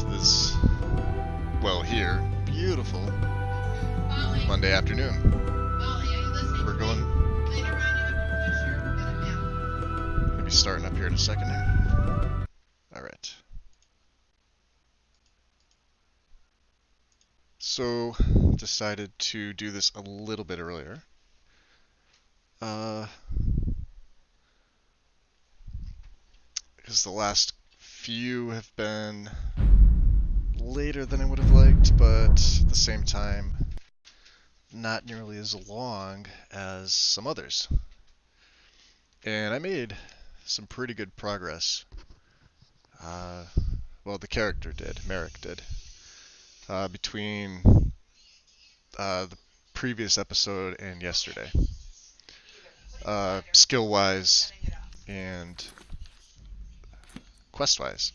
to this, well, here, beautiful Monday afternoon. We're going, gonna be starting up here in a second here. Alright. So, decided to do this a little bit earlier. Because the last few have been later than I would have liked, but at the same time, not nearly as long as some others. And I made some pretty good progress. Well, the character did, Merrick did, between the previous episode and yesterday. Skill-wise and quest-wise.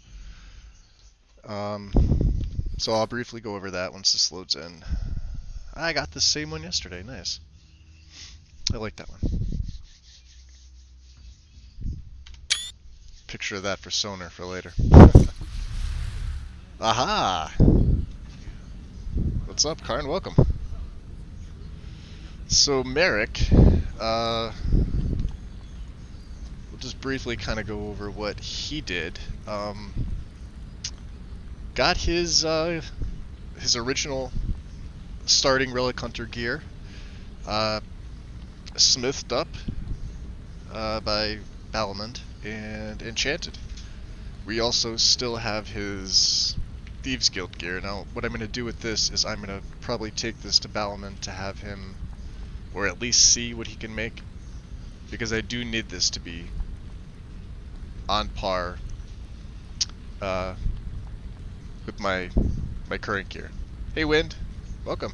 So I'll briefly go over that once this loads in. I got the same one yesterday, nice. I like that one. Picture of that for Sonar for later. Aha! What's up, Karn? Welcome. So Merrick, we'll just briefly kind of go over what he did. Got his original starting Relic Hunter gear smithed up by Balamund and enchanted. We also still have his Thieves Guild gear. Now, what I'm going to do with this is I'm going to probably take this to Balamund to have him, or at least see what he can make, because I do need this to be on par with my current gear. Hey Wind, welcome.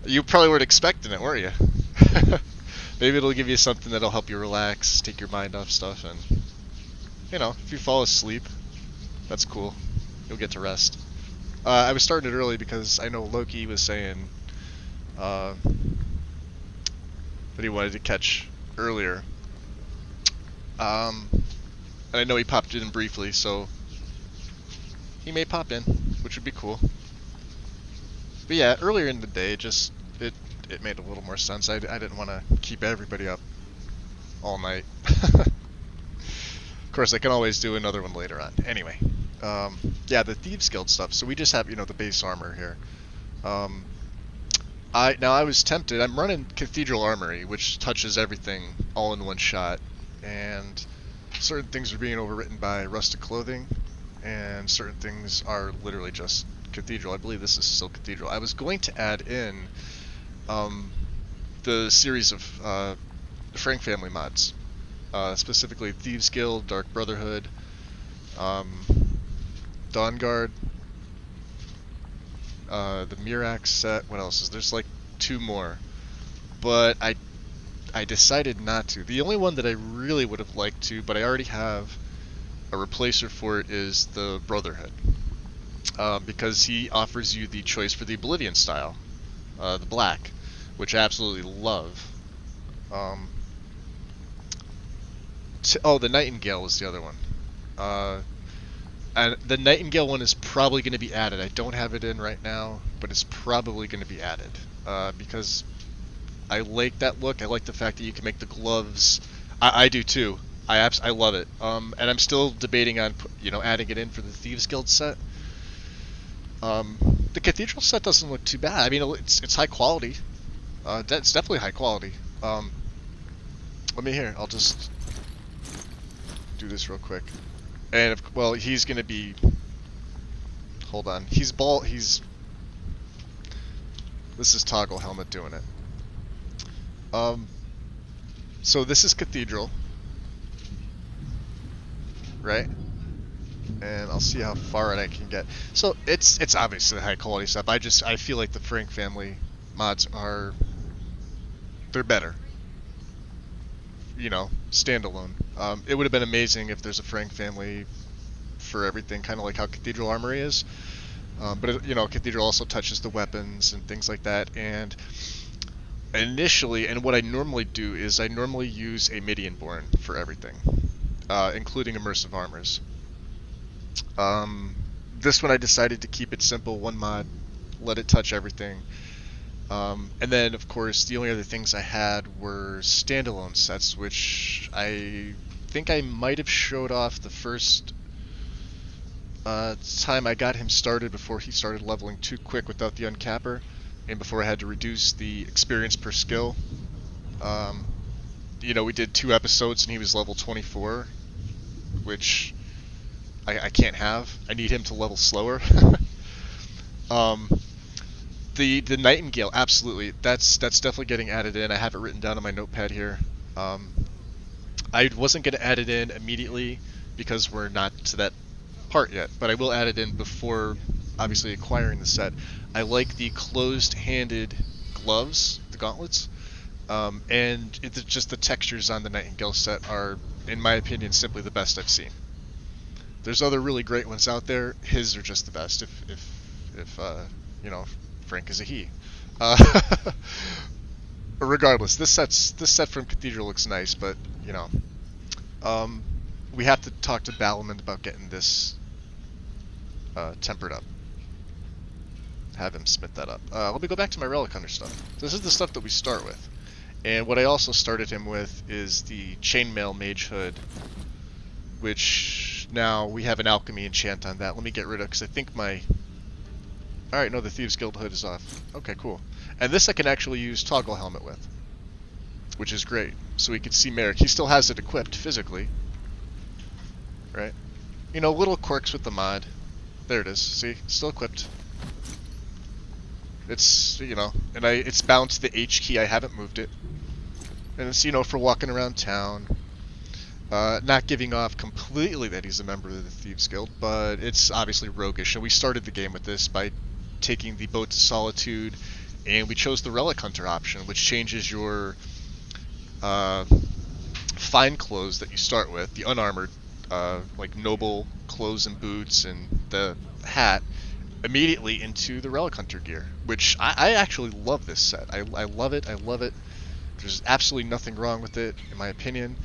You probably weren't expecting it, weren't you? Maybe it'll give you something that'll help you relax, take your mind off stuff, and, you know, if you fall asleep, that's cool. You'll get to rest. I was starting it early because I know Loki was saying that he wanted to catch earlier. And I know he popped in briefly, so he may pop in, which would be cool. But yeah, earlier in the day, just it made a little more sense. I didn't want to keep everybody up all night. Of course, I can always do another one later on. Anyway, yeah, the Thieves Guild stuff. So we just have, you know, the base armor here. I was tempted. I'm running Cathedral Armory, which touches everything all in one shot, and certain things are being overwritten by Rusted Clothing, and certain things are literally just Cathedral. I believe this is still Cathedral. I was going to add in the series of Frank family mods, specifically Thieves Guild, Dark Brotherhood, Dawn Guard, the Mirax set. What else is there's like 2 more, but I decided not to. The only one that I really would have liked to, but I already have a replacer for it, is the Brotherhood, because he offers you the choice for the Oblivion style, the black, which I absolutely love. Oh, the Nightingale was the other one. And the Nightingale one is probably going to be added. I don't have it in right now, but it's probably going to be added, because I like that look. I like the fact that you can make the gloves. I do too. I love it. And I'm still debating on, you know, adding it in for the Thieves Guild set. The Cathedral set doesn't look too bad. I mean, it's high quality. It's definitely high quality. Let me hear. I'll just do this real quick. And well, he's gonna be. Hold on. He's ball. This is Toggle Helmet doing it. So this is Cathedral, right? And I'll see how far I can get. So it's obviously high quality stuff. I feel like the Frank family mods they're better. You know, standalone. It would have been amazing if there's a Frank family for everything, kind of like how Cathedral Armory is. But you know, Cathedral also touches the weapons and things like that. And initially, and what I normally do is I normally use a Midian Born for everything. including immersive armors. Um, this one I decided to keep it simple, one mod, let it touch everything. And then, of course, the only other things I had were standalone sets, which I think I might have showed off the first time I got him started before he started leveling too quick without the uncapper, and before I had to reduce the experience per skill. You know, we did 2 episodes and he was level 24, which I can't have. I need him to level slower. The Nightingale, absolutely. That's definitely getting added in. I have it written down on my notepad here. I wasn't going to add it in immediately because we're not to that part yet, but I will add it in before obviously acquiring the set. I like the closed-handed gloves, the gauntlets, and just the textures on the Nightingale set are, in my opinion, simply the best I've seen. There's other really great ones out there. His are just the best. If you know, Frank is a he. Regardless, this set from Cathedral looks nice, but you know, we have to talk to Balamond about getting this tempered up. Have him smith that up. Let me go back to my Relic Hunter stuff. This is the stuff that we start with, and what I also started him with is the Chainmail Mage Hood, which now we have an alchemy enchant on that. Let me get rid of, because I think my... Alright, no, the Thieves Guild hood is off. Okay, cool. And this I can actually use Toggle Helmet with, which is great. So we can see Merrick. He still has it equipped physically. Right? You know, little quirks with the mod. There it is. See? Still equipped. It's, you know, and it's bound to the H key. I haven't moved it. And it's, you know, for walking around town. Not giving off completely that he's a member of the Thieves Guild, but it's obviously roguish. And we started the game with this by taking the Boat to Solitude, and we chose the Relic Hunter option, which changes your fine clothes that you start with, the unarmored, like noble clothes and boots and the hat, immediately into the Relic Hunter gear, which I actually love this set. I love it. I love it. There's absolutely nothing wrong with it, in my opinion.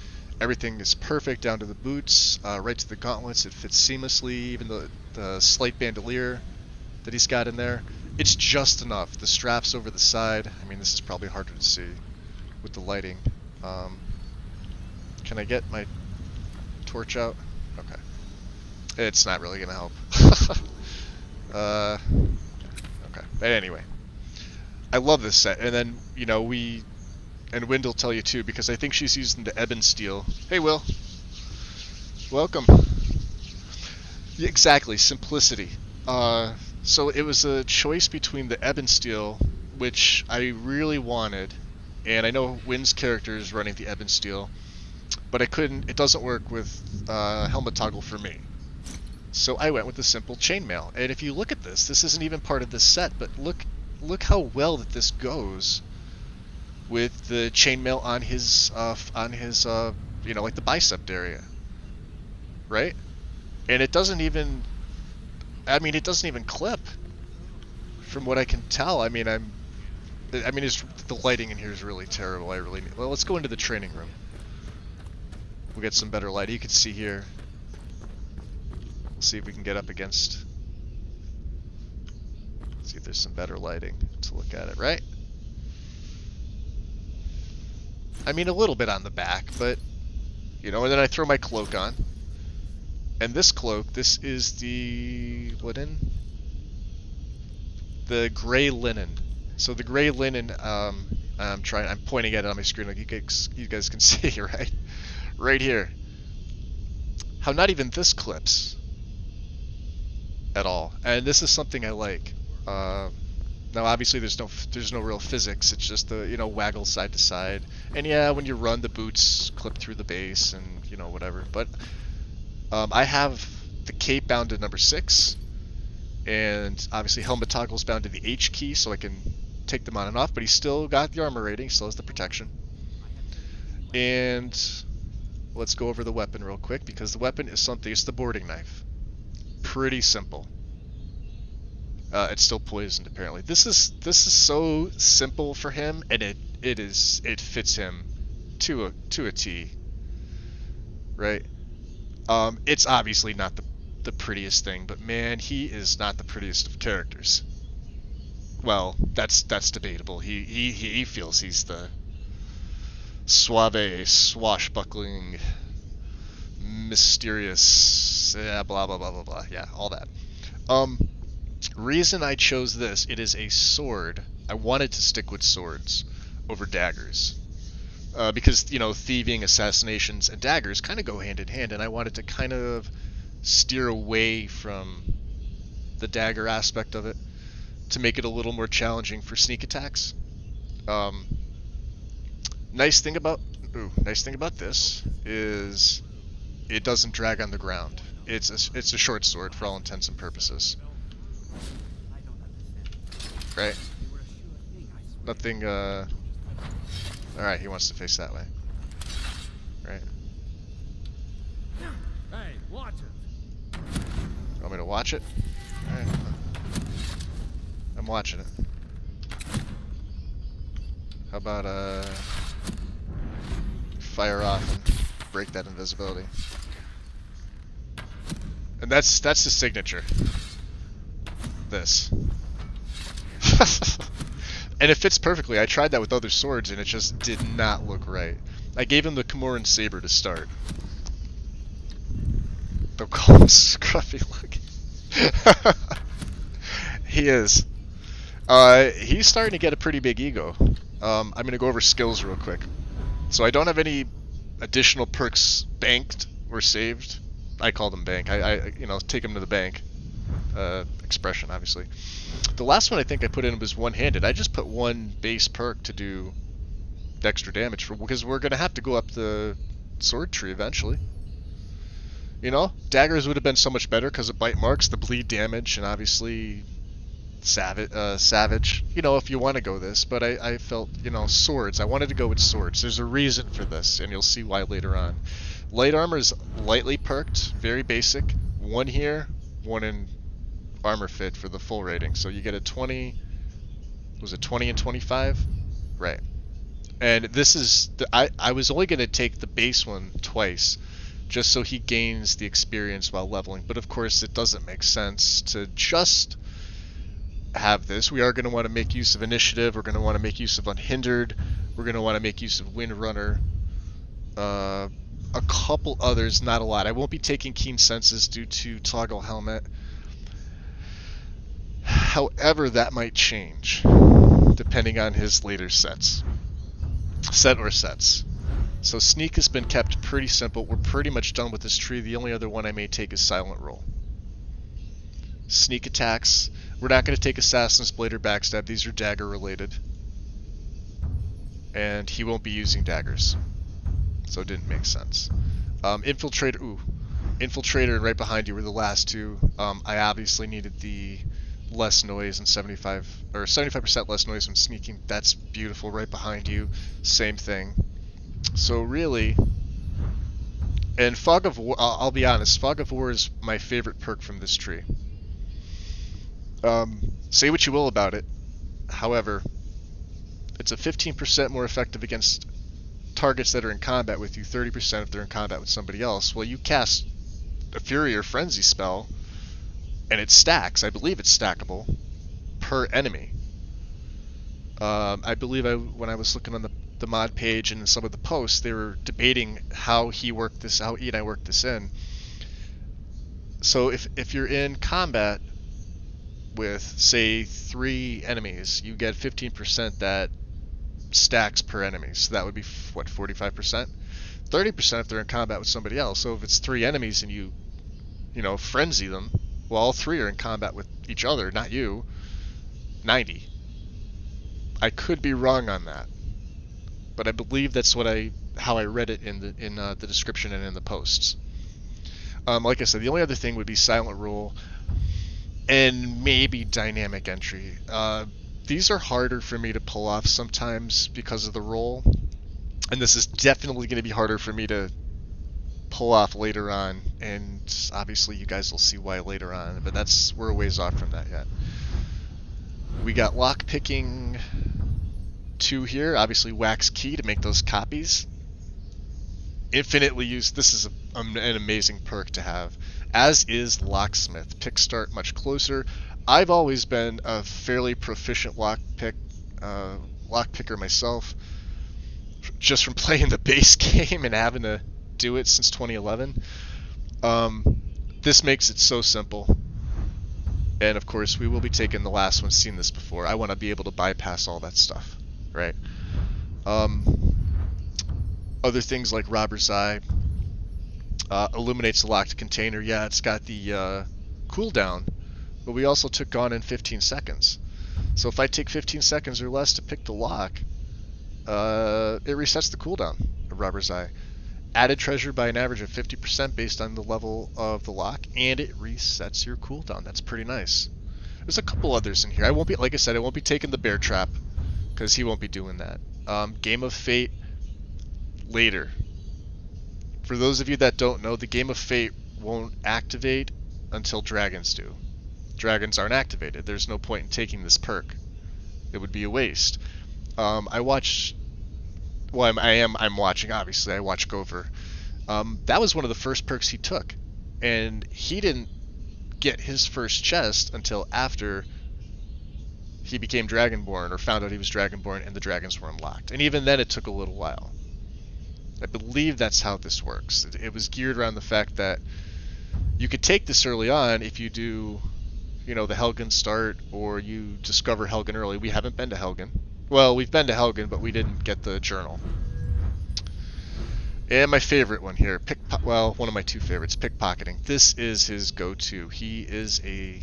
Everything is perfect, down to the boots, right to the gauntlets. It fits seamlessly, even the slight bandolier that he's got in there. It's just enough. The straps over the side. I mean, this is probably harder to see with the lighting. Can I get my torch out? Okay. It's not really going to help. Okay. But anyway. I love this set. And then, you know, and Wind will tell you too, because I think she's using the Ebon Steel. Hey, Will. Welcome. Yeah, exactly, simplicity. So it was a choice between the Ebon Steel, which I really wanted, and I know Wind's character is running the Ebon Steel, but it doesn't work with Helmet Toggle for me. So I went with the simple Chainmail. And if you look at this isn't even part of this set, but look how well that this goes with the chainmail on his you know, like the bicep area, right? And it doesn't even, I mean, it doesn't even clip, from what I can tell. I mean, the lighting in here is really terrible. I really need, well, let's go into the training room. We'll get some better light. You can see here. We'll see if we can get up against. See if there's some better lighting to look at it, right? I mean, a little bit on the back, but, you know, and then I throw my cloak on. And this cloak, this is the linen? The gray linen. So the gray linen, I'm pointing at it on my screen like you guys can see, right? Right here. How not even this clips at all. And this is something I like. Now, obviously, there's no real physics. It's just the, you know, waggle side to side. And yeah, when you run, the boots clip through the base and, you know, whatever. But I have the cape bound to number 6, and obviously helmet toggle's bound to the H key, so I can take them on and off. But he's still got the armor rating, still has the protection. And let's go over the weapon real quick, because the weapon is something. It's the boarding knife. Pretty simple. It's still poisoned, apparently. This is so simple for him, and it fits him to a T, right? It's obviously not the prettiest thing, but man, he is not the prettiest of characters. Well, that's debatable. He feels he's the suave, swashbuckling, mysterious, yeah, blah blah blah blah blah. Yeah, all that. Um, Reason I chose this, it is a sword. I wanted to stick with swords over daggers. Because, you know, thieving, assassinations, and daggers kind of go hand in hand, and I wanted to kind of steer away from the dagger aspect of it to make it a little more challenging for sneak attacks. Um, nice thing about this is it doesn't drag on the ground. It's a short sword for all intents and purposes. Right? Nothing, Alright, he wants to face that way. Right. Hey, watch it. You want me to watch it? Alright. I'm watching it. How about, fire off and break that invisibility. And that's the signature. This. And it fits perfectly. I tried that with other swords and it just did not look right. I gave him the Camoran Saber to start. Don't call him scruffy looking. He is. He's starting to get a pretty big ego. I'm going to go over skills real quick. So I don't have any additional perks banked or saved. I call them bank. I you know, take them to the bank. Expression, obviously. The last one I think I put in was one-handed. I just put one base perk to do extra damage for, because we're gonna have to go up the sword tree eventually. You know, daggers would have been so much better because of bite marks, the bleed damage, and obviously savage. You know, if you want to go this, but I felt, you know, swords. I wanted to go with swords. There's a reason for this, and you'll see why later on. Light armor is lightly perked, very basic. One here, one in armor fit for the full rating. So you get a 20, was it 20 and 25? Right. And this is, I was only going to take the base one twice, just so he gains the experience while leveling. But of course it doesn't make sense to just have this. We are going to want to make use of initiative, we're going to want to make use of unhindered, we're going to want to make use of windrunner, a couple others, not a lot. I won't be taking keen senses due to toggle helmet. However, that might change depending on his later sets. So sneak has been kept pretty simple. We're pretty much done with this tree. The only other one I may take is silent roll. Sneak attacks. We're not going to take Assassin's Blade or Backstab. These are dagger related. And he won't be using daggers. So it didn't make sense. Infiltrator. Infiltrator and right behind you were the last two. I obviously needed the less noise and 75% less noise when sneaking. That's beautiful. Right behind you, same thing. So really, and Fog of War, I'll be honest, Fog of War is my favorite perk from this tree. Say what you will about it, however, it's a 15% more effective against targets that are in combat with you, 30% if they're in combat with somebody else. Well, you cast a Fury or Frenzy spell, and it stacks. I believe it's stackable per enemy. I believe when I was looking on the mod page and some of the posts, they were debating how he worked this, how E and I worked this in. So if you're in combat with, say, 3 enemies, you get 15% that stacks per enemy. So that would be, what, 45%? 30% if they're in combat with somebody else. So if it's 3 enemies and you know, frenzy them, well, all 3 are in combat with each other, not you. 90. I could be wrong on that, but I believe that's how I read it in the description and in the posts. Like I said, the only other thing would be silent rule and maybe dynamic entry. These are harder for me to pull off sometimes because of the roll, and this is definitely going to be harder for me to pull off later on, and obviously you guys will see why later on, but we're a ways off from that yet. We got lock picking 2 here, obviously wax key to make those copies. infinitely used. This is an amazing perk to have, as is Locksmith. Pick start much closer. I've always been a fairly proficient lock picker myself, just from playing the base game and having to do it since 2011. This makes it so simple. And of course, we will be taking the last one, seen this before. I want to be able to bypass all that stuff, right? Other things like Robber's Eye illuminates the locked container. Yeah, it's got the cooldown, but we also took on in 15 seconds. So if I take 15 seconds or less to pick the lock, it resets the cooldown of Robber's Eye. Added treasure by an average of 50% based on the level of the lock, and it resets your cooldown. That's pretty nice. There's a couple others in here. I won't be, like I said, I won't be taking the bear trap because he won't be doing that. Game of Fate later. For those of you that don't know, the Game of Fate won't activate until dragons do. Dragons aren't activated. There's no point in taking this perk. It would be a waste. I watched. Well, I'm watching. Obviously, I watch Gopher. That was one of the first perks he took, and he didn't get his first chest until after he became Dragonborn, or found out he was Dragonborn, and the dragons were unlocked. And even then, it took a little while. I believe that's how this works. It was geared around the fact that you could take this early on if you do, you know, the Helgen start, or you discover Helgen early. We haven't been to Helgen. Well, we've been to Helgen, but we didn't get the journal. And my favorite one here, well, one of my two favorites, pickpocketing. This is his go-to. He is the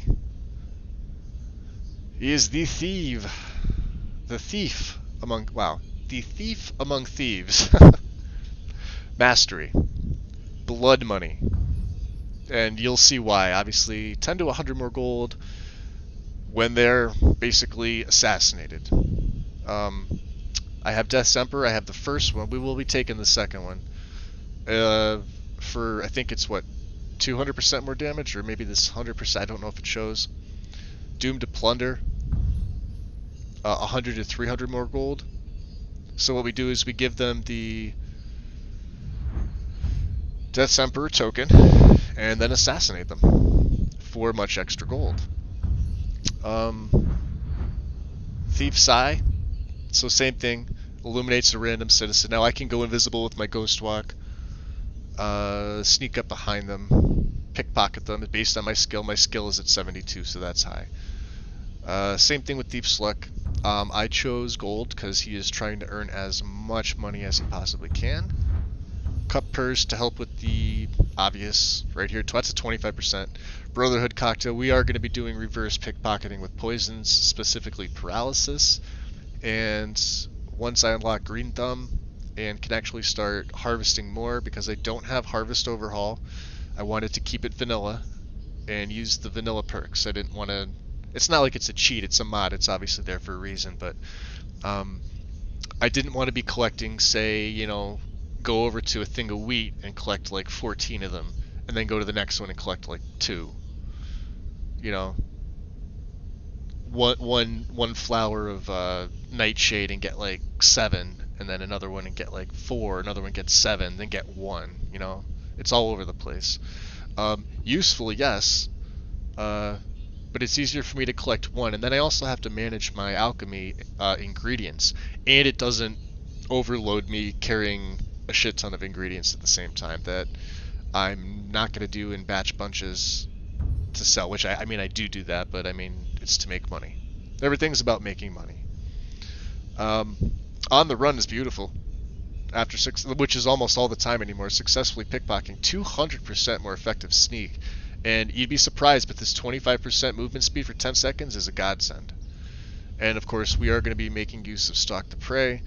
thief among thieves. Mastery, blood money, and you'll see why. Obviously, 10 to 100 more gold when they're basically assassinated. I have Death's Emperor. I have the first one. We will be taking the second one. For I think it's what, 200% more damage, or maybe this 100%. I don't know if it shows. Doomed to Plunder. 100 to 300 more gold. So what we do is we give them the Death's Emperor token, and then assassinate them for much extra gold. Thief's Eye. So same thing, illuminates a random citizen. Now I can go invisible with my Ghost Walk, sneak up behind them, pickpocket them based on my skill. My skill is at 72, so that's high. Same thing with Thief's Luck. I chose gold because he is trying to earn as much money as he possibly can. Cup Purse to help with the obvious right here. That's a 25%. Brotherhood Cocktail. We are going to be doing reverse pickpocketing with poisons, specifically paralysis. And once I unlock Green Thumb and can actually start harvesting more, because I don't have Harvest Overhaul, I wanted to keep it vanilla and use the vanilla perks. I didn't want to. It's not like it's a cheat, it's a mod, it's obviously there for a reason, but I didn't want to be collecting, say, you know, go over to a thing of wheat and collect like 14 of them, and then go to the next one and collect like 2. You know, one flower of Nightshade and get like 7, and then another one and get like 4, another one gets 7, then get 1. You know, it's all over the place. Useful, yes, but it's easier for me to collect 1, and then I also have to manage my alchemy ingredients, and it doesn't overload me carrying a shit ton of ingredients at the same time that I'm not going to do in batch bunches to sell, which I mean I do that, but I mean it's to make money. Everything's about making money. On the Run is beautiful. After 6, which is almost all the time anymore, successfully pickpocketing, 200% more effective sneak, and you'd be surprised, but this 25% movement speed for 10 seconds is a godsend. And of course, we are going to be making use of Stalk the Prey.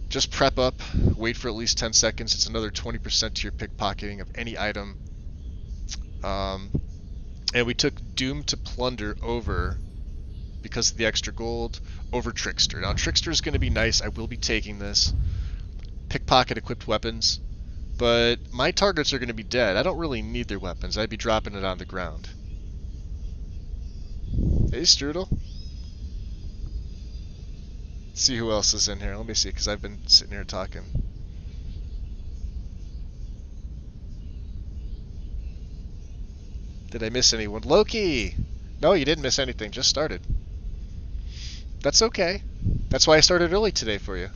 Just prep up, wait for at least 10 seconds. It's another 20% to your pickpocketing of any item. And we took Doom to Plunder over, because of the extra gold, over Trickster. Now Trickster is going to be nice. I will be taking this. Pickpocket equipped weapons. But my targets are going to be dead. I don't really need their weapons. I'd be dropping it on the ground. Hey, Strudel. Let's see who else is in here. Let me see, because I've been sitting here talking. Did I miss anyone? Loki! No, you didn't miss anything. Just started. That's okay. That's why I started early today for you.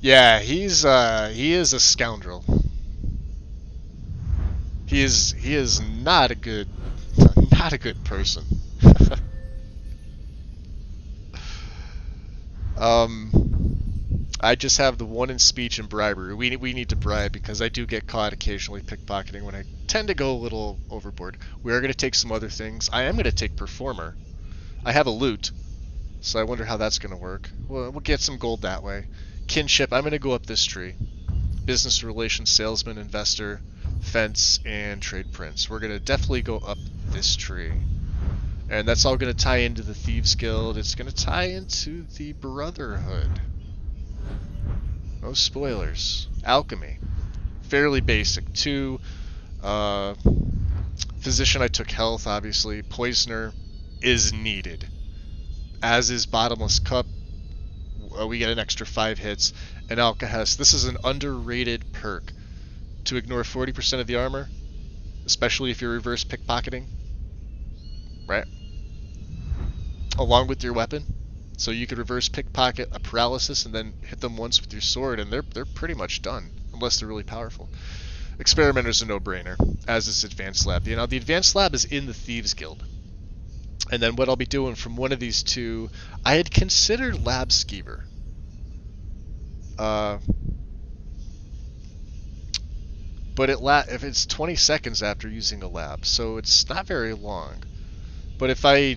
Yeah, he is a scoundrel. He is not a good person. I just have the one in speech and bribery. We need to bribe because I do get caught occasionally pickpocketing when I tend to go a little overboard. We are going to take some other things. I am going to take performer. I have a loot, so I wonder how that's going to work. We'll get some gold that way. Kinship, I'm going to go up this tree. Business relations, salesman, investor, fence, and trade prince. We're going to definitely go up this tree. And that's all going to tie into the Thieves Guild. It's going to tie into the Brotherhood. No spoilers. Alchemy. Fairly basic. 2. Physician, I took health, obviously. Poisoner is needed. As is Bottomless Cup. We get an extra 5 hits. And Alcahest. This is an underrated perk. To ignore 40% of the armor. Especially if you're reverse pickpocketing. Right? Along with your weapon. So you could reverse pickpocket a paralysis and then hit them once with your sword, and they're pretty much done, unless they're really powerful. Experimenter's a no-brainer, as is Advanced Lab. You know, the Advanced Lab is in the Thieves Guild. And then what I'll be doing from one of these two, I had considered Lab Skeever. But if it's 20 seconds after using a lab, so it's not very long. But if I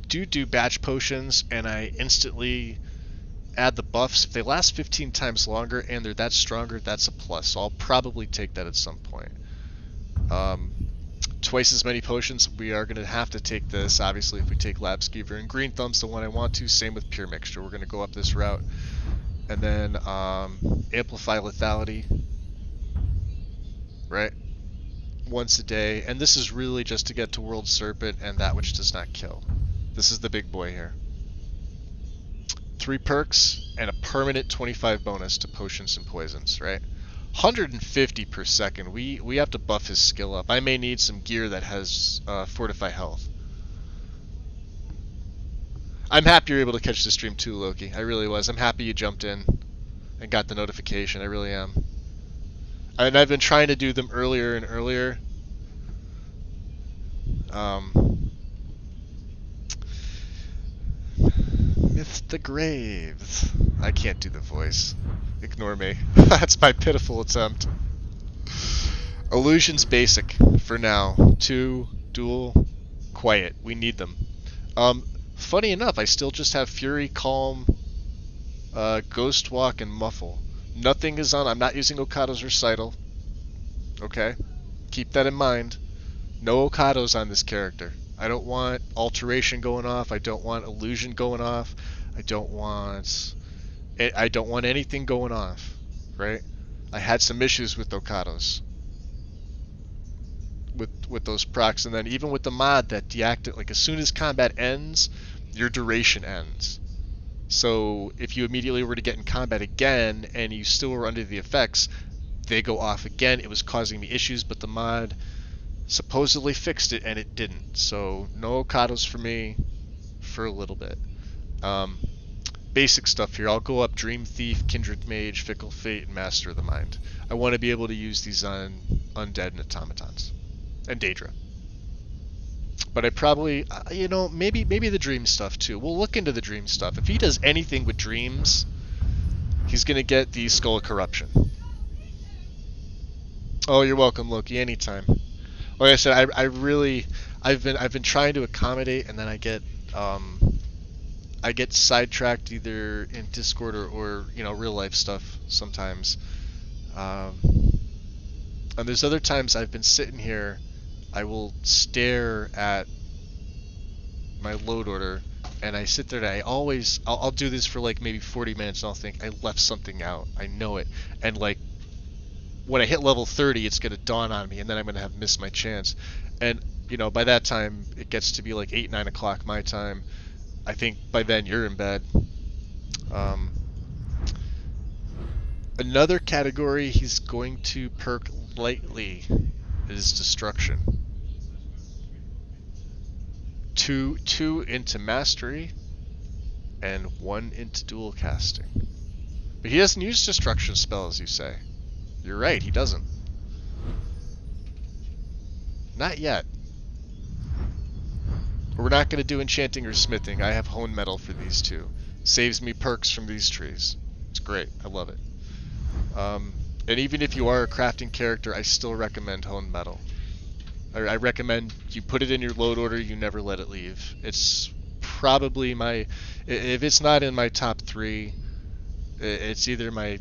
do batch potions and I instantly add the buffs, if they last 15 times longer and they're that stronger, that's a plus. So I'll probably take that at some point. Twice as many potions, we are going to have to take this, obviously, if we take Lab Skeever. And Green Thumb's the one I want to, same with Pure Mixture. We're going to go up this route. And then Amplify Lethality, right? Once a day. And this is really just to get to World Serpent and that which does not kill. This is the big boy here. 3 perks and a permanent 25 bonus to potions and poisons, right? 150 per second. We have to buff his skill up. I may need some gear that has Fortify Health. I'm happy you're able to catch the stream too, Loki. I really was. I'm happy you jumped in and got the notification. I really am. And I've been trying to do them earlier and earlier. Myth the Graves. I can't do the voice. Ignore me. That's my pitiful attempt. Illusions basic for now. 2, dual, quiet. We need them. Funny enough, I still just have Fury, Calm, Ghost Walk, and Muffle. Nothing is on. I'm not using Okado's Recital. Okay? Keep that in mind. No Okados on this character. I don't want Alteration going off. I don't want Illusion going off. I don't want anything going off. Right? I had some issues with Okados. With those procs, and then even with the mod that deactivate, like as soon as combat ends, your duration ends. So if you immediately were to get in combat again and you still were under the effects, they go off again. It was causing me issues, but the mod supposedly fixed it and it didn't. So no Okados for me for a little bit. Basic stuff here. I'll go up Dream Thief, Kindred Mage, Fickle Fate, and Master of the Mind. I want to be able to use these on Undead and Automatons. And Daedra. But I probably, maybe the dream stuff too. We'll look into the dream stuff. If he does anything with dreams, he's gonna get the Skull of Corruption. Oh, you're welcome, Loki. Anytime. Like I said, I've been trying to accommodate, and then I get sidetracked either in Discord or real life stuff sometimes. And there's other times I've been sitting here. I will stare at my load order, and I sit there and I'll do this for like maybe 40 minutes, and I'll think, I left something out. I know it. And like, when I hit level 30, it's going to dawn on me, and then I'm going to have missed my chance. And, by that time, it gets to be like 8, 9 o'clock my time. I think by then you're in bed. Another category he's going to perk lightly is Destruction. Two into Mastery, and 1 into Dual Casting. But he doesn't use Destruction spells, you say. You're right, he doesn't. Not yet. We're not going to do Enchanting or Smithing. I have Hone Metal for these two. Saves me perks from these trees. It's great. I love it. And even if you are a crafting character, I still recommend Hone Metal. I recommend you put it in your load order, you never let it leave. It's probably my... If it's not in my top 3, it's either my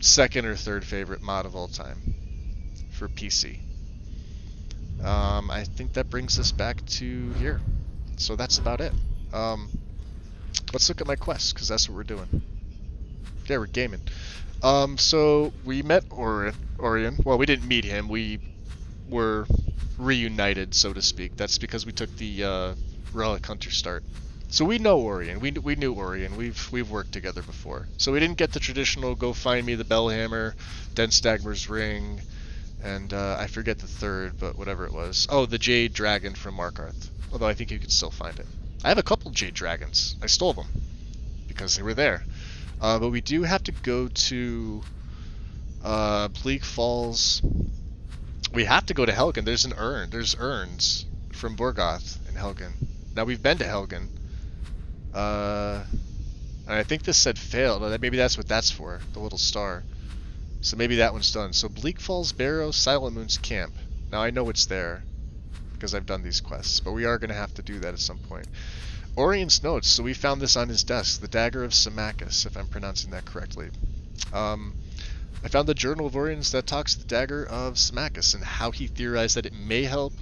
second or third favorite mod of all time for PC. I think that brings us back to here. So that's about it. Let's look at my quest, because that's what we're doing. Yeah, we're gaming. So we met Orion. Well, we didn't meet him. We were reunited, so to speak. That's because we took the Relic Hunter start. So we know Orion. We knew Orion. We've worked together before. So we didn't get the traditional go find me the Bellhammer, Denstagmer's Ring, and I forget the third, but whatever it was. Oh, the Jade Dragon from Markarth. Although I think you can still find it. I have a couple Jade Dragons. I stole them because they were there. But we do have to go to Bleak Falls. We have to go to Helgen. There's an urn. There's urns from Borgoth in Helgen. Now we've been to Helgen. And I think this said failed. Maybe that's what that's for. The little star. So maybe that one's done. So Bleak Falls Barrow, Silent Moon's Camp. Now I know it's there because I've done these quests, but we are going to have to do that at some point. Orion's notes. So we found this on his desk. The Dagger of Symmachus, if I'm pronouncing that correctly. I found the Journal of Orion's that talks the Dagger of Symmachus and how he theorized that it may help,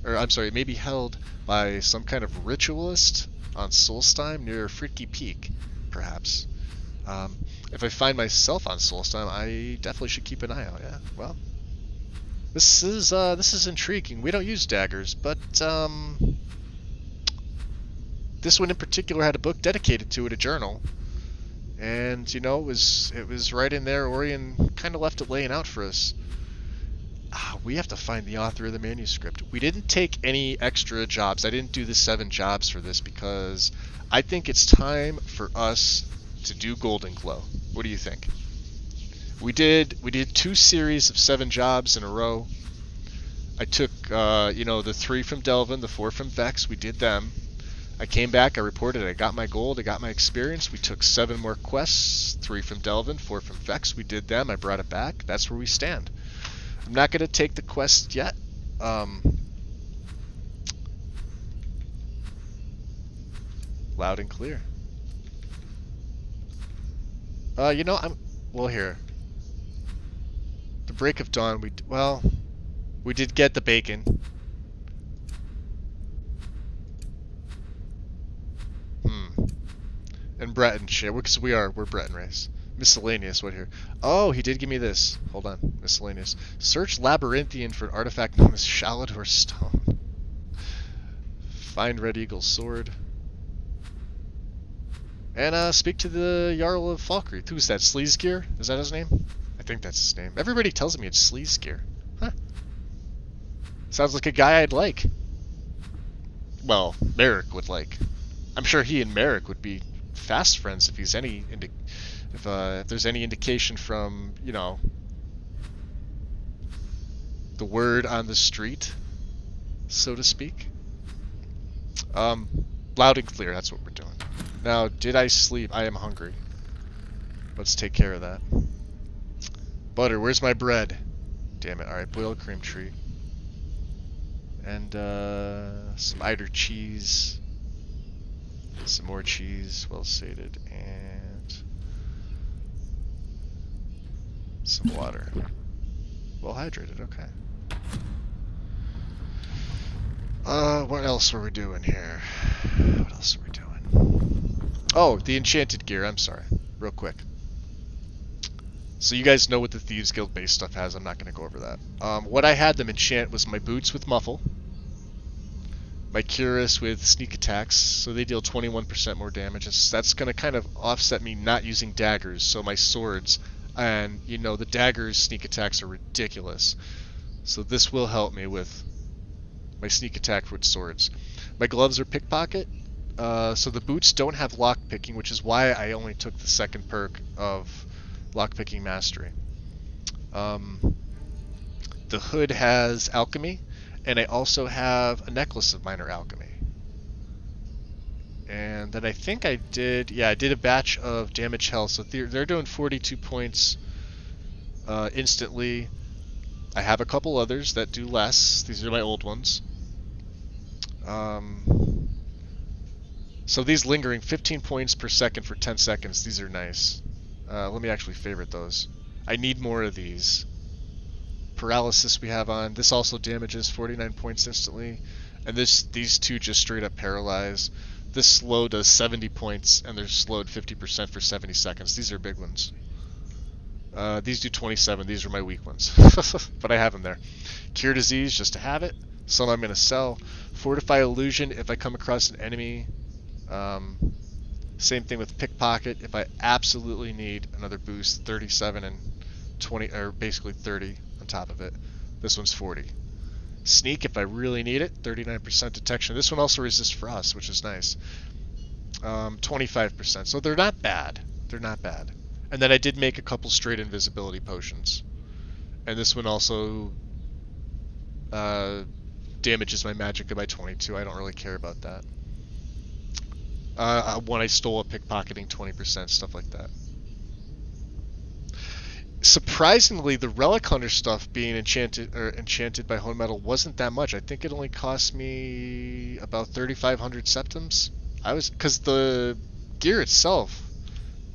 or I'm sorry, it may be held by some kind of ritualist on Solstheim near Fridtke Peak, perhaps. If I find myself on Solstheim, I definitely should keep an eye out. Yeah, well, this is intriguing. We don't use daggers, but this one in particular had a book dedicated to it, a journal. And, you know, it was right in there. Orion kind of left it laying out for us. We have to find the author of the manuscript. We didn't take any extra jobs. I didn't do the 7 jobs for this because I think it's time for us to do Golden Glow. What do you think? We did 2 series of 7 jobs in a row. I took, you know, the 3 from Delvin, the 4 from Vex. We did them. I came back, I reported, I got my gold, I got my experience. We took 7 more quests, 3 from Delvin, 4 from Vex. We did them, I brought it back. That's where we stand. I'm not going to take the quest yet. Loud and clear. You know, well, here. The Break of Dawn, we did get the bacon. And Breton shit, because we're Breton race. Miscellaneous, what here? Oh, he did give me this. Hold on, miscellaneous. Search Labyrinthian for an artifact known as Shalador Stone. Find Red Eagle's sword. And speak to the Jarl of Falkreath. Who's that? Sleesgear? Is that his name? I think that's his name. Everybody tells me it's Sleesgear. Huh. Sounds like a guy I'd like. Well, Merrick would like. I'm sure he and Merrick would be fast friends if he's if there's any indication from, you know, the word on the street, so to speak. Loud and clear, that's what we're doing. Now, did I sleep? I am hungry. Let's take care of that. Butter, where's my bread? Damn it. Alright, boiled cream treat. And some Eider cheese. Some more cheese, well sated, and some water. Well hydrated, okay. What else were we doing here? What else are we doing? Oh, the enchanted gear, I'm sorry. Real quick. So you guys know what the Thieves Guild base stuff has, I'm not going to go over that. What I had them enchant was my boots with muffle, My Cuirass with sneak attacks, so they deal 21% more damage. That's going to kind of offset me not using daggers, so my swords, and you know, the daggers sneak attacks are ridiculous. So this will help me with my sneak attack with swords. My gloves are pickpocket, so the boots don't have lockpicking, which is why I only took the second perk of lockpicking mastery. The hood has alchemy, and I also have a necklace of minor alchemy. And then I think I did a batch of damage health, so they're doing 42 points instantly. I have a couple others that do less. These are my old ones. So these lingering 15 points per second for 10 seconds, these are nice. Let me actually favorite those. I need more of these. Paralysis we have on. This also damages 49 points instantly. And these two just straight up paralyze. This slow does 70 points, and they're slowed 50% for 70 seconds. These are big ones. These do 27. These are my weak ones. But I have them there. Cure Disease, just to have it. Some I'm going to sell. Fortify Illusion if I come across an enemy. Same thing with Pickpocket. If I absolutely need another boost, 37 and 20, or basically 30 on top of it. This one's 40. Sneak if I really need it, 39% detection. This one also resists frost, which is nice. 25%. So they're not bad. They're not bad. And then I did make a couple straight invisibility potions. And this one also damages my magicka by 22. I don't really care about that. When I stole a pickpocketing, 20%, stuff like that. Surprisingly, the Relic Hunter stuff being enchanted by Hone Metal wasn't that much. I think it only cost me about 3,500 septims. Because the gear itself,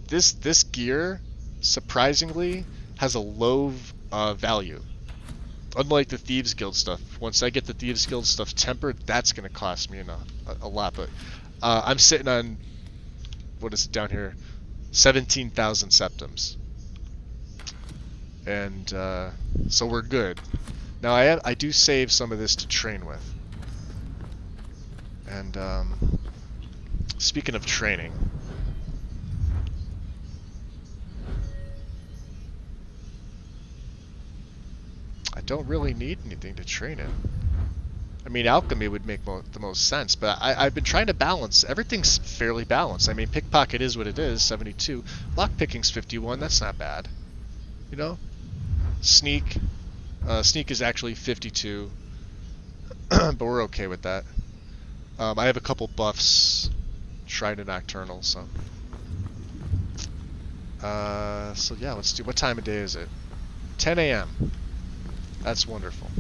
this gear surprisingly has a low value. Unlike the Thieves Guild stuff, once I get the Thieves Guild stuff tempered, that's going to cost me a lot. But I'm sitting on, what is it down here, 17,000 septims. And so we're good. Now I do save some of this to train with. And speaking of training, I don't really need anything to train in. I mean, alchemy would make the most sense, but I've been trying to balance. Everything's fairly balanced. I mean, pickpocket is what it is, 72. Lockpicking's 51. That's not bad. You know? Sneak is actually 52, but we're okay with that. I have a couple buffs, Shrine to Nocturnal, so yeah, let's do. What time of day is it? 10 a.m. That's wonderful.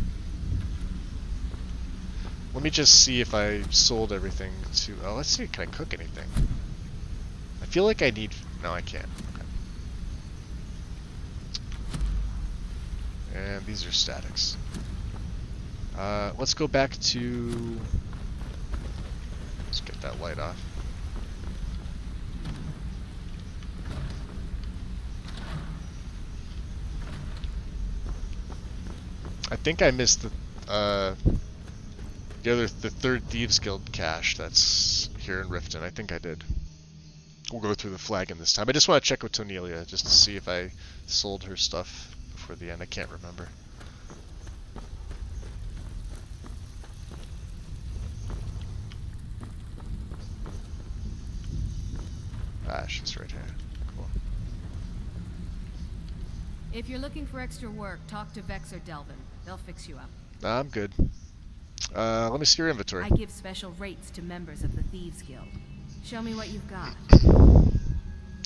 Let me just see if I sold everything to. Oh, let's see. Can I cook anything? I feel like I need. No, I can't. And these are statics. Let's go back to... Let's get that light off. I think I missed the third Thieves Guild cache that's here in Riften. I think I did. We'll go through the flagon this time. I just want to check with Tonelia just to see if I sold her stuff before the end. I can't remember. Ah, she's right here. Cool. If you're looking for extra work, talk to Vex or Delvin. They'll fix you up. Nah, I'm good. Let me see your inventory. I give special rates to members of the Thieves Guild. Show me what you've got.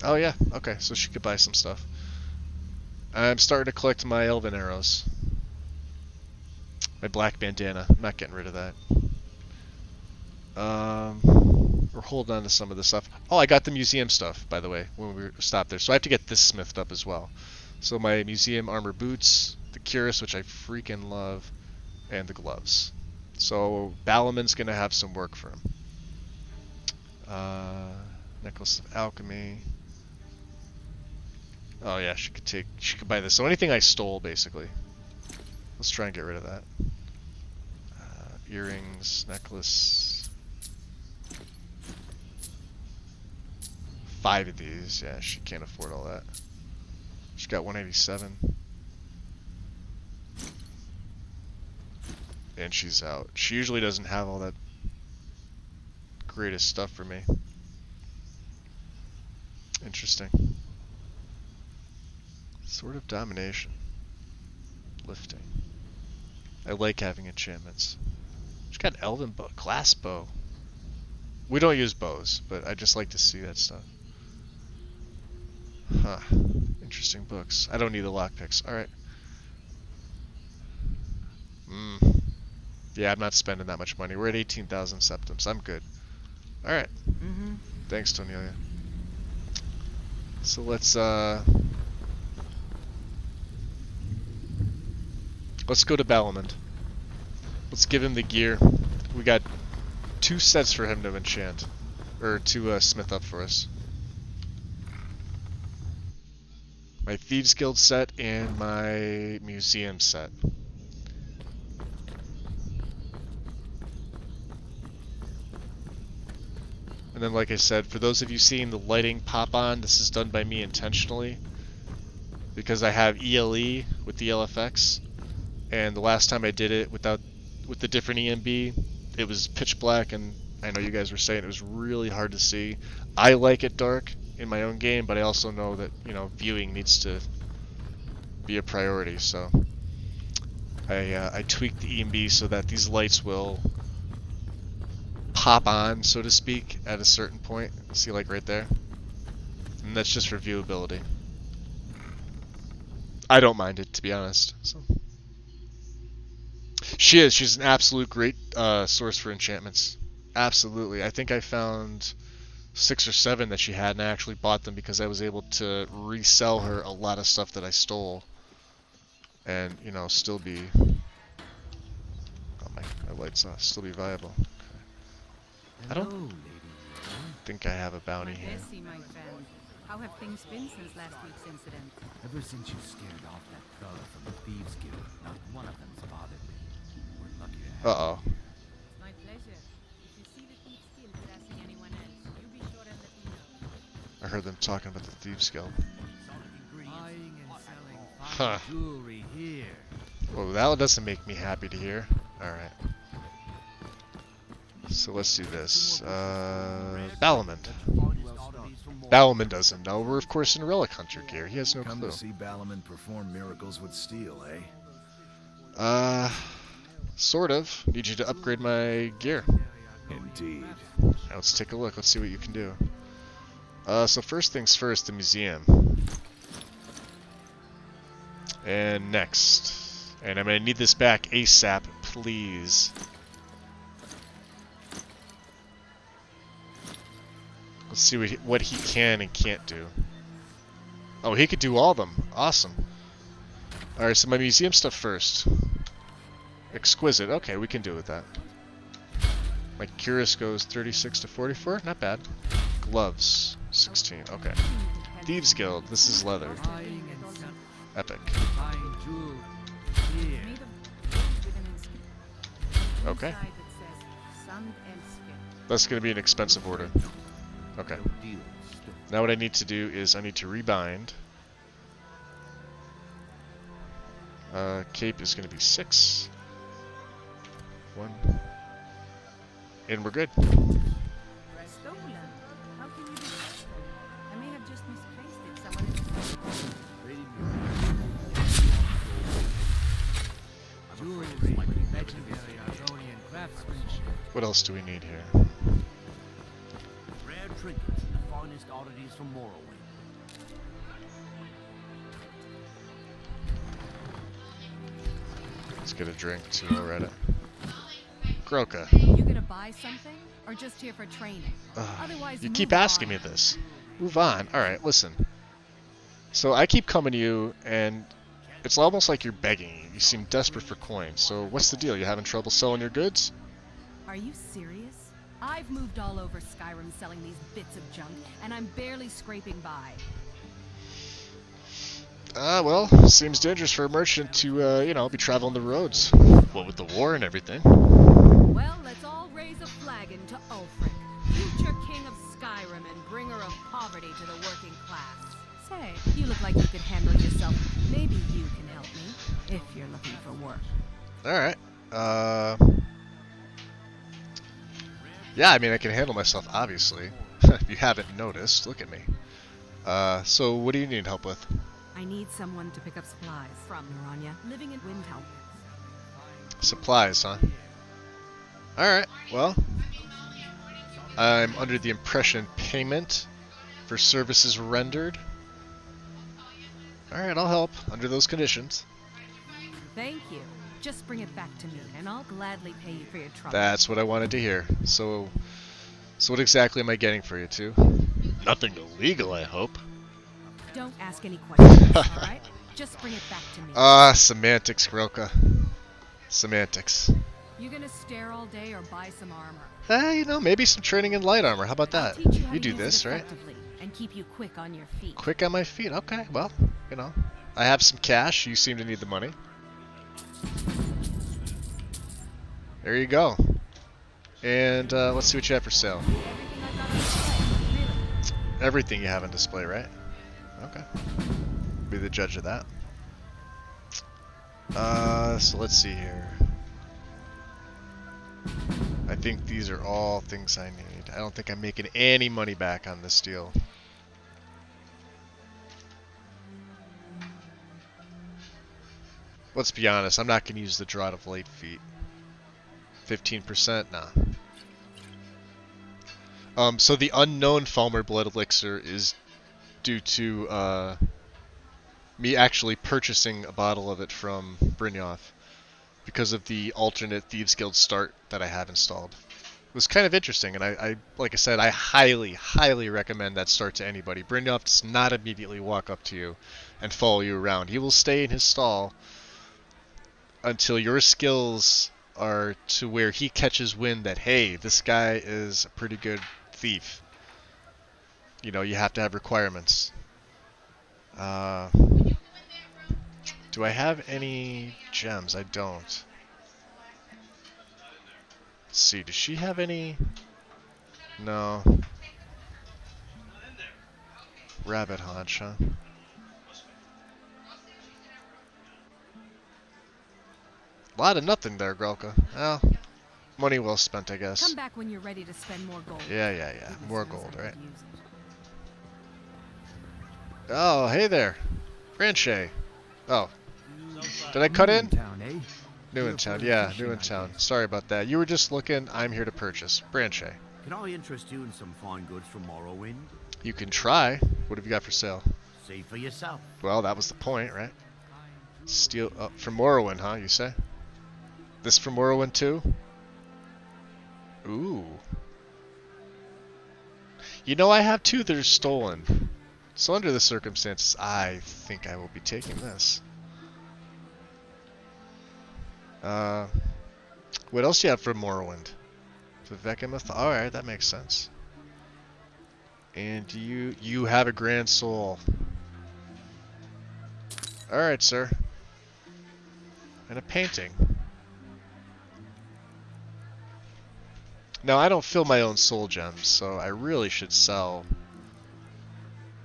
Oh yeah, okay, so she could buy some stuff. I'm starting to collect my elven arrows. My black bandana. I'm not getting rid of that. We're holding on to some of the stuff. Oh, I got the museum stuff, by the way, when we stopped there. So I have to get this smithed up as well. So my museum armor boots, the cuirass, which I freaking love, and the gloves. So Balaman's gonna have some work for him. Necklace of alchemy. Oh yeah, she could buy this. So anything I stole, basically. Let's try and get rid of that. earrings, necklace. 5 of these. Yeah, she can't afford all that. She's got 187. And she's out. She usually doesn't have all that greatest stuff for me. Interesting. Sort of domination. Lifting. I like having enchantments. She's got an elven bow, glass bow. We don't use bows, but I just like to see that stuff. Huh. Interesting books. I don't need the lockpicks. Alright. Yeah, I'm not spending that much money. We're at 18,000 septims. I'm good. Alright. Thanks, Tonelia. So let's go to Balamond. Let's give him the gear. We got 2 sets for him to enchant. Or to smith up for us. My Thieves Guild set and my Museum set. And then, like I said, for those of you seeing the lighting pop on, this is done by me intentionally. Because I have ELE with the LFX. And the last time I did it with the different EMB, it was pitch black, and I know you guys were saying it was really hard to see. I like it dark in my own game, but I also know that, you know, viewing needs to be a priority, so I tweaked the EMB so that these lights will pop on, so to speak, at a certain point. See, like right there? And that's just for viewability. I don't mind it, to be honest. So. She's an absolute great source for enchantments. Absolutely. I think I found 6 or 7 that she had, and I actually bought them because I was able to resell her a lot of stuff that I stole. And, you know, still be... Oh, my lights off. Still be viable. Okay. I don't think I have a bounty here. How have things been since last week's incident? Ever since you scared off that thug from the Thieves Guild, not one of them's bothered me. We're lucky to have Uh-oh. It's my pleasure. If you see the Thieves Guild harassing anyone else, you be sure and let me know. I heard them talking about the Thieves Guild. buying and selling Huh. fine jewelry here. Well, that doesn't make me happy to hear. Alright. So let's do this. Balamond. Balamond doesn't know. We're of course in Relic Hunter gear. He has no Come clue. to see Balamond perform miracles with steel, eh? Sort of. Need you to upgrade my gear. Indeed. Now let's take a look. Let's see what you can do. So first things first, the museum. And next. And I'm gonna need this back ASAP, please. Let's see what he can and can't do. Oh, he could do all of them. Awesome. Alright, so my museum stuff first. Exquisite. Okay, we can do with that. My Curious goes 36 to 44. Not bad. Gloves. 16. Okay. Thieves Guild. This is leather. Buying and selling Epic. fine jewelry here. Okay. That's going to be an expensive order. Okay. No deals. Now what I need to do is I need to rebind. Cape is going to be 6. 1. And we're good. Stolen? How can you be stolen? I may have just misplaced it. Someone Jewelry, legendary Argonian craftsmanship. What else do we need here? Rare trinkets and the finest oddities from Morrowind. Let's get a drink too while we're at it. Groka. You gonna buy something, or just here for training? Otherwise, You move keep asking on. me this. Move on. Alright, listen. So I keep coming to you, and it's almost like you're begging. You seem desperate for coins. So what's the deal? You having trouble selling your goods? Are you serious? I've moved all over Skyrim selling these bits of junk, and I'm barely scraping by. Well, seems dangerous for a merchant to, you know, be traveling the roads. What with the war and everything. Well, let's all raise a flagon to Ulfric, future king of Skyrim and bringer of poverty to the working class. Say, you look like you could handle yourself. Maybe you can help me, if you're looking for work. Alright. Yeah, I mean, I can handle myself, obviously. If you haven't noticed, look at me. So what do you need help with? I need someone to pick up supplies from Naranya, living in Windhelm. Supplies, huh? Alright, well. I'm under the impression payment for services rendered. Alright, I'll help under those conditions. Thank you. Just bring it back to me, and I'll gladly pay you for your trouble. That's what I wanted to hear. So what exactly am I getting for you two? Nothing illegal, I hope. Don't ask any questions, alright? Just bring it back to me. Semantics, Grilka. Semantics. You gonna stare all day or buy some armor? You know, maybe some training in light armor. How about I'll that? teach you how You to do use this, it right? effectively and keep you quick on your feet. Quick on my feet. Okay, well, you know. I have some cash. You seem to need the money. There you go. And let's see what you have for sale. Everything I've got on display, really. Everything you have on display, right? Okay. Be the judge of that. So let's see here. I think these are all things I need. I don't think I'm making any money back on this deal. Let's be honest, I'm not going to use the Draught of Late Feet. 15%? Nah. So the unknown Falmer Blood Elixir is due to me actually purchasing a bottle of it from Brynjolf because of the alternate Thieves Guild start that I have installed. It was kind of interesting, and I like I said, I highly, highly recommend that start to anybody. Brynjolf does not immediately walk up to you and follow you around. He will stay in his stall until your skills are to where he catches wind that, hey, this guy is a pretty good thief. You know, you have to have requirements. Do I have any gems? I don't. Let's see, does she have any? No. Rabbit haunch, huh? A lot of nothing there, Grelka. Well, money well spent, I guess. Come back when you're ready to spend more gold. Yeah. Goodness More knows gold, I right? could use it. Oh, hey there. Branche. Oh. Did I cut in? Town, eh? New in town, yeah, new in town. Sorry about that. You were just looking, I'm here to purchase. Branche. Can I interest you in some fine goods from Morrowind? You can try. What have you got for sale? See for yourself. Well, that was the point, right? Steel, from Morrowind, huh, you say? This from Morrowind too? Ooh. You know, I have two that are stolen. So under the circumstances, I think I will be taking this. What else do you have for Morrowind? Vivekamoth? Alright, that makes sense. And you have a grand soul. Alright, sir. And a painting. Now, I don't fill my own soul gems, so I really should sell.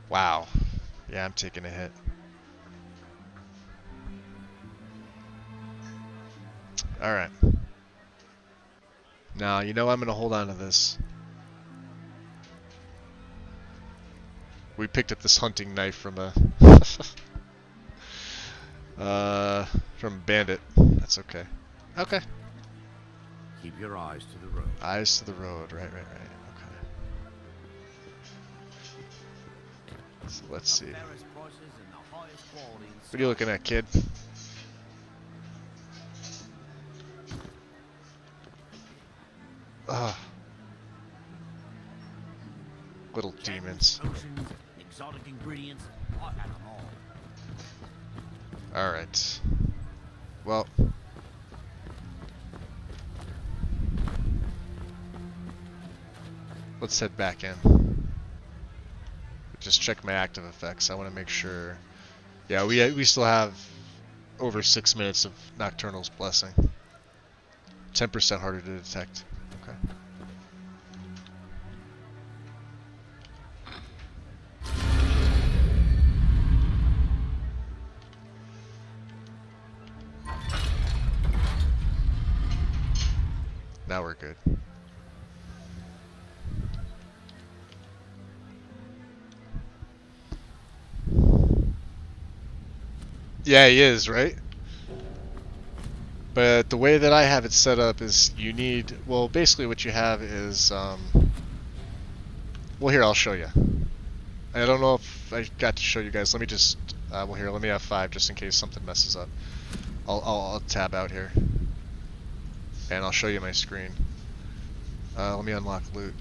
Wow. Yeah, I'm taking a hit. Alright. Now, you know I'm going to hold on to this. We picked up this hunting knife from a... from a bandit. That's okay. Okay. Keep your eyes to the road. Eyes to the road. Right. Okay. So let's see. Fairest prices and the highest quality in What are you looking at, kid? Ugh. Little demons. Potions, exotic ingredients, I had them all. Alright. Well. Let's head back in. Just check my active effects. I want to make sure. Yeah, we still have over 6 minutes of Nocturnal's Blessing. 10% harder to detect. Okay. Now we're good. Yeah, he is, right? But the way that I have it set up is you need, well, basically what you have is, well, here, I'll show you. I don't know if I got to show you guys. Let me just, well, here, let me have 5 just in case something messes up. I'll tab out here. And I'll show you my screen. Let me unlock loot.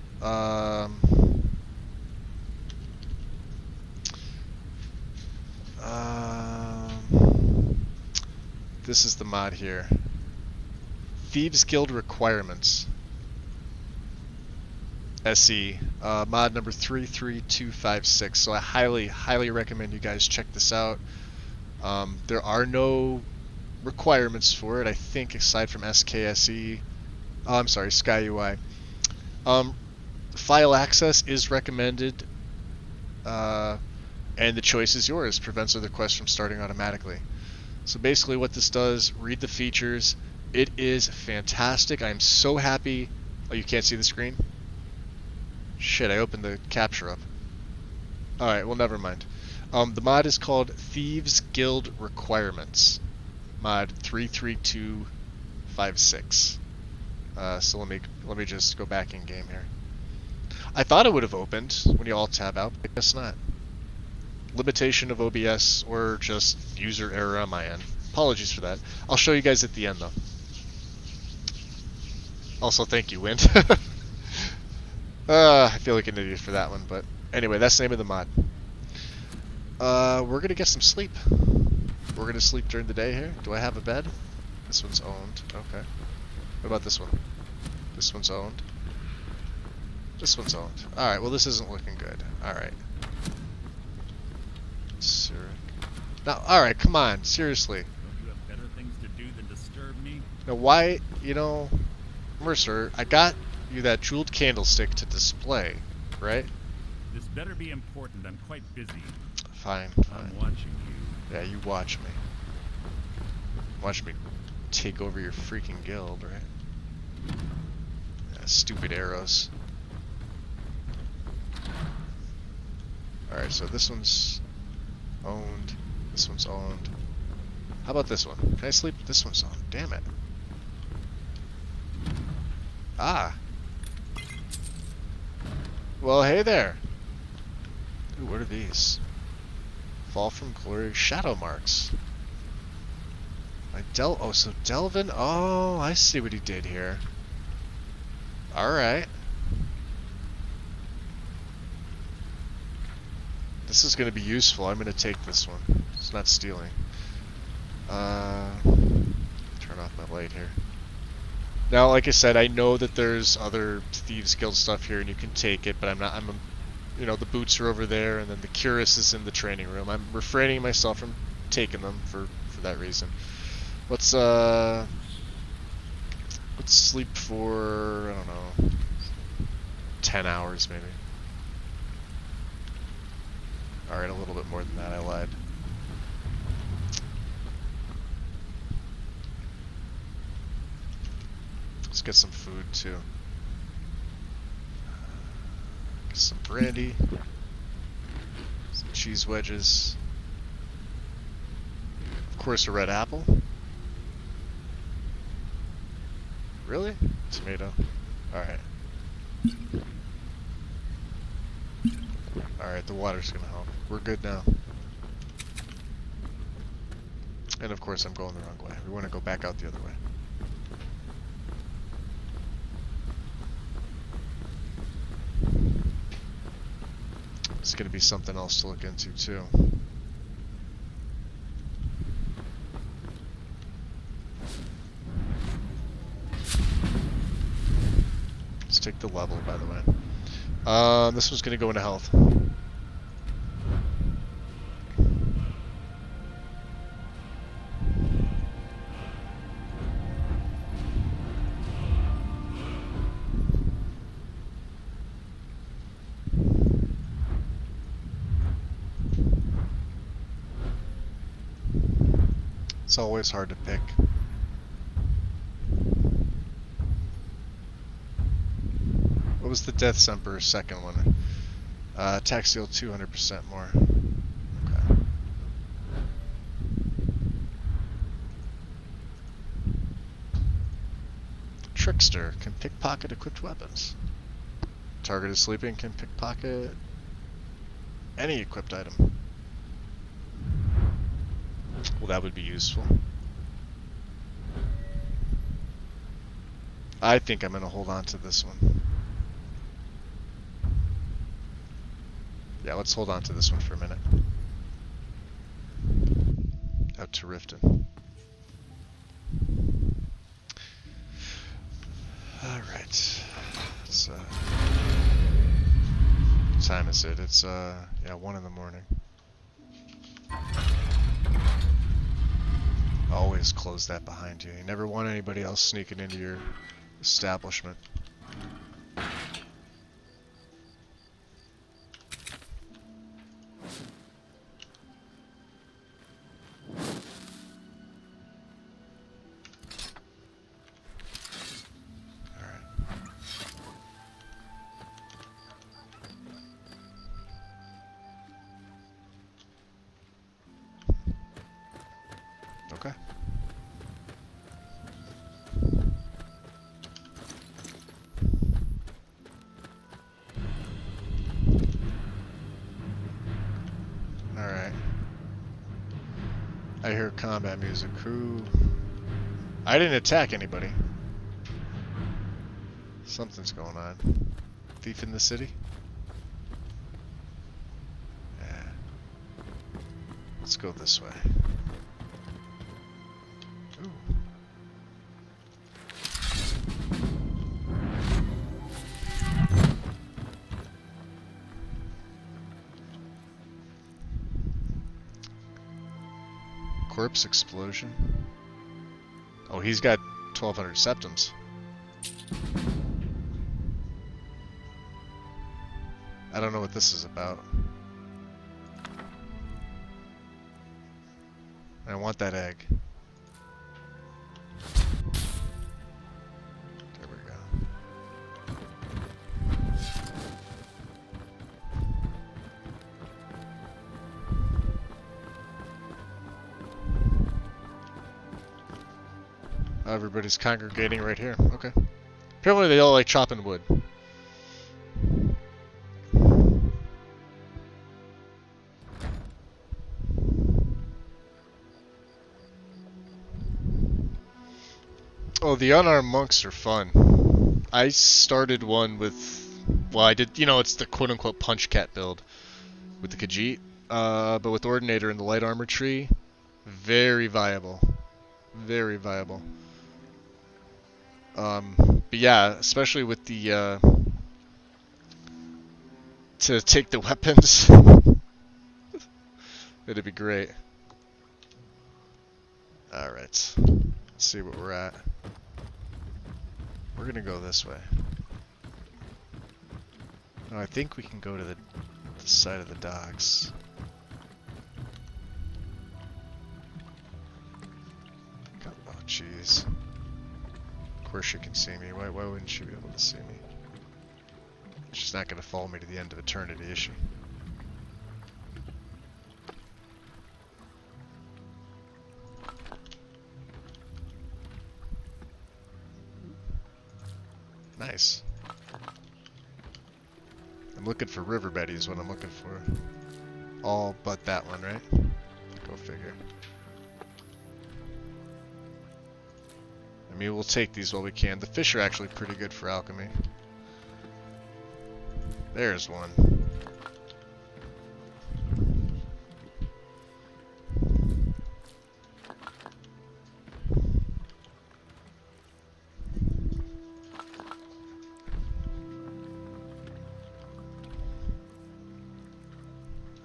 This is the mod here. Thieves Guild requirements. SE, mod number 33256. So I highly recommend you guys check this out. There are no requirements for it, I think, aside from SKSE. Oh, I'm sorry, SkyUI. File access is recommended, and the choice is yours. Prevents other quests from starting automatically. So basically what this does, read the features. It is fantastic. I am so happy. Oh, you can't see the screen? Shit, I opened the capture up. Alright, well, never mind. The mod is called Thieves Guild Requirements. Mod 33256. So let me just go back in game here. I thought it would have opened when you all tab out, but I guess not. Limitation of OBS or just user error on my end. Apologies for that. I'll show you guys at the end though. Also, thank you, Wind. I feel like an idiot for that one, but anyway, that's the name of the mod. We're gonna get some sleep. We're gonna sleep during the day here. Do I have a bed? This one's owned. Okay. What about this one? This one's owned. This one's owned. Alright, well this isn't looking good. Alright. Now, alright, come on, seriously. Don't you have better things to do than disturb me? Now why, you know, Mercer, I got you that jeweled candlestick to display, right? This better be important. I'm quite busy. Fine, I'm fine. watching you. Yeah, you watch me. Watch me take over your freaking guild, right? Yeah, stupid arrows. Alright, so this one's owned. This one's owned. How about this one? Can I sleep? This one's owned. Damn it. Ah. Well, hey there. Ooh, what are these? Fall from Glory. Shadow marks. Oh, so Delvin. Oh, I see what he did here. Alright. This is going to be useful. I'm going to take this one. It's not stealing. Turn off my light here. Now, like I said, I know that there's other Thieves Guild stuff here, and you can take it, but you know, the boots are over there, and then the Cuirass is in the training room. I'm refraining myself from taking them for that reason. Let's sleep for, I don't know, 10 hours maybe. Alright, a little bit more than that, I lied. Let's get some food too. Get some brandy. Some cheese wedges. Of course, a red apple. Really? Tomato. Alright. Alright, the water's gonna help. We're good now. And of course I'm going the wrong way. We want to go back out the other way. It's gonna be something else to look into too. Let's take the level, by the way. This one's gonna go into health. It's always hard to pick. What was the Death Emperor second one? Attack steal 200% more. Okay. Trickster can pickpocket equipped weapons. Target is sleeping, can pickpocket any equipped item. Well, that would be useful. I think I'm going to hold on to this one. Yeah, let's hold on to this one for a minute. Out to Riften. Alright. It's, what time is it? It's, yeah, 1 in the morning. Always close that behind you. You never want anybody else sneaking into your establishment. Okay. Alright. I hear combat music. Who? I didn't attack anybody. Something's going on. Thief in the city? Yeah. Let's go this way. Ooh. Corpse explosion. Oh, he's got 1,200 septums. I don't know what this is about. I want that egg. There we go. Everybody's congregating right here. Okay. Apparently they all like chopping wood. Oh, the unarmed monks are fun. I started one with, well, I did, you know, it's the quote-unquote punch cat build with the Khajiit, but with Ordinator and the light armor tree, very viable. Very viable. But yeah, especially with the, to take the weapons, it'd be great. Alright, let's see what we're at. We're gonna go this way. No, I think we can go to the side of the docks. Oh, jeez. Of course she can see me. Why wouldn't she be able to see me? She's not gonna follow me to the end of eternity, is she? Nice. I'm looking for river Betty is what I'm looking for. All but that one, right? Go figure. I mean, we'll take these while we can. The fish are actually pretty good for alchemy. There's one.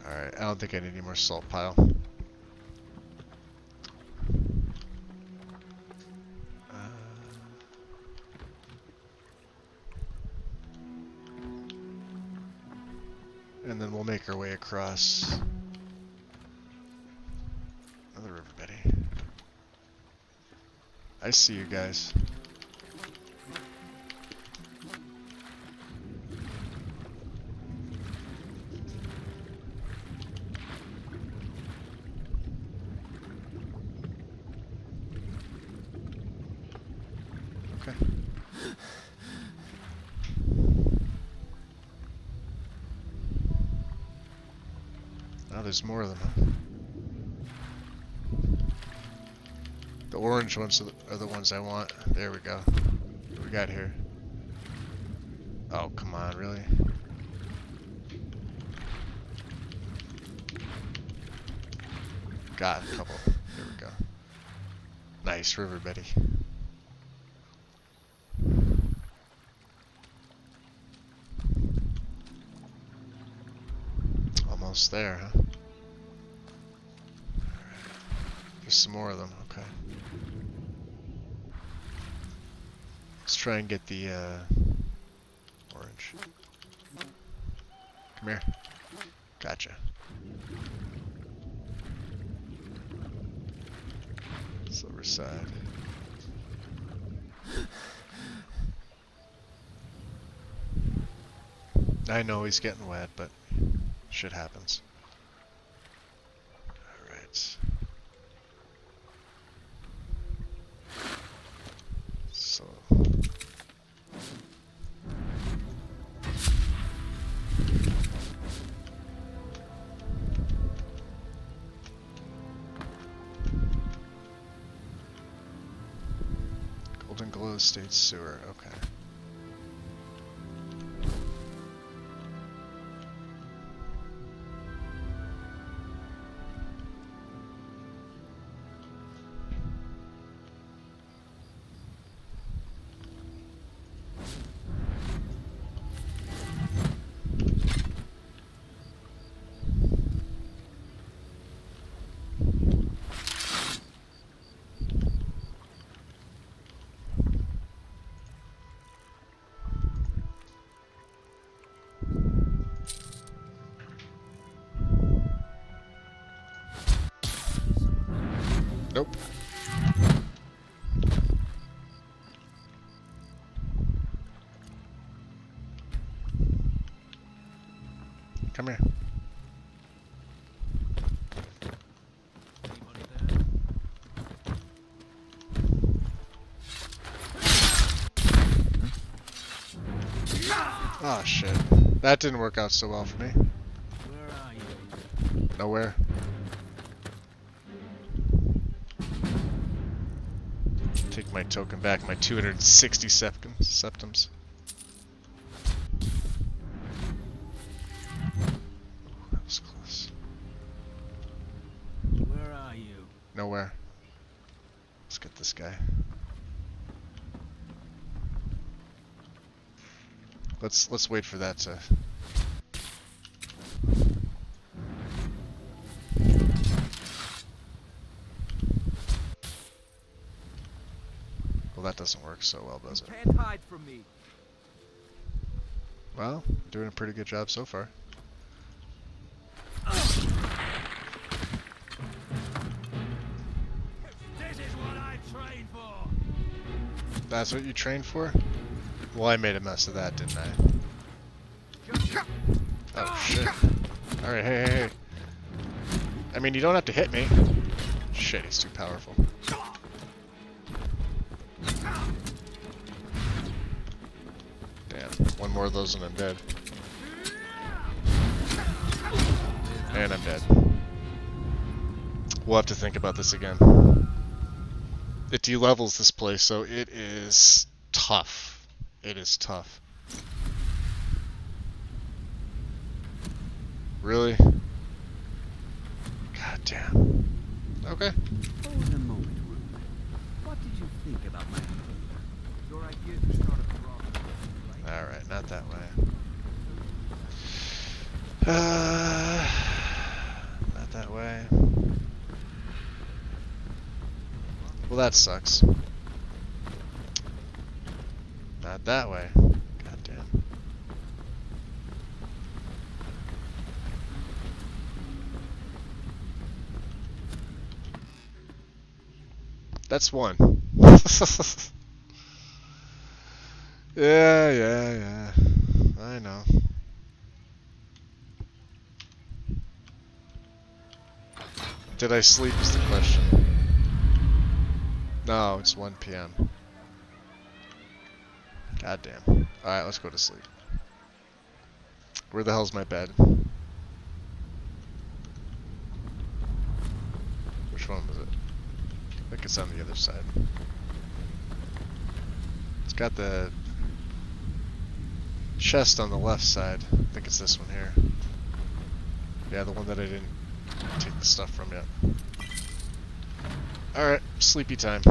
Alright, I don't think I need any more salt pile. And then we'll make our way across. Another river Betty. I see you guys. Okay. Oh, there's more of them, huh? The orange ones are the ones I want. There we go. What do we got here? Oh, come on, really? Got a couple. There we go. Nice, River Betty. Almost there, huh? There's some more of them, okay. Let's try and get the orange. Come here. Gotcha. Silver side. I know he's getting wet, but shit happens. Alright. So. Golden Glow State Sewer, okay. Nope. Come here. Oh shit. That didn't work out so well for me. Where are you? Nowhere. Take my token back, my 260 septums. That was close. Where are you? Nowhere. Let's get this guy. Let's wait for that to. Well, that doesn't work so well, does it? Can't hide from me. Well, doing a pretty good job so far. This is what I trained for. That's what you trained for? Well, I made a mess of that, didn't I? Oh, shit. Alright, hey. I mean, you don't have to hit me. Shit, he's too powerful. Damn, one more of those and I'm dead. And I'm dead. We'll have to think about this again. It de-levels this place, so it is tough. It is tough. Really? God damn. Okay. Hold a moment, Ruben. What did you think about my idea? Your idea to start a problem, right? Alright, not that way. Not that way. Well, that sucks. Not that way. God damn. That's one. Yeah. I know. Did I sleep is the question. No, it's 1 p.m. Goddamn. Alright, let's go to sleep. Where the hell's my bed? Which one was it? I think it's on the other side. It's got the chest on the left side. I think it's this one here. Yeah, the one that I didn't take the stuff from yet. Alright, sleepy time.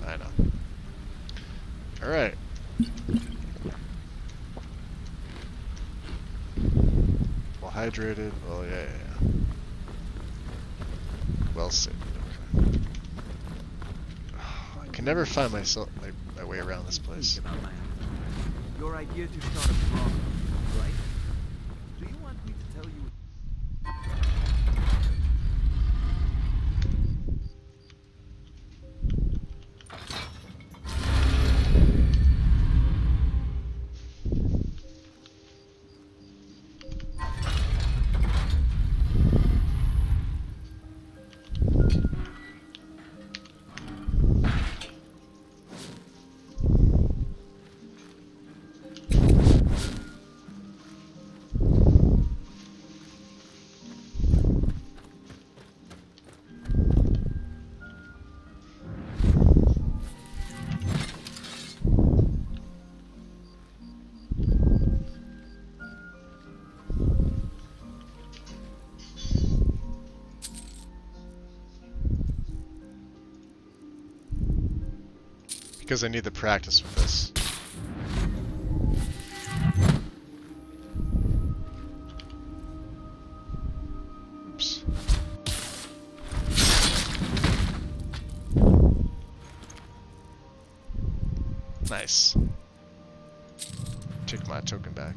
I know. Alright. Well hydrated. Well, yeah. Well said. Okay. I can never find my way around this place. Think about my answer. Your idea to start a problem, right? Do you want me to tell you? Because I need to practice with this. Oops. Nice. Take my token back.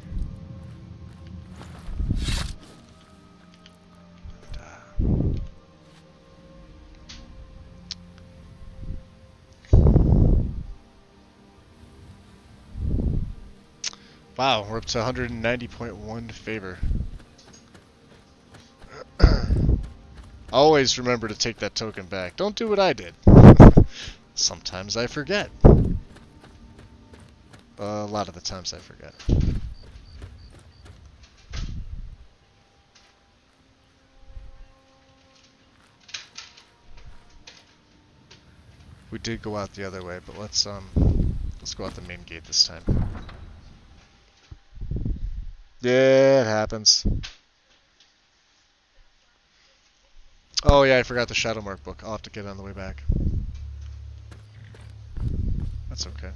Wow, we're up to 190.1 favor. Always remember to take that token back. Don't do what I did. Sometimes I forget. A lot of the times I forget. We did go out the other way, but let's go out the main gate this time. Yeah, it happens. Oh yeah, I forgot the Shadow Mark book. I'll have to get it on the way back. That's okay.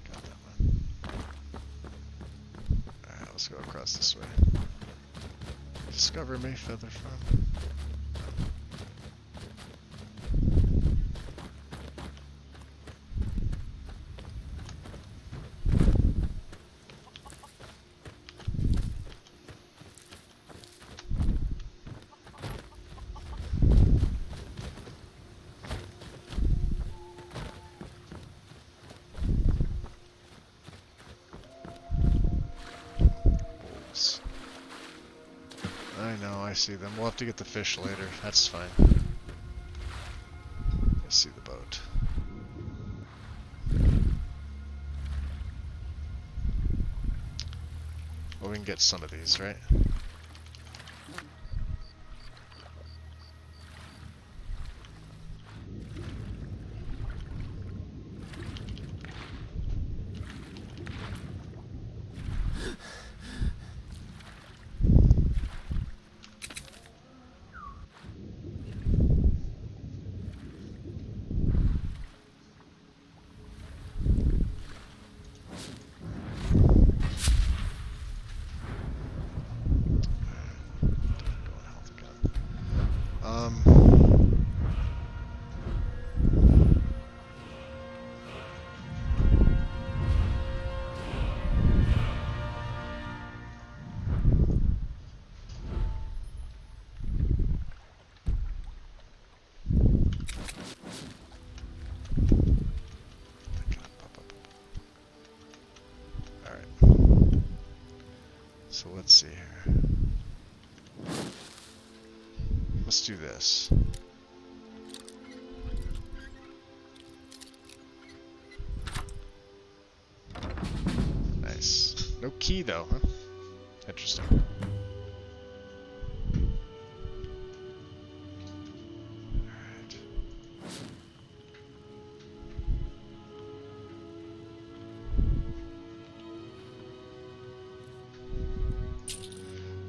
Got that one. Alright, let's go across this way. Discover Mayfeather Farm. I see them. We'll have to get the fish later. That's fine. I see the boat. Well, we can get some of these, right? Let's see here. Let's do this. Nice. No key though, huh? Interesting. Alright.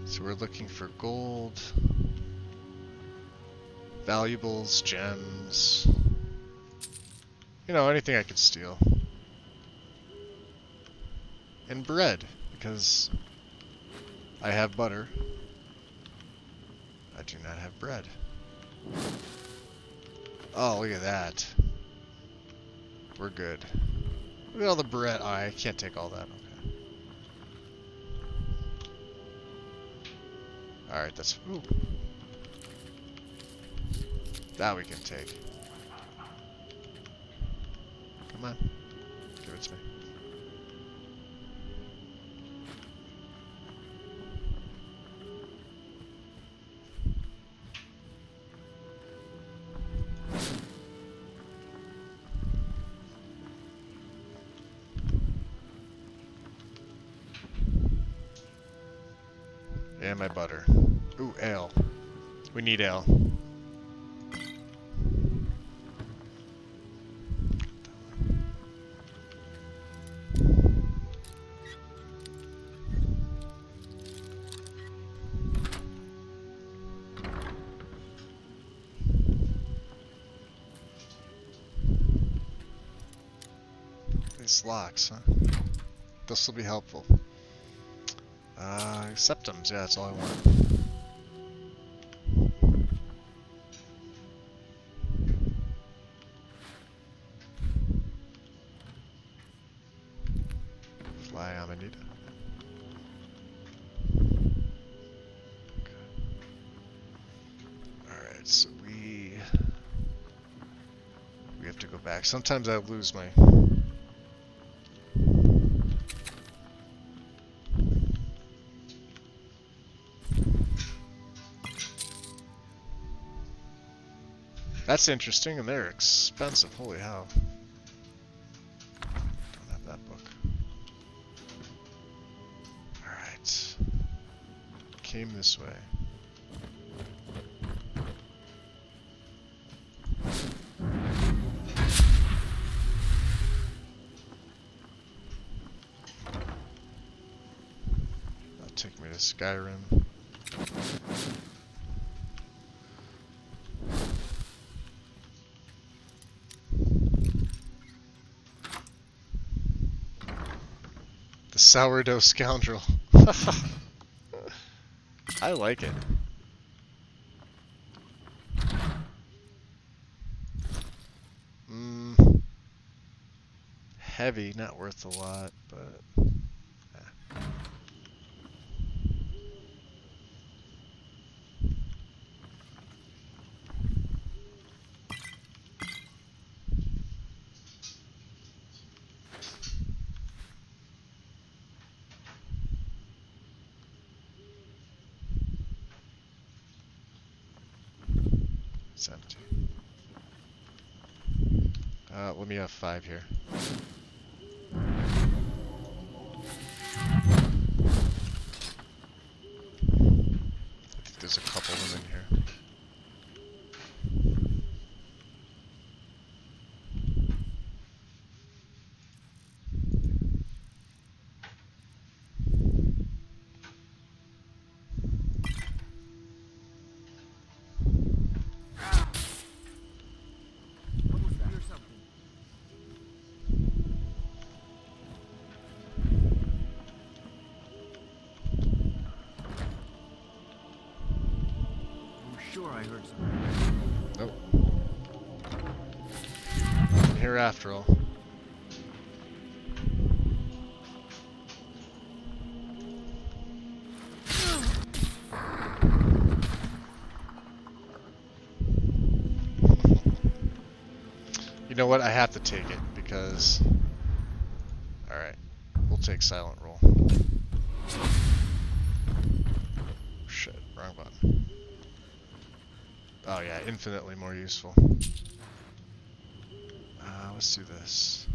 So we're looking for gold, valuables, gems, you know, anything I could steal. And bread, because I have butter. I do not have bread. Oh, look at that. We're good. Look at all the bread. Oh, I can't take all that. Okay. Alright, that's... Ooh. That we can take. Come on. Give it to me. And my butter. Ooh, ale. We need ale. These locks, huh? This will be helpful. Septums, yeah, that's all I want. Fly Amanita. Okay. Alright, so we have to go back. Sometimes I lose my... That's interesting, and they're expensive. Holy hell. Don't have that book. Alright. Came this way. That'll take me to Skyrim. Sourdough Scoundrel. I like it. Heavy, not worth a lot, but... It's empty. Let me have 5 here. I think there's a couple of them in here. I heard something. Nope. I'm here after all. You know what? I have to take it because... Alright. We'll take silent roll. wrong button. Oh yeah, infinitely more useful. Let's do this.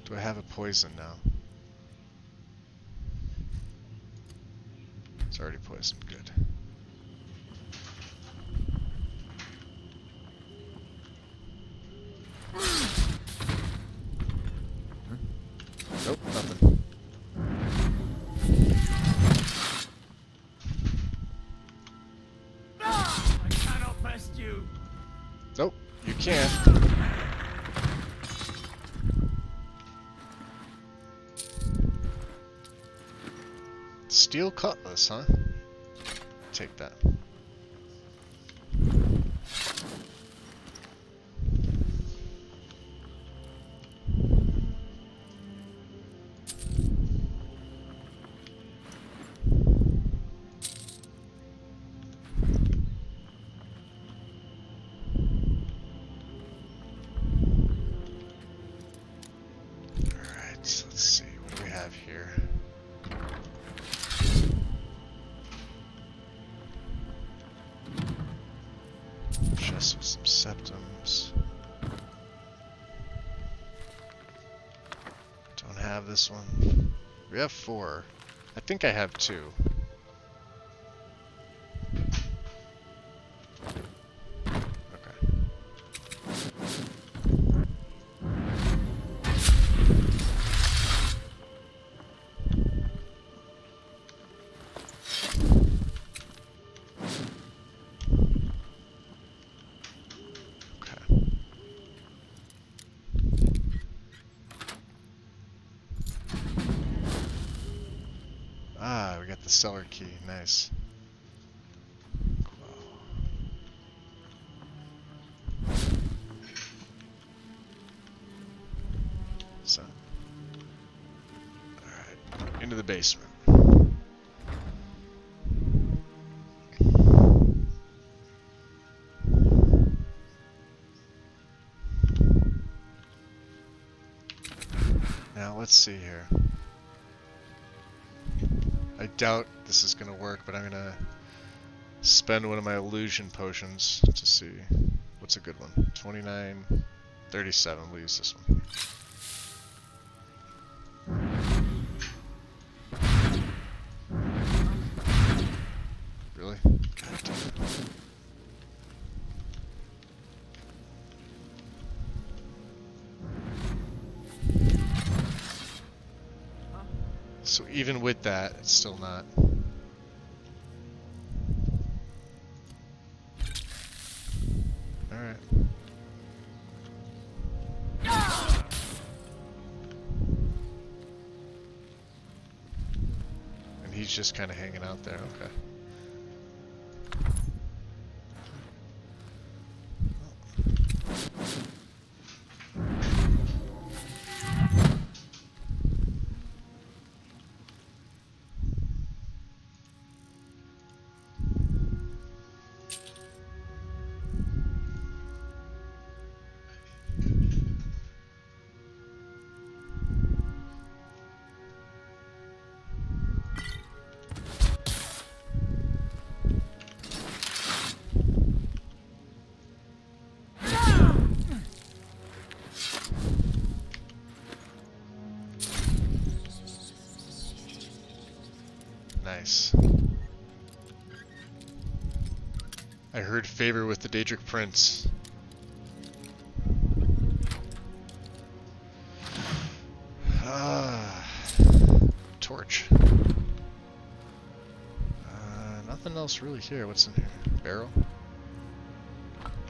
Do I have a poison now? It's already poisoned, good. Nope, nothing. I cannot best you. Nope, you can't. Steel cutlass, huh? Take that. Alright, let's see. What do we have here? Chest with some septums. Don't have this one. We have 4. I think I have 2. Okay. Okay. Ah, we got the cellar key. Nice. So, alright, into the basement. Now let's see here. I doubt this is gonna work, but I'm gonna spend one of my illusion potions to see what's a good one. 29, 37. We'll use this one. Really? God damn it. So even with that, it's still not. Alright. And he's just kind of hanging out there, okay. Nice. I heard favor with the Daedric Prince. Torch. Nothing else really here. What's in here? Barrel?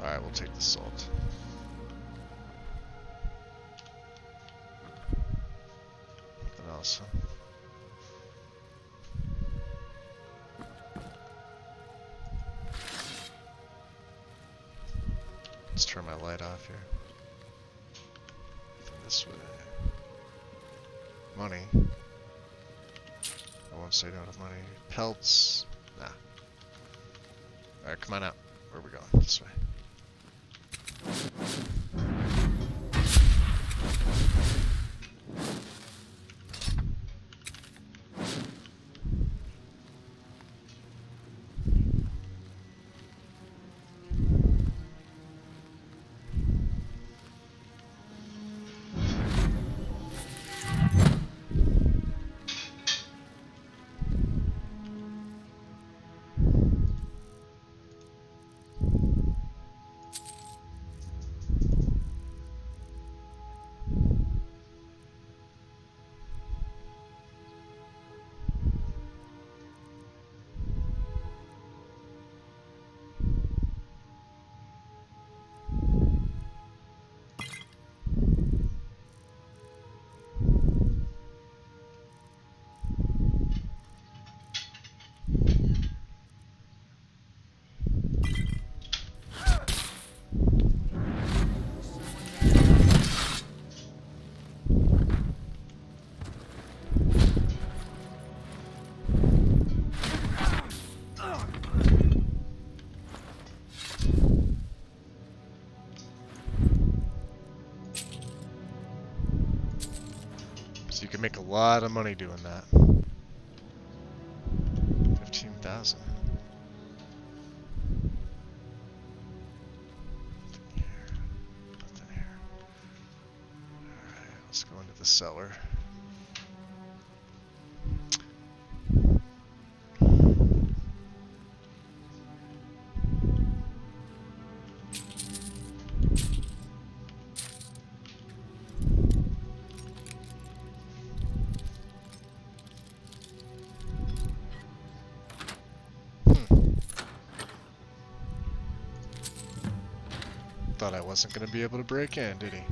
Alright, we'll take the salt. Nothing else, huh? Let's turn my light off here. This way. Money. I won't say no to money. Pelts. Nah. Alright, come on out. Where are we going? This way. So you can make a lot of money doing that. 15,000. Nothing here. Alright, let's go into the cellar. Thought I wasn't going to be able to break in, did he?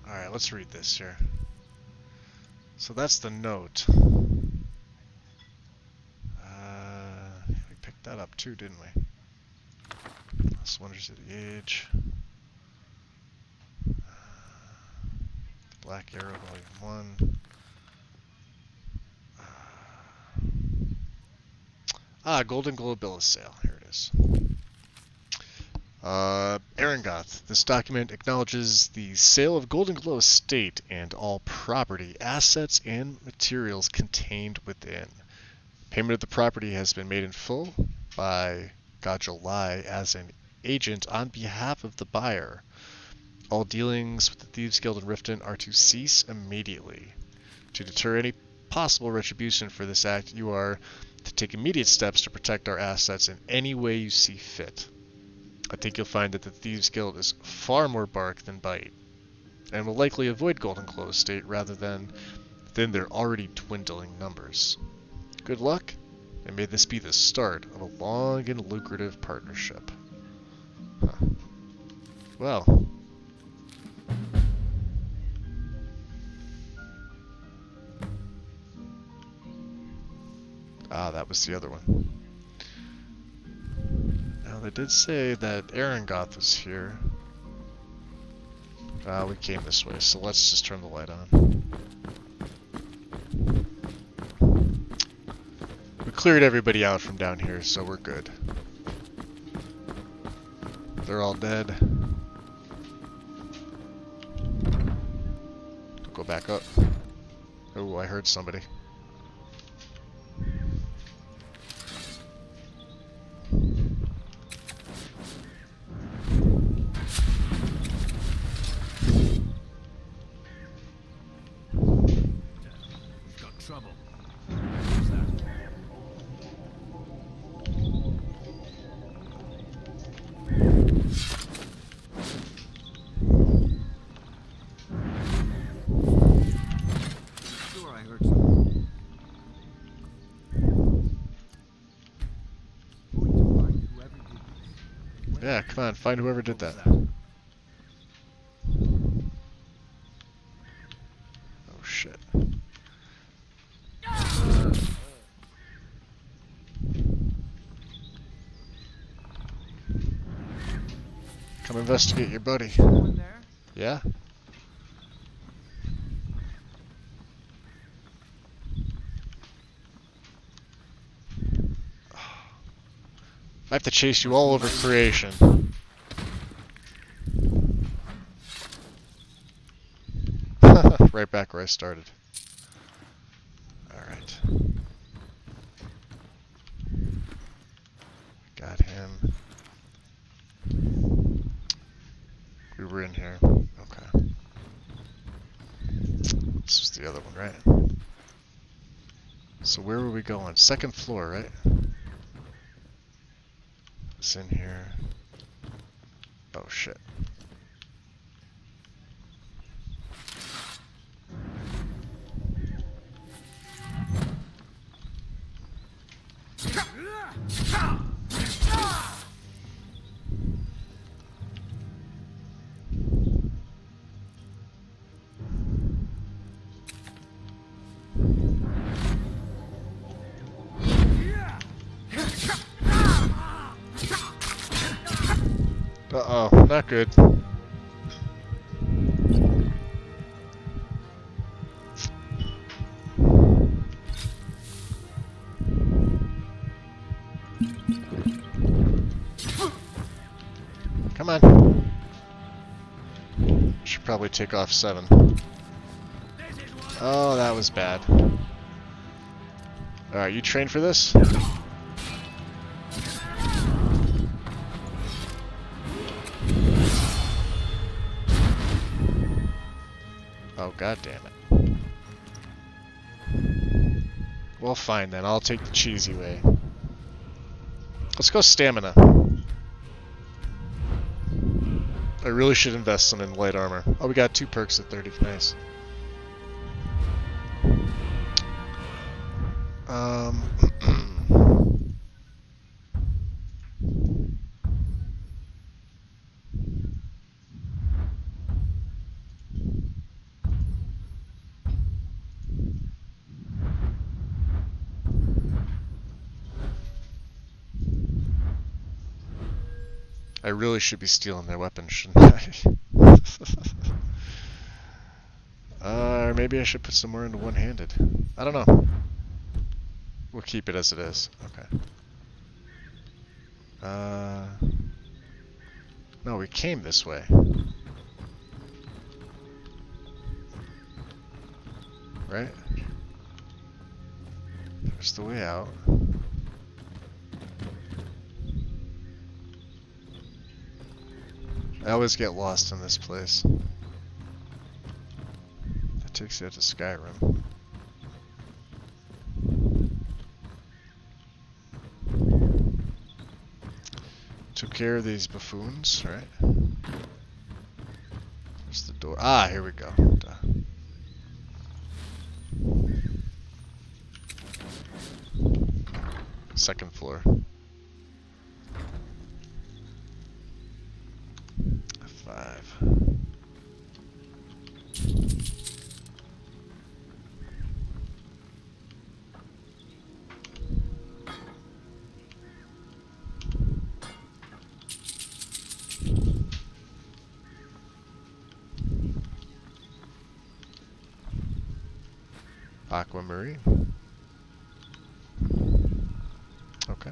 Alright, let's read this here. So that's the note. We picked that up too, didn't we? Last Wonders of the Age. Black Arrow, Volume 1. Golden Globe bill of sale. Here it is. Erengoth. This document acknowledges the sale of Golden Glow estate and all property, assets, and materials contained within. Payment of the property has been made in full by Gajolai as an agent on behalf of the buyer. All dealings with the Thieves Guild in Riften are to cease immediately. To deter any possible retribution for this act, you are to take immediate steps to protect our assets in any way you see fit. I think you'll find that the Thieves Guild is far more bark than bite, and will likely avoid Golden Glow estate rather than thin their already dwindling numbers. Good luck, and may this be the start of a long and lucrative partnership. Huh. Well. That was the other one. Now, they did say that Erengoth was here. We came this way, so let's just turn the light on. We cleared everybody out from down here, so we're good. They're all dead. Go back up. Oh, I heard somebody. Yeah, come on, find whoever did that. Oh shit. Come investigate your buddy. Yeah? I have to chase you all over creation. Right back where I started. Alright. Got him. We were in here. Okay. This was the other one, right? So where were we going? Second floor, right? It's in here. Oh shit. Uh-oh, not good. Come on. probably take off 7. Oh, that was bad. Alright, you train for this? Oh, god damn it. Well, fine then. I'll take the cheesy way. Let's go stamina. I really should invest some in light armor. Oh, we got 2 perks at 30. Nice. I really should be stealing their weapons, shouldn't I? Or maybe I should put some more into one-handed. I don't know. We'll keep it as it is. Okay. No, we came this way. Right? There's the way out. I always get lost in this place. That takes you out to Skyrim. Took care of these buffoons, right? There's the door. Ah, here we go. Duh. Second floor. F5. Aquamarine. Okay.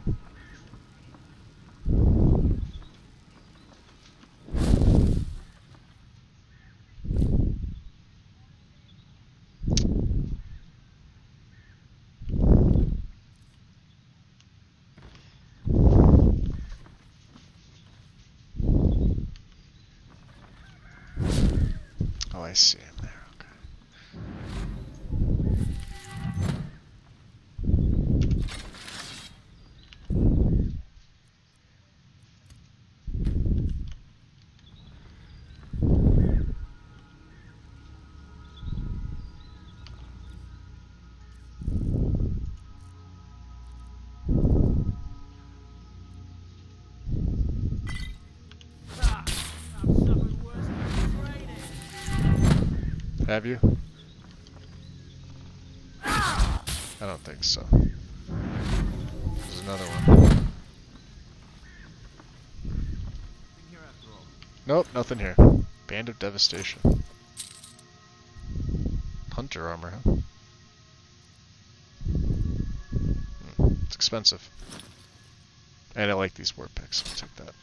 Oh, I see him there. Have you? I don't think so. There's another one. Nope, nothing here. Band of Devastation. Hunter armor, huh? It's expensive. And I like these war picks. I'll take that.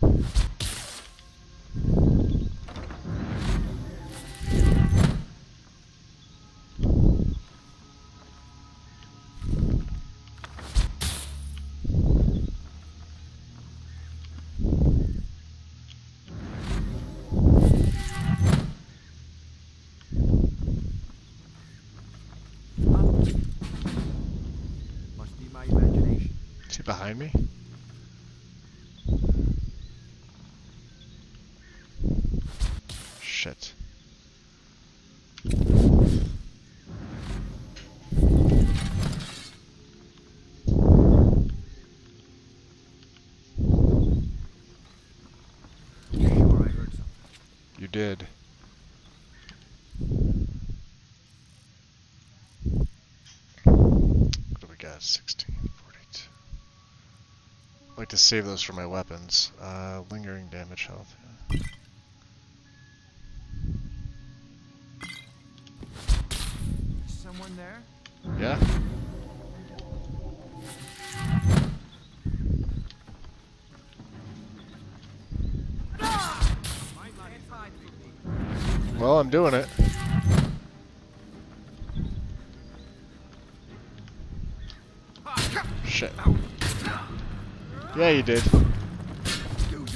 Behind me? Shit. Sure, I heard something. You did. What do we got? 16. I like to save those for my weapons. Lingering damage health. Yeah. Someone there? Yeah? Well, I'm doing it. Shit. Yeah, you did. Do yours.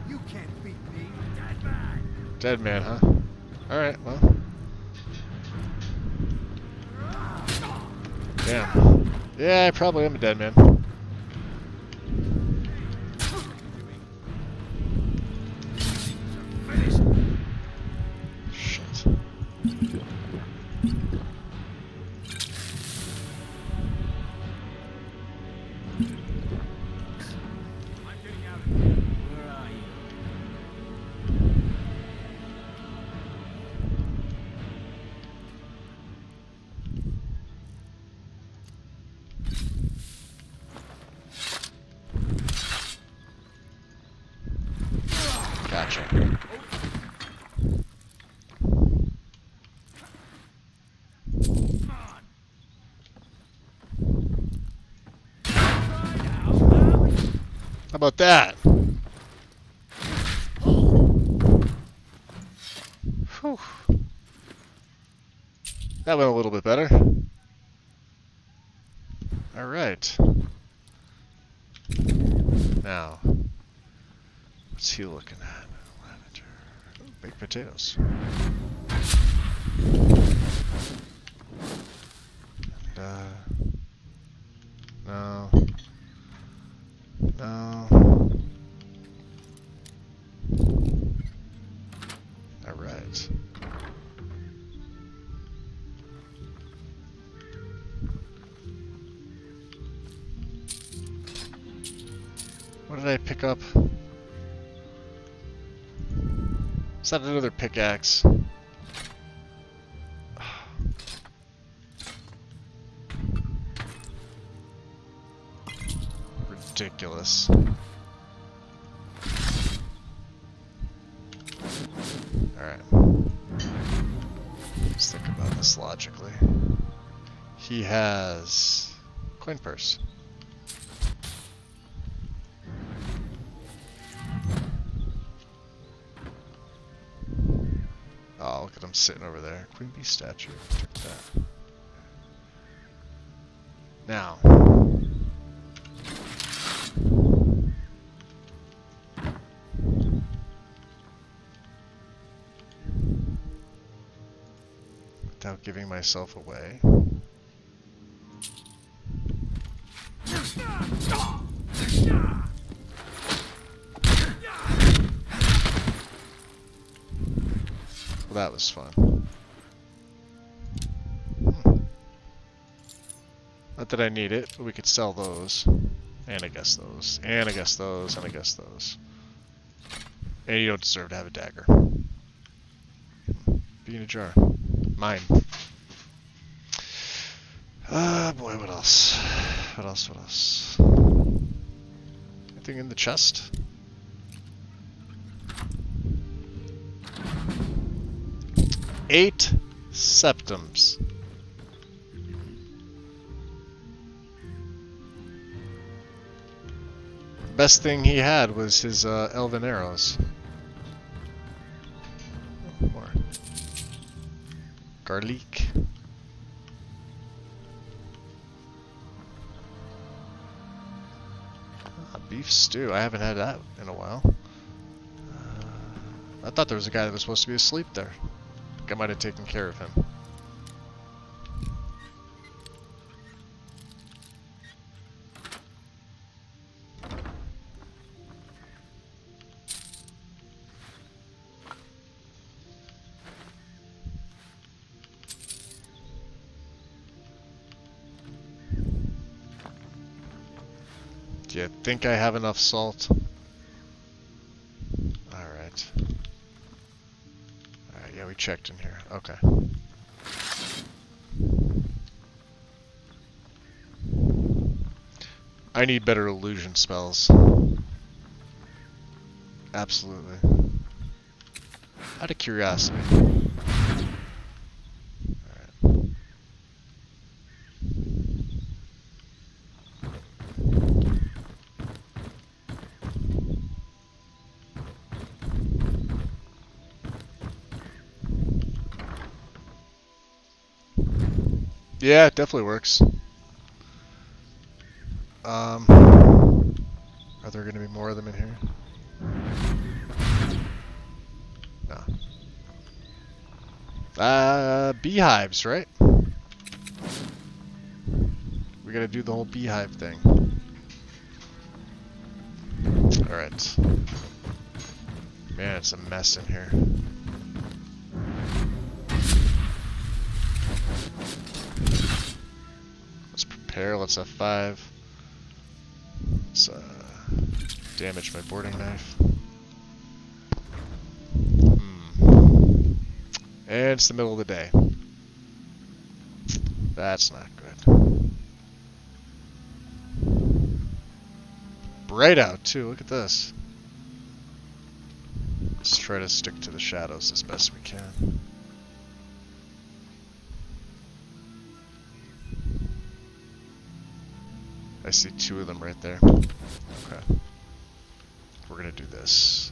You can't beat me. Dead man. Dead man, huh? Alright, well. Damn. Yeah, I probably am a dead man. Shit. I'm getting out of here. Where are you? Gotcha. Come on. Try now, huh? How about that? Whew. That went a little bit better. Alright. Now, what's he looking at? Lavender. Oh, baked potatoes. And, no. No. Alright. What did I pick up? Is that another pickaxe? Ridiculous. Alright. Let's think about this logically. He has coin purse. Oh, look at him sitting over there. Queen Bee statue. Check that. Now. Without giving myself away. Well, that was fun. Not that I need it, but we could sell those. And I guess those. And I guess those. And I guess those. And you don't deserve to have a dagger. Be in a jar. Mine. Boy, what else? What else? What else? Anything in the chest? Eight septums. Best thing he had was his elven arrows. Oh, more. Garlic. Beef stew. I haven't had that in a while. I thought there was a guy that was supposed to be asleep there. I think I might have taken care of him. Do you think I have enough salt? Alright. Alright, yeah, we checked in here. Okay. I need better illusion spells. Absolutely. Out of curiosity. Yeah, it definitely works. Are there going to be more of them in here? No. Beehives, right? We gotta do the whole beehive thing. Alright. Man, it's a mess in here. Let's prepare, let's F5. Let's damage my boarding knife. And it's the middle of the day. That's not good. Bright out too, look at this. Let's try to stick to the shadows as best we can. I see two of them right there. Okay. We're gonna do this.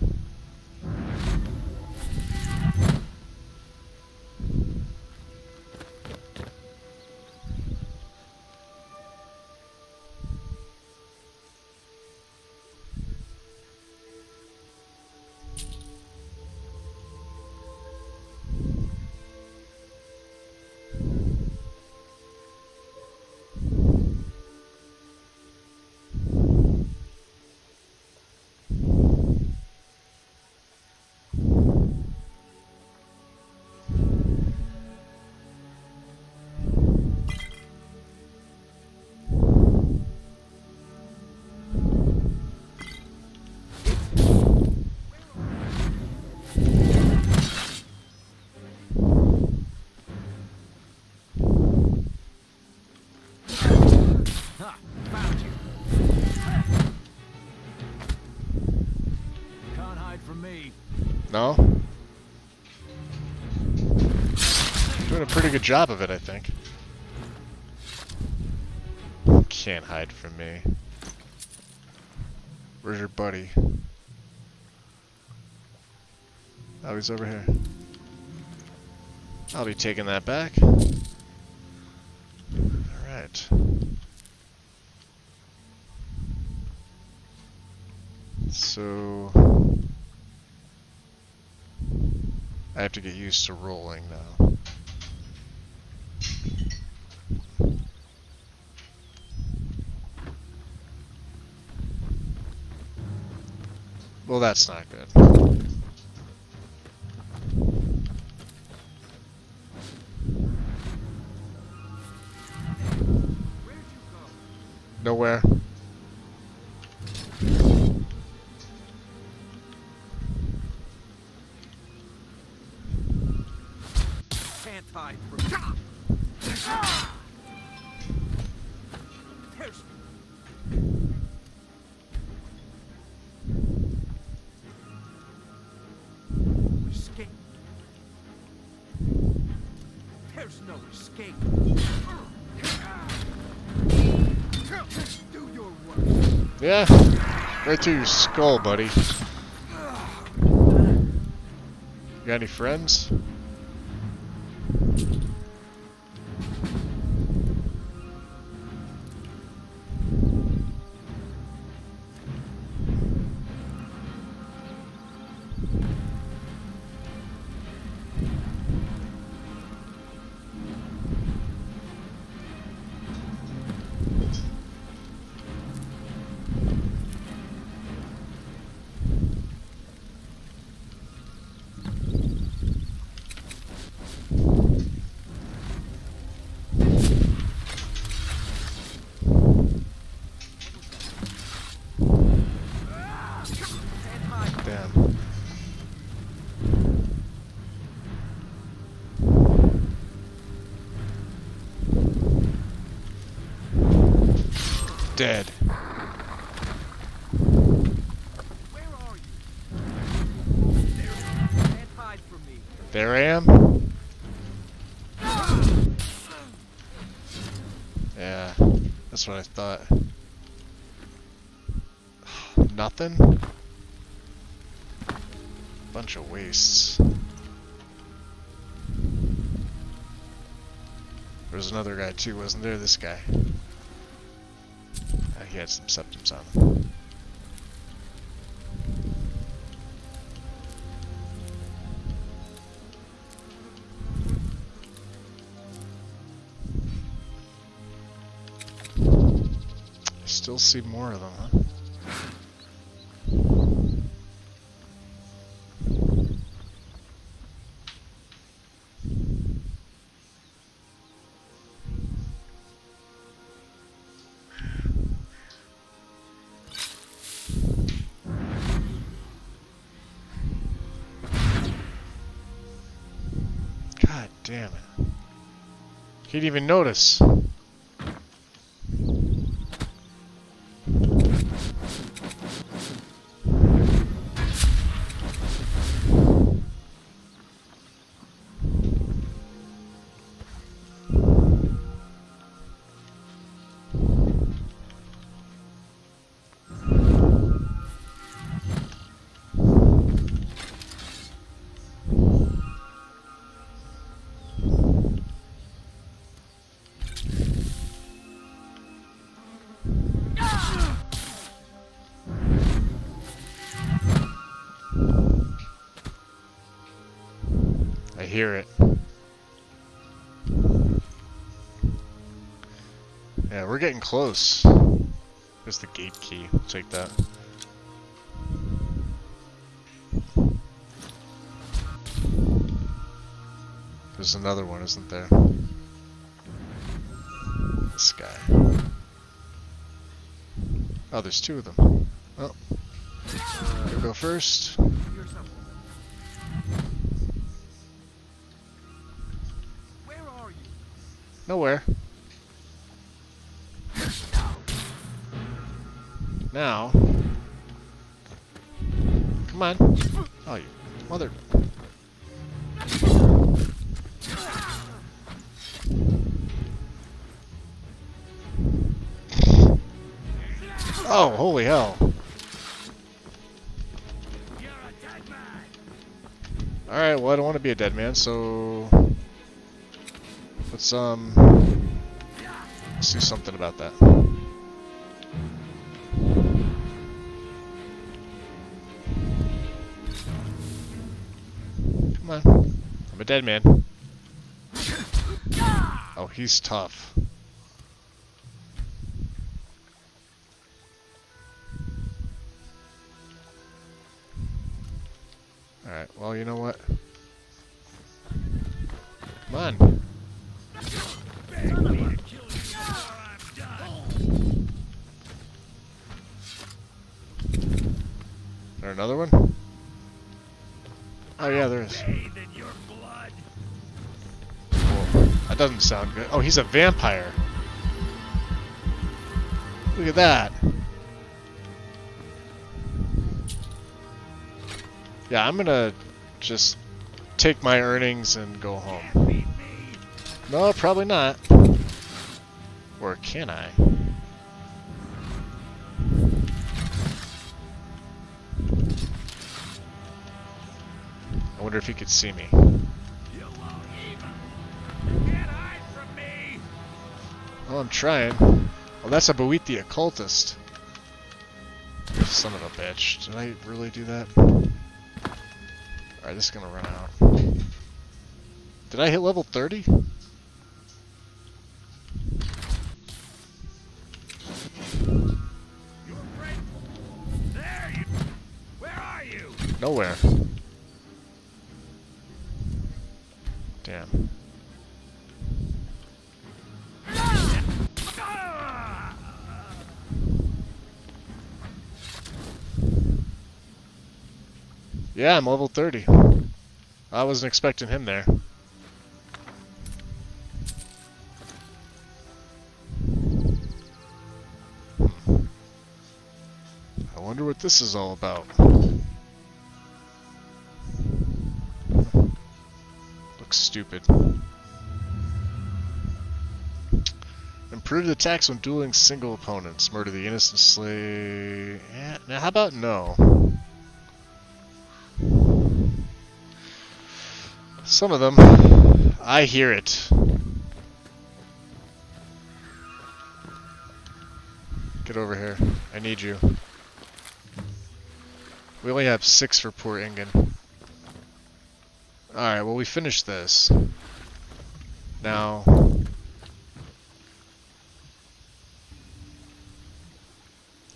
No? Doing a pretty good job of it, I think. Can't hide from me. Where's your buddy? Oh, he's over here. I'll be taking that back. Alright. So... I have to get used to rolling now. Well, that's not good. Nowhere. Can't hide from There's escape. There's no escape. Do your worst. Yeah, right through your skull, buddy. You got any friends? Damn. Dead. Where are you? Can't hide from me. There I am. Yeah, that's what I thought. Nothing? Bunch of wastes. was another guy too, wasn't there? This guy. He had some septums on him. I still see more of them, huh? God damn it. He didn't even notice. I hear it. Yeah, we're getting close. There's the gate key. We'll take that. There's another one, isn't there? This guy. Oh, there's two of them. Oh. You go first. Where are you? Nowhere. Now. Come on. Oh, you mother. Oh, holy hell. Alright, well, I don't want to be a dead man, so let's do something about that. Come on. I'm a dead man. Oh, he's tough. Alright, well, you know what? Come on. Is there another one? Oh yeah, there is. Cool. That doesn't sound good. Oh, he's a vampire. Look at that. Yeah, I'm gonna just take my earnings and go home. No, probably not. Or can I? I wonder if he could see me. You won't even. You can't hide from me. Oh, I'm trying. Well, that's a Boeat the occultist. Son of a bitch. Did I really do that? Alright, this is gonna run out. Did I hit level 30? There you. Where are you? Nowhere. Damn. Yeah, I'm level 30. I wasn't expecting him there. I wonder what this is all about. Looks stupid. Improved attacks when dueling single opponents. Murder the innocent slave. Yeah, now how about no? Some of them. I hear it. over here. I need you. We only have 6 for poor Ingen. Alright, well we finished this. Now...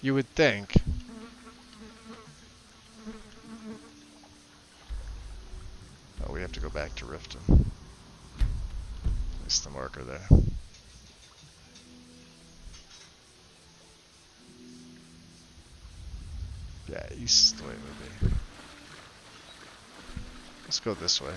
you would think... oh, we have to go back to Riften. Place the marker there. Yeah, east the way it would be. Let's go this way.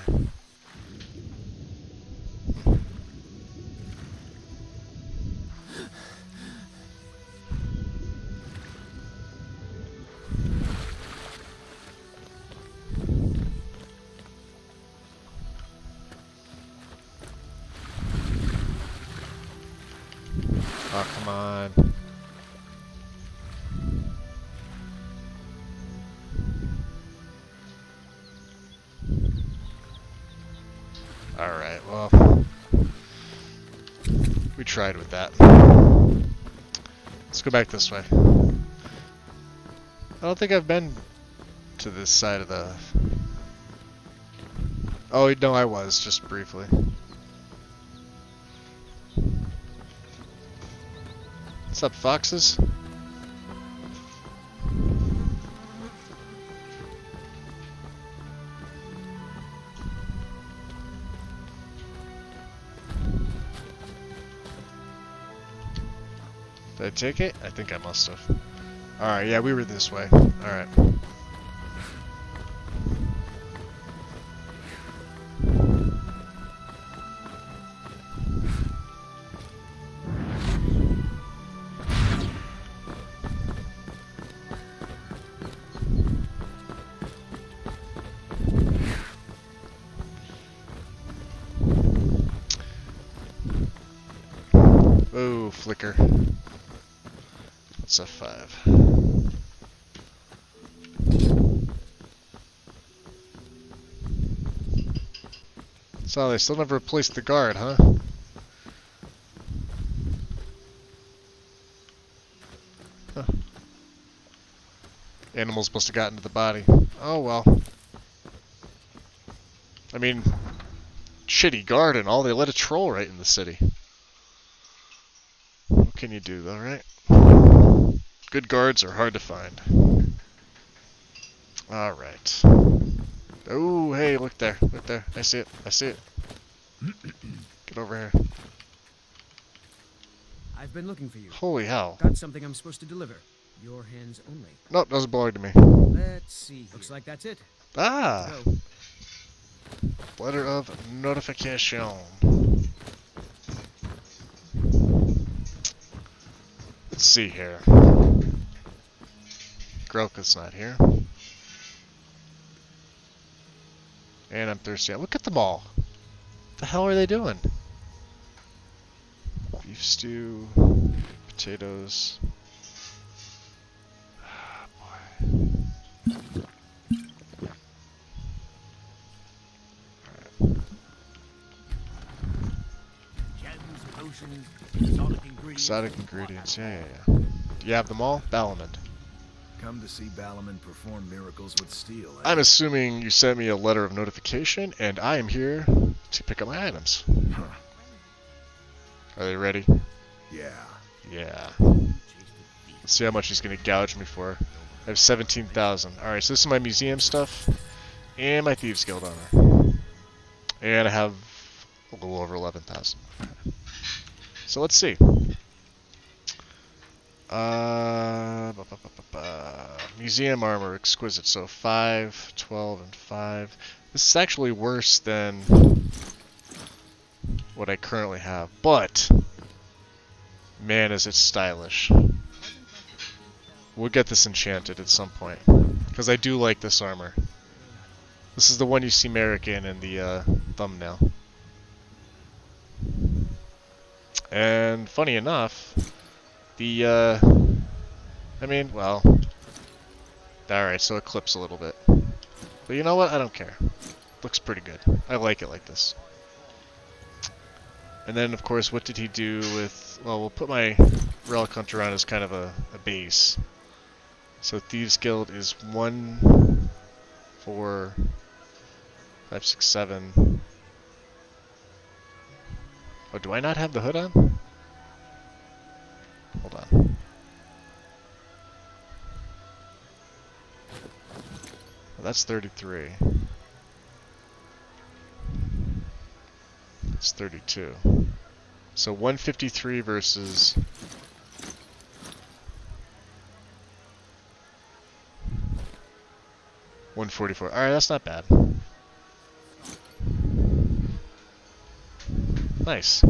Oh, come on. Alright, well, we tried with that. Let's go back this way. I don't think I've been to this side of the... oh, no, I was, just briefly. What's up, foxes? Did I take it? I think I must have. Alright, yeah, we were this way. Alright. Oh, flicker. It's a 5. So they still never replaced the guard, huh? Huh. Animals must have gotten to the body. Oh well. I mean, shitty guard and all, they let a troll right in the city. What can you do though, right? Good guards are hard to find. Alright. Oh, hey, look there. Look there. I see it. I see it. Get over here. I've been looking for you. Holy hell. Got something I'm supposed to deliver. Your hands only. Nope, doesn't belong to me. Let's see here. Looks like that's it. Ah! Go. Letter of notification. Let's see here. Grelka's not here. And I'm thirsty. Look at them all. What the hell are they doing? Beef stew, potatoes. Ah, boy. Alright. Gems, potions, exotic ingredients. Exotic ingredients. Yeah. Do you have them all? Balamand. Come to see Balamand perform miracles with steel, eh? I'm assuming you sent me a letter of notification, and I am here to pick up my items. Huh. Are they ready? Yeah. Yeah. Let's see how much he's going to gouge me for. I have 17,000. Alright, so this is my museum stuff, and my Thieves Guild honor. And I have a little over 11,000. So let's see. Museum armor, exquisite. So 5, 12, and 5. This is actually worse than what I currently have, but man, is it stylish. We'll get this enchanted at some point, because I do like this armor. This is the one you see Merrick in the thumbnail. And funny enough, the I mean, well, alright, so it clips a little bit. But you know what? I don't care. Looks pretty good. I like it like this. And then, of course, what did he do with... well, we'll put my Relic Hunter on as kind of a base. So Thieves Guild is 1, 4, 5, 6, 7. Oh, do I not have the hood on? Hold on. Well, that's 33. That's 32. So 153 versus 144. Alright, that's not bad. Nice.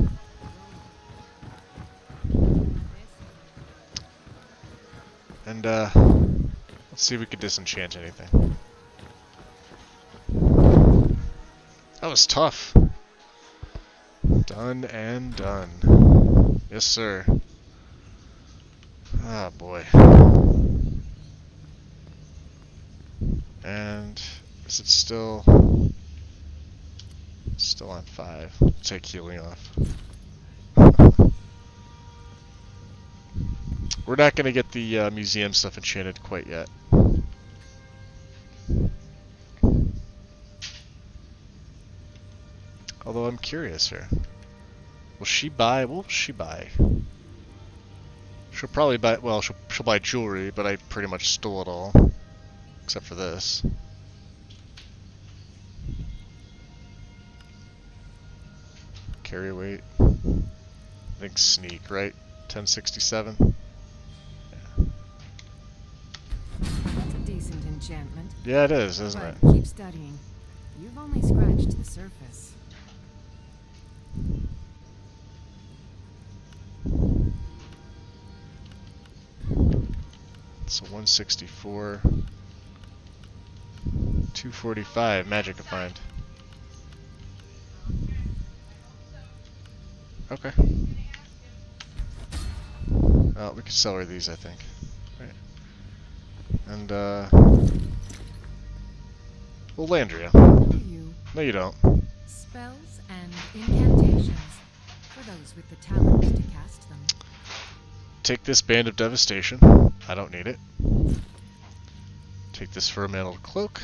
And, let's see if we can disenchant anything. That was tough. Done and done. Yes, sir. Ah, boy. And is it still on 5? Take healing off. We're not gonna get the museum stuff enchanted quite yet. Although I'm curious here. Will she buy? What will she buy? She'll probably buy. Well, she'll buy jewelry, but I pretty much stole it all, except for this. Carry weight. I think sneak, right? 1067. Yeah. That's a decent enchantment. Yeah, it is, isn't it? But keep studying. You've only scratched the surface. So 164, 245 magic to find. Okay. Well, we could sell her these, I think. Right. And well, Landria. You No, you don't. spells and incantations for those with the talent to cast them. Take this Band of Devastation. I don't need it. Take this Fur Mantled Cloak.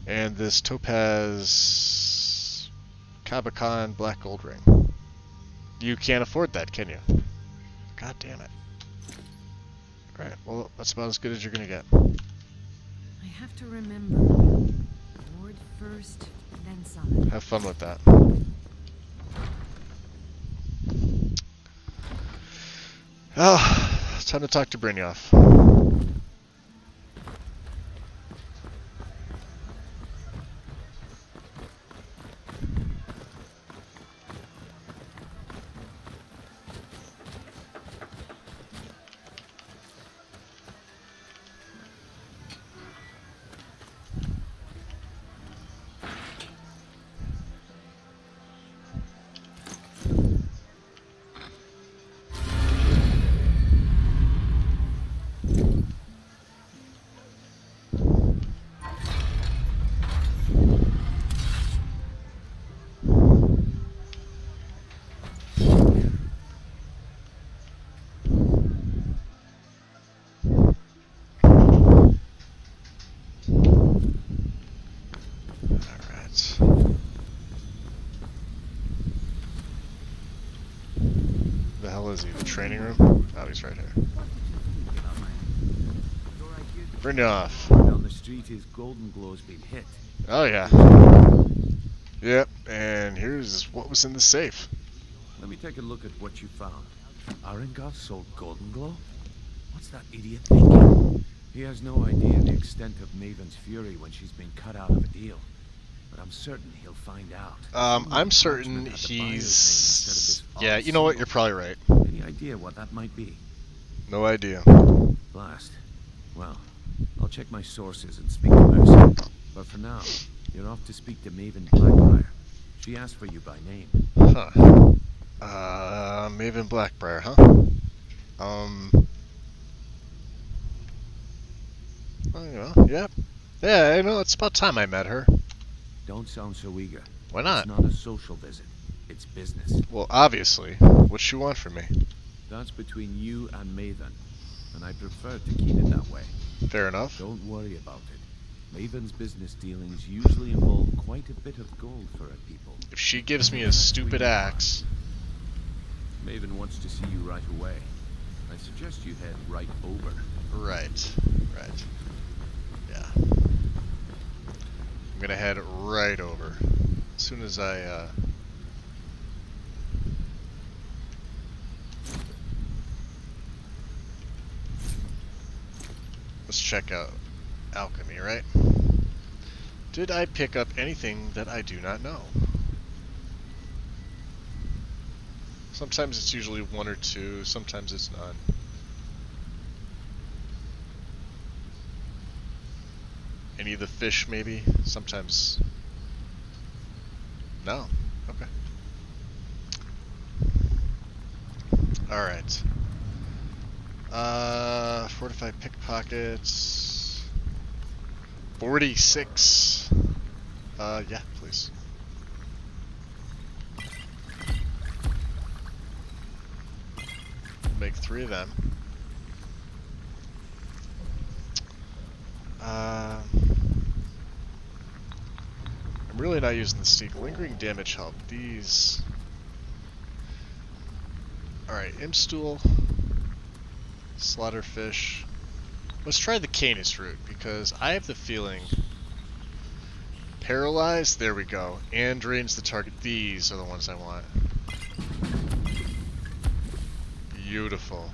And this Topaz Kabakan Black Gold Ring. You can't afford that, can you? God damn it. Alright, well, that's about as good as you're gonna get. I have to remember. Ward first, then summon. Have fun with that. Oh, time to talk to Brynjolf. The hell is he? The training room? Oh, he's right here. Brynjolf. Down the street, his golden glow's been hit. Oh yeah. Yep, and here's what was in the safe. Let me take a look at what you found. Arengar sold golden glow? What's that idiot thinking? He has no idea the extent of Maven's fury when she's been cut out of a deal. But I'm certain he'll find out. I'm certain he's... Yeah, you know what? You're probably right. Any idea what that might be? No idea. Blast. Well, I'll check my sources and speak to Mercy. But for now, you're off to speak to Maven Blackbriar. She asked for you by name. Huh. Maven Blackbriar, huh? Well, you know, yeah. Yeah, you know, it's about time I met her. Don't sound so eager. Why not? It's not a social visit. It's business. Well, obviously. What you want from me? That's between you and Maven, and I prefer to keep it that way. Fair enough. Don't worry about it. Maven's business dealings usually involve quite a bit of gold for her people. If she gives me a stupid axe... Maven wants to see you right away. I suggest you head right over. Right. Yeah. I'm gonna head right over. As soon as I, let's check out alchemy, right? Did I pick up anything that I do not know? Sometimes it's usually one or two, sometimes it's none. Any of the fish, maybe? Sometimes... No. Okay. Alright. Fortified pickpockets... 46. Yeah, please. Make 3 of them. I'm really not using the sneak. Lingering damage help. These. Alright, Imstool. Slaughterfish. Let's try the Canis root because I have the feeling. Paralyzed? There we go. And drains the target. These are the ones I want. Beautiful.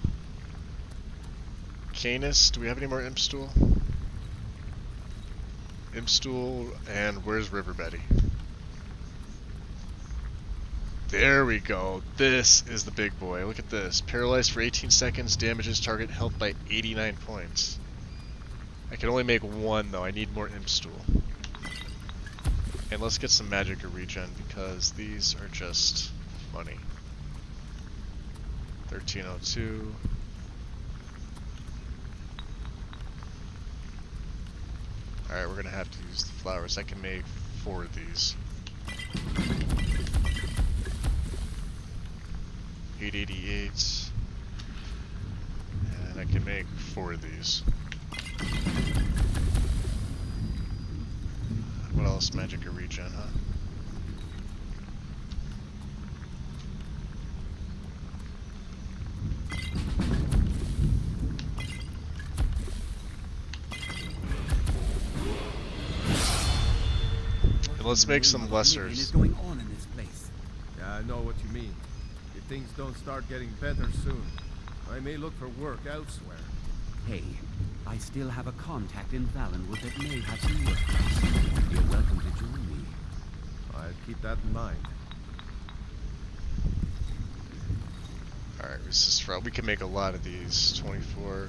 Canis, do we have any more Imstool? Imstool, and where's River Betty? There we go. This is the big boy. Look at this. Paralyzed for 18 seconds, damages target health by 89 points. I can only make 1 though. I need more Imstool. And let's get some magic or regen because these are just money. 1302. Alright, we're gonna have to use the flowers. I can make 4 of these. 888. And I can make 4 of these. What else? Magic or regen, huh? Let's make some lessers. Going on in this place. Yeah, I know what you mean. If things don't start getting better soon, I may look for work elsewhere. Hey, I still have a contact in Valenwood that may have some work for us. You're welcome to join me. I'll keep that in mind. Alright, resist fraud. We can make a lot of these. 24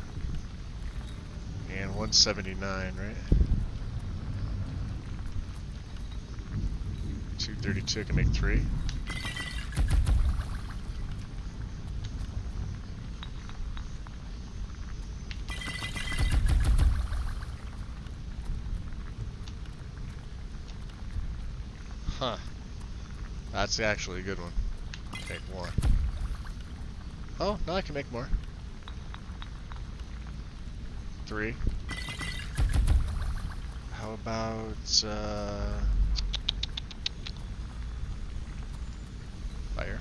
and 179, right? 232, I can make 3. Huh. That's actually a good one. Make 1. Oh, no, I can make more. 3. How about, fire?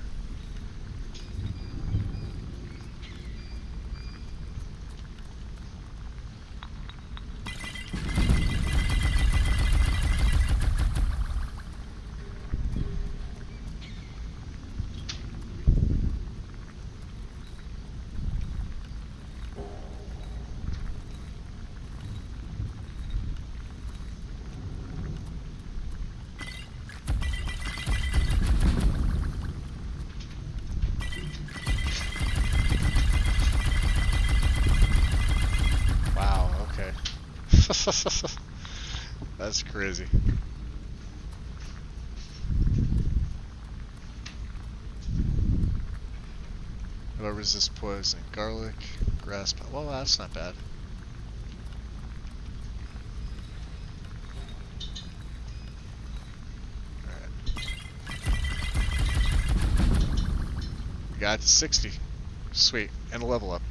That's crazy. How about resist poison? Garlic, grass. Well, that's not bad. Alright. Got to 60. Sweet. And a level up.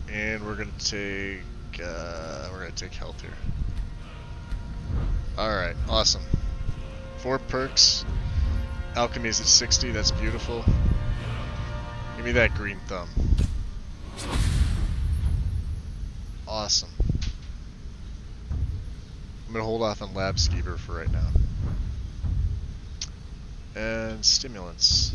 And we're gonna take health here. Alright, awesome. 4 perks. Alchemy is at 60, that's beautiful. Give me that green thumb. Awesome. I'm gonna hold off on Lab Skeever for right now. And stimulants.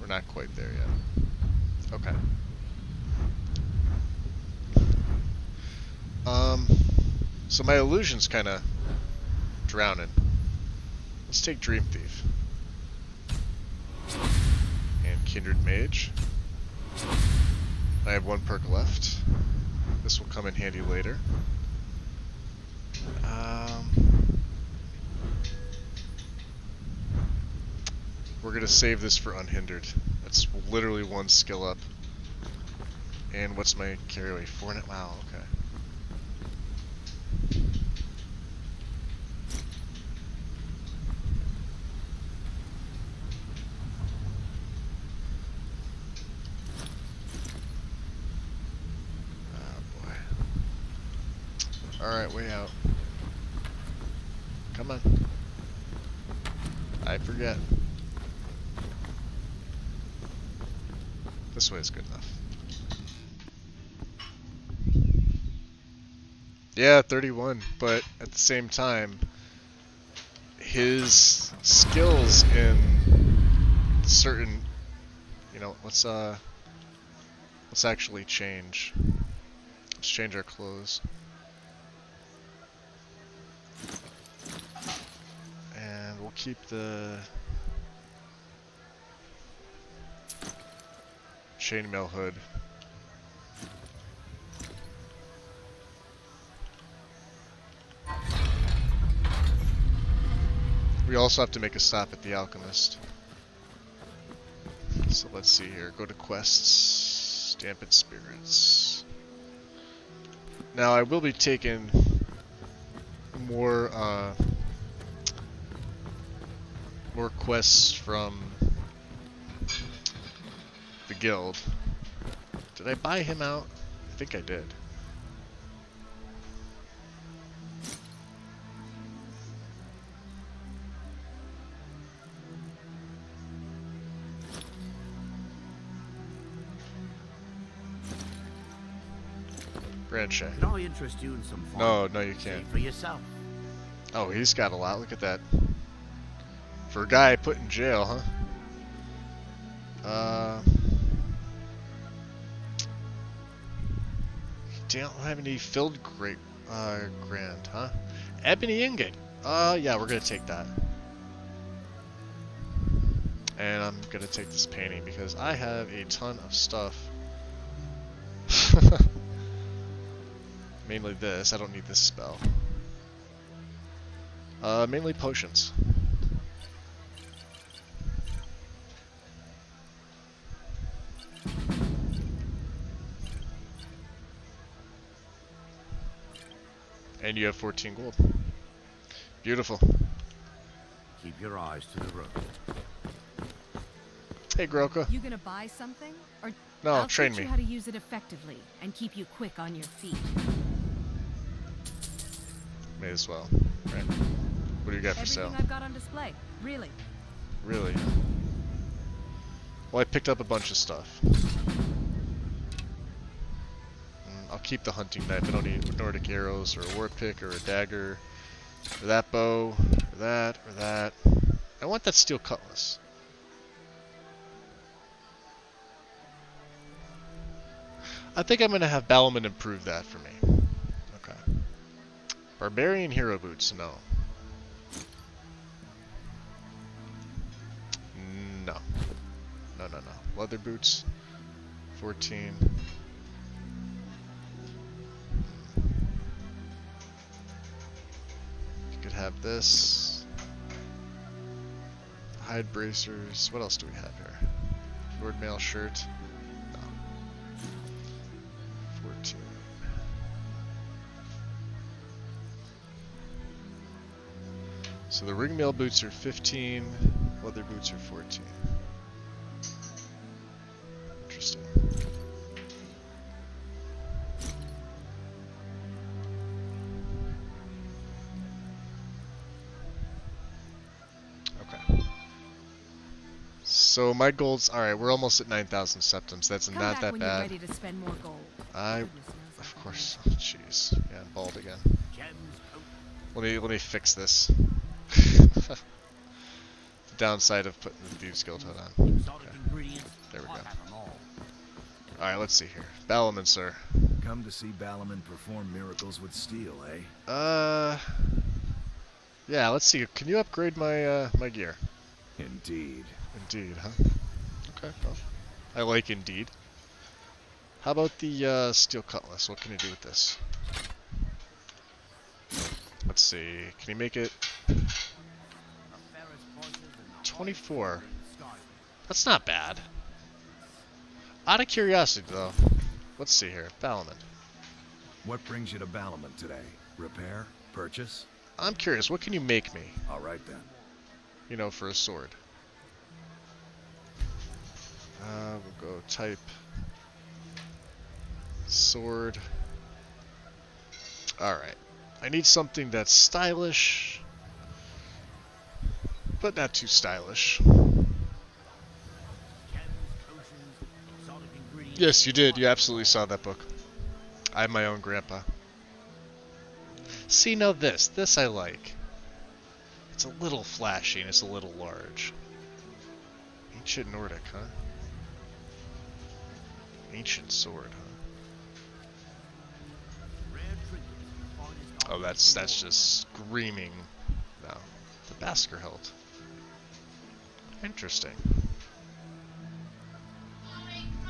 We're not quite there yet. Okay. So my illusion's kind of drowning. Let's take Dream Thief. And Kindred Mage. I have 1 perk left. This will come in handy later. We're gonna save this for Unhindered. That's literally 1 skill up. And what's my carry weight? 4. Wow, okay. Alright, way out. Come on. I forget. This way is good enough. Yeah, 31, but at the same time, his skills in certain, you know, let's actually change. Let's change our clothes. And we'll keep the chainmail hood. We also have to make a stop at the Alchemist. So let's see here. Go to quests. Dampened Spirits. Now I will be taking more quests from the guild. Did I buy him out? I think I did. Branch. Can I interest you in some fun? No, you can't. See for yourself. Oh, he's got a lot. Look at that. For a guy put in jail, huh? Don't have any filled grand, huh? Ebony ingot. Yeah, we're gonna take that. And I'm gonna take this painting because I have a ton of stuff. Mainly this. I don't need this spell. Mainly potions. And you have 14 gold. Beautiful. Keep your eyes to the road. Hey, Groka. You gonna buy something? Or No, I'll train teach me. you how to use it effectively and keep you quick on your feet. May as well. Right. What do you got for Everything sale? I've got on display. Really. Really? Well, I picked up a bunch of stuff. I'll keep the hunting knife. I don't need Nordic arrows or a war pick or a dagger or that bow or that or that. I want that steel cutlass. I think I'm going to have Balman improve that for me. Okay. Barbarian hero boots, no. No. No. Leather boots, 14. You could have this. hide bracers. What else do we have here? Lord mail shirt. No. 14. So the ringmail boots are 15, leather boots are 14. Interesting. Okay. So my gold's alright, we're almost at 9,000 septums. That's Come not back that when bad. you're ready to spend more gold. Of course. Oh, jeez. Yeah, I'm bald again. Let me fix this. The downside of putting the Thieves Guild hood on. Okay. There we go. Alright, let's see here. Ballaman, sir. Come to see Ballaman perform miracles with steel, eh? Yeah, let's see. Can you upgrade my my gear? Indeed. Indeed, huh? Okay, well. I like indeed. How about the steel cutlass? What can you do with this? Let's see. Can you make it 24? That's not bad. Out of curiosity, though. Let's see here. Ballaman. What brings you to Ballaman today? Repair? Purchase? I'm curious. What can you make me? All right, then. You know, for a sword. We'll go type. Sword. Alright. I need something that's stylish, but not too stylish. Yes, you did. You absolutely saw that book. I have my own grandpa. See, now this I like. It's a little flashy and it's a little large. Ancient Nordic, huh? Ancient sword, huh? Oh, that's just screaming. No, the Basker hilt. Interesting.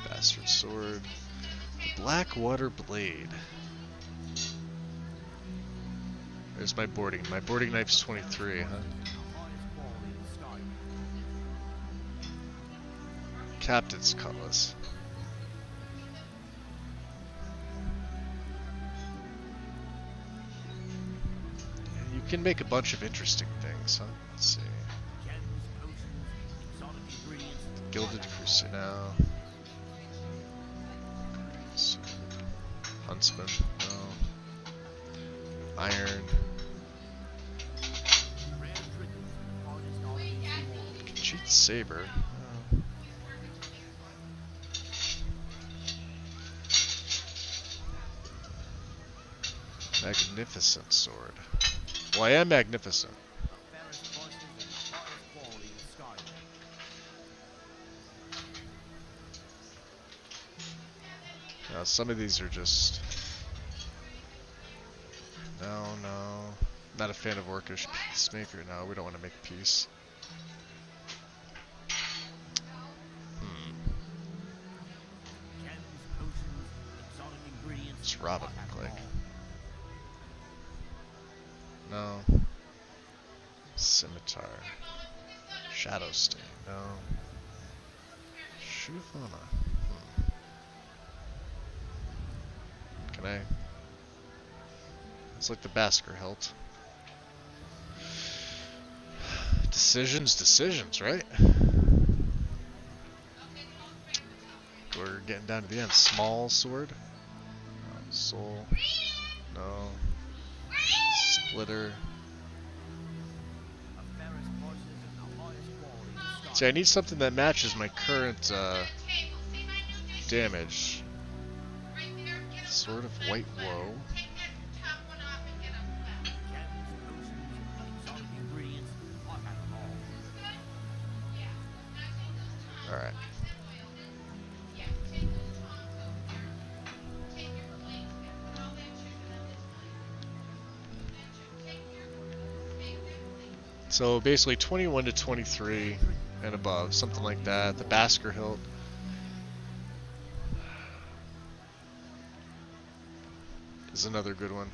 Bastard sword. The Blackwater blade. There's my boarding. My boarding knife's 23, huh? Captain's cutlass. You can make a bunch of interesting things, huh? Let's see. Gilded Crusade now. Huntsman, no. Iron. Cheat Saber. No. Magnificent sword. Well, I am magnificent. Now, some of these are just... No. Not a fan of Orcish Peacemaker. No, we don't want to make peace. It's Robin, click. No. Scimitar. Shadow Stain, no. Shuvana. Can I? It's like the Basker hilt. Decisions, right? We're getting down to the end. Small sword. Soul. No. Splitter. See, I need something that matches my current damage. Sword of White Woe. Alright. So basically 21 to 23 and above, something like that. The Basker hilt. Is another good one.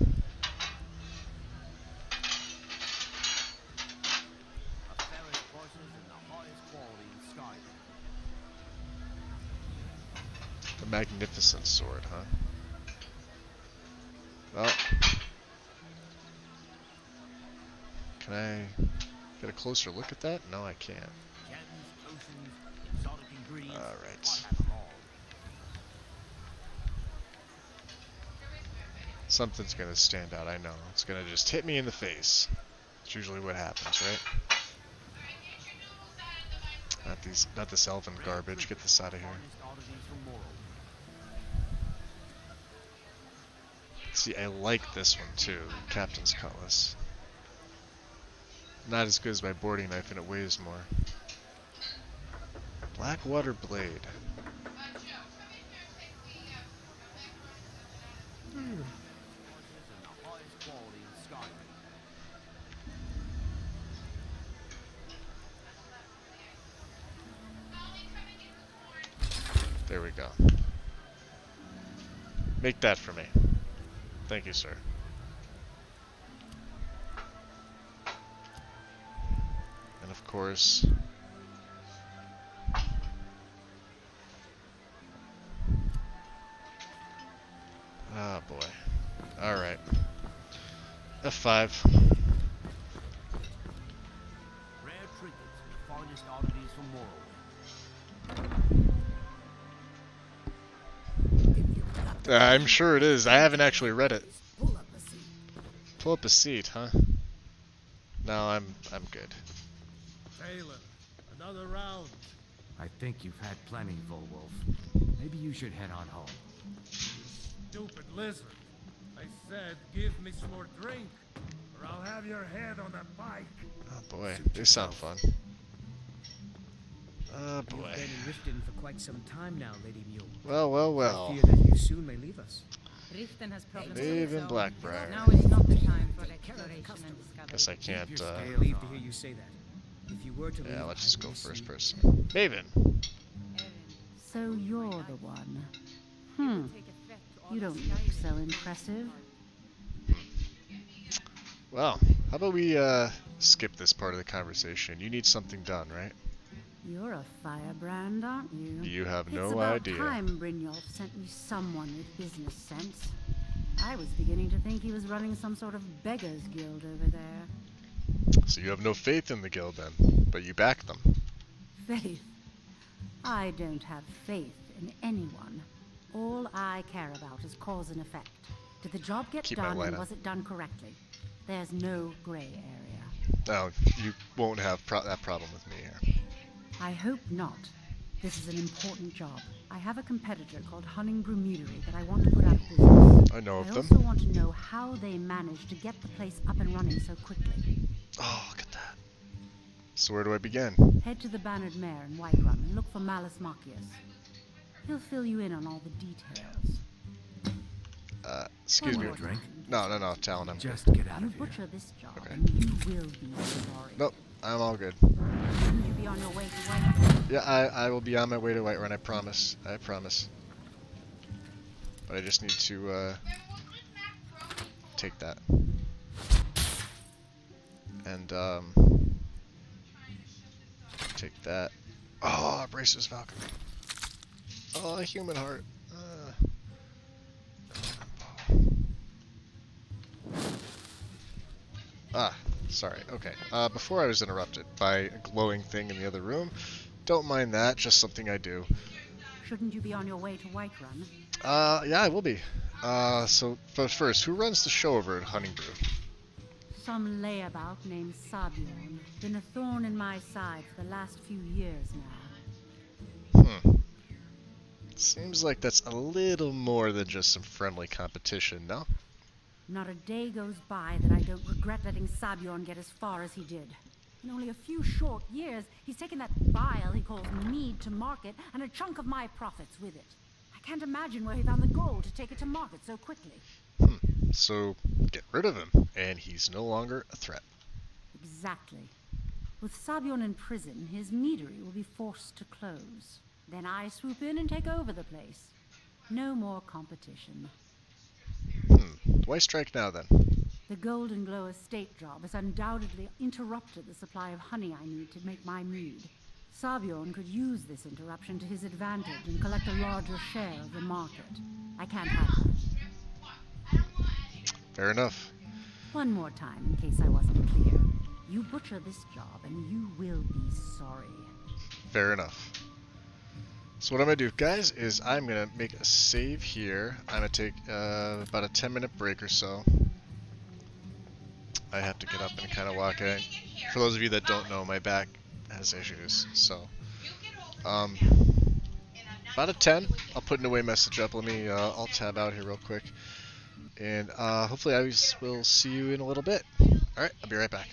magnificent sword, huh? Well, can I get a closer look at that? No, I can't. Alright. Something's gonna stand out, I know. It's gonna just hit me in the face. That's usually what happens, right? Not this elven garbage. Get this out of here. See, I like this one too, Captain's Cutlass. Not as good as my boarding knife, and it weighs more. Blackwater Blade. There we go. Make that for me. Thank you, sir. And of course... Ah, boy. Alright. F5. Rare trinkets, the finest oddities from Morrowind. I'm sure it is. I haven't actually read it. Pull up a seat, huh? No, I'm good. Taylor, another round. I think you've had plenty, Volwolf. Maybe you should head on home. Stupid lizard. I said, give me some more drink, or I'll have your head on a pike. Oh boy, they sound fun. Oh boy. You've been in Riften for quite some time now, Lady Mule. Well, well, I well. fear that you soon may leave us. Riften has problems. Live in so Blackbriar. now is not the time for exploration and discovery. Guess I can't, I relieved to hear you say that. If you were to yeah, leave, let's I just go would first see- person. Maven! So you're the one. You don't look so impressive. Well, how about we, skip this part of the conversation? You need something done, right? You're a firebrand, aren't you? You have It's no about idea. time Brynjolf sent me someone with business sense. I was beginning to think he was running some sort of beggars guild over there. So you have no faith in the guild then, but you back them. Faith? I don't have faith in anyone. All I care about is cause and effect. Did the job get Keep my done, light and on. was it done correctly? There's no gray area. No, you won't have that problem with me here. I hope not. This is an important job. I have a competitor called Hunningbrew Meadery that I want to put out of business. I know of I them. also want to know how they managed to get the place up and running so quickly. Oh, look at that. So where do I begin? Head to the Bannered Mare in Whiterun and look for Malus Macius. He'll fill you in on all the details. Excuse One me. more drink? time. No, Talon, I'm Just get out You of here. butcher this job, Okay. and you will be sorry. Nope, I'm all good. Shouldn't you be on your way to Whiterun? Yeah, I will be on my way to Whiterun, I promise. I promise. But I just need to, take that. And, take that. Oh, Bracer's Valkyrie. Oh, a human heart. Sorry. Okay. Before I was interrupted by a glowing thing in the other room. Don't mind that, just something I do. Shouldn't you be on your way to Whiterun? Yeah, I will be. But first, who runs the show over at Hunningbrew? Some layabout named Sabiorn. Been a thorn in my side for the last few years now. Seems like that's a little more than just some friendly competition, no? Not a day goes by that I don't regret letting Sabiorn get as far as he did. In only a few short years, he's taken that bile he calls mead to market, and a chunk of my profits with it. I can't imagine where he found the gold to take it to market so quickly. So, get rid of him, and he's no longer a threat. Exactly. With Sabiorn in prison, his meadery will be forced to close. Then I swoop in and take over the place. No more competition. Why strike now, then? The Golden Glow estate job has undoubtedly interrupted the supply of honey I need to make my mead. Sabiorn could use this interruption to his advantage and collect a larger share of the market. I can't have that. Fair enough. One more time, in case I wasn't clear. You butcher this job, and you will be sorry. Fair enough. So what I'm going to do, guys, is I'm going to make a save here. I'm going to take about a 10-minute break or so. I have to get up and kind of walk in. For those of you that don't know, my back has issues. So, about a 10, I'll put an away message up. Let me, I'll tab out here real quick. And hopefully I will see you in a little bit. Alright, I'll be right back.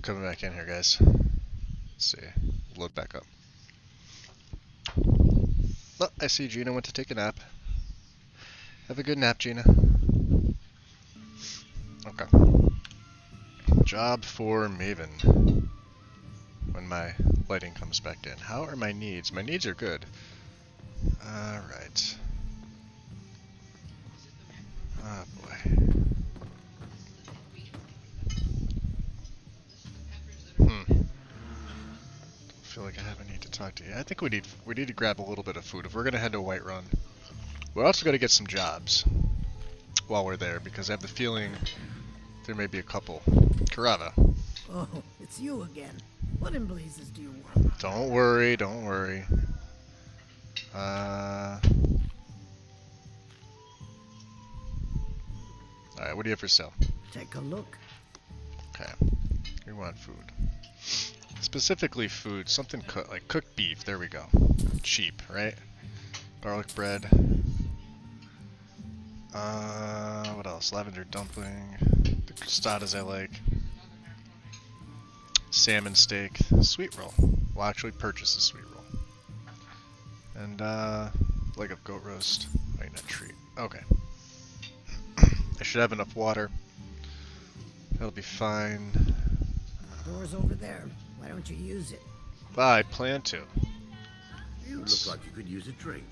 coming back in here, guys. Let's see. Load back up. Oh, I see Gina went to take a nap. Have a good nap, Gina. Okay. Job for Maven. When my lighting comes back in. How are my needs? My needs are good. Alright. Oh boy. Don't feel like I have a need to talk to you. I think we need to grab a little bit of food if we're gonna head to Whiterun. We're also gonna get some jobs while we're there because I have the feeling there may be a couple. Karava. Oh, it's you again. What in blazes do you want? Don't worry, don't worry. Alright, what do you have for sale? Take a look. Okay. We want food. Specifically food, something like cooked beef, there we go. Cheap, right? Garlic bread. What else? Lavender dumpling. The crostadas I like. Salmon steak. Sweet roll. We'll actually purchase a sweet roll. And, leg of goat roast. Wait, not treat. Okay. I should have enough water. That'll be fine. Door's over there. Why don't you use it? I plan to. You look like you could use a drink.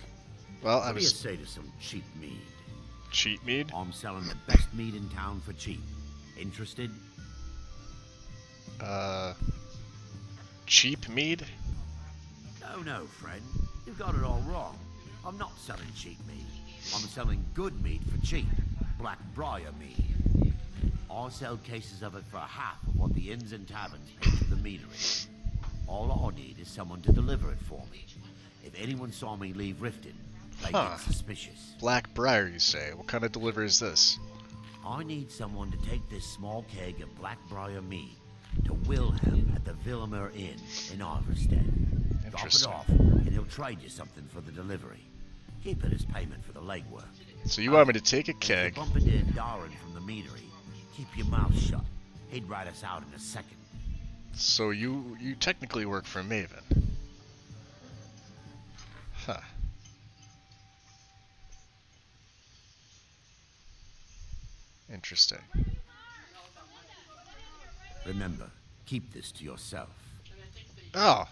Well, What do you say to some cheap mead? Cheap mead? I'm selling the best mead in town for cheap. Interested? Cheap mead? No, friend. You've got it all wrong. I'm not selling cheap mead. I'm selling good mead for cheap. Black Briar mead. I sell cases of it for half of what the inns and taverns pay to the meadery. All I need is someone to deliver it for me. If anyone saw me leave Riften, they get suspicious. Black Briar, you say? What kind of delivery is this? I need someone to take this small keg of Black Briar mead to Wilhelm at the Villamere Inn in Iverstead. Drop it off, and he'll trade you something for the delivery. Keep it as payment for the legwork. So you want me to take a keg? If you bump into Darren from the meadery, keep your mouth shut. He'd write us out in a second. So you technically work for Maven. Huh. Interesting. Remember, keep this to yourself. Oh.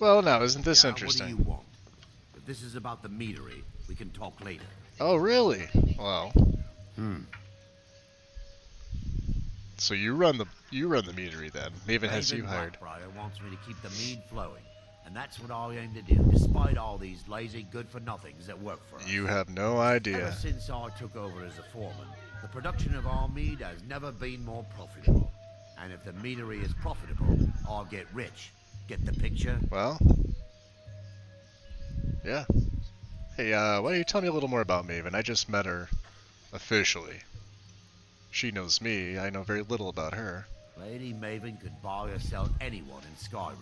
Well, now, isn't this interesting? What do you want? If this is about the meadery, we can talk later. Oh, really? Well. So you run the meadery then. Maven has you hired. Blackbriar wants me to keep the mead flowing, and that's what I aim to do, despite all these lazy good-for-nothings that work for us. You have no idea. Ever since I took over as a foreman, the production of our mead has never been more profitable. And if the meadery is profitable, I'll get rich. Get the picture? Well. Yeah. Hey, why don't you tell me a little more about Maven? I just met her officially. She knows me. I know very little about her. Lady Maven could buy or sell anyone in Skyrim.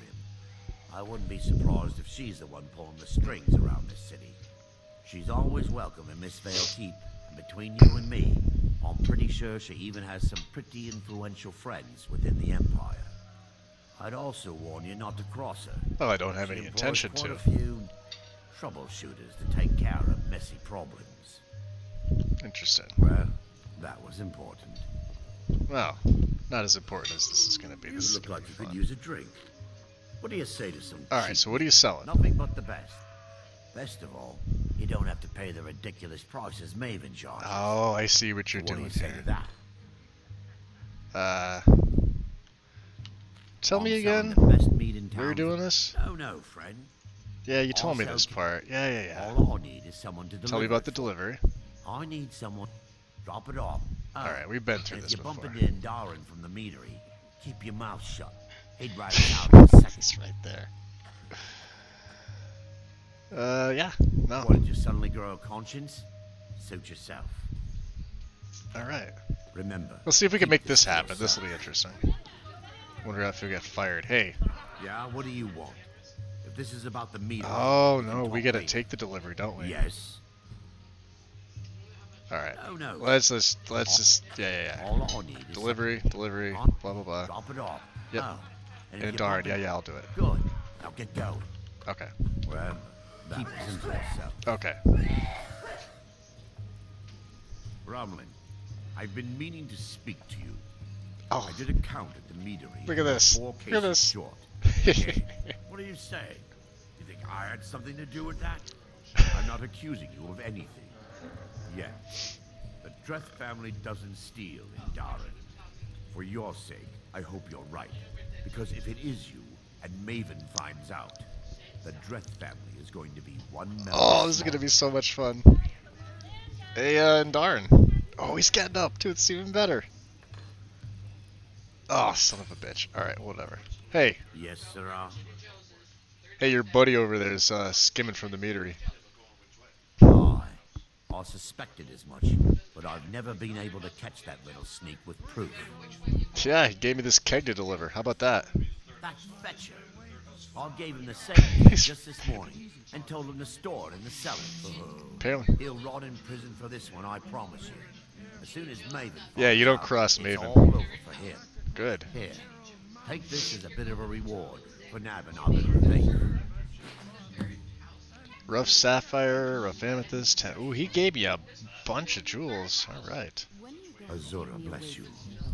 I wouldn't be surprised if she's the one pulling the strings around this city. She's always welcome in Mistveil Keep, and between you and me, I'm pretty sure she even has some pretty influential friends within the Empire. I'd also warn you not to cross her. Well, I don't have any intention to. Quite a few troubleshooters to take care of messy problems. Interesting. Well, that was important. Well, not as important as this is going to be. You This look like you could use a drink. What do you say to some Alright, so what are you selling? Nothing but the best. Best of all, you don't have to pay the ridiculous prices Maven charges. Oh, I see what you're What do doing you say here. to that? Tell me I'm selling again the best meat in where you're town doing for- this? No, friend. Yeah, you told me I'll this sell- part. Yeah. All I need is someone to deliver. Tell me about it the for. delivery. I need someone. Drop it off. Alright, we've been through and this if you before. bump into Darren from the meadery, keep your mouth shut. He'd write it out in a second. It's right there. Yeah. No. What, did you suddenly grow a conscience? Suit yourself. Alright. Remember. Let's see if we can keep make this to happen. This will yourself. be interesting. Wonder if we get fired. Hey. Yeah, what do you want? If this is about the meat. Oh, no. We gotta take the delivery, don't we? Yes. All right. Oh no. Let's just yeah. All I need is Delivery, Huh? blah blah blah. Drop it off. Yep. Oh. And if And you darn, bump it- yeah, I'll do it. Good. Now get going. Okay. Well, keep it to yourself. Okay. Rumlin, I've been meaning to speak to you. Oh, I did a count at the meadery. Look at this. 4 Look at cases this. short. Hey, what do you say? You think I had something to do with that? I'm not accusing you of anything. Yet. The Dreth family doesn't steal in Darren. For your sake, I hope you're right. Because if it is you, and Maven finds out, the Dreth family is going to be one member. Oh, this is gonna be so much fun. Hey, and darn. Oh, he's getting up, too. It's even better. Oh, son of a bitch. Alright, whatever. Hey. Yes, sirrah. Hey, your buddy over there is skimming from the meadery. I suspected as much, but I've never been able to catch that little sneak with proof. Yeah, he gave me this keg to deliver. How about that? That fetcher. I gave him the same thing just this morning and told him to store it in the cellar. Apparently. He'll rot in prison for this one, I promise you. As soon as Maven Yeah, you don't finds out, cross it's Maven. all over for him. Good. Here, take this as a bit of a reward for nabbing our little thing. Rough sapphire, rough amethyst. Ooh, he gave me a bunch of jewels. Alright. Azura bless you.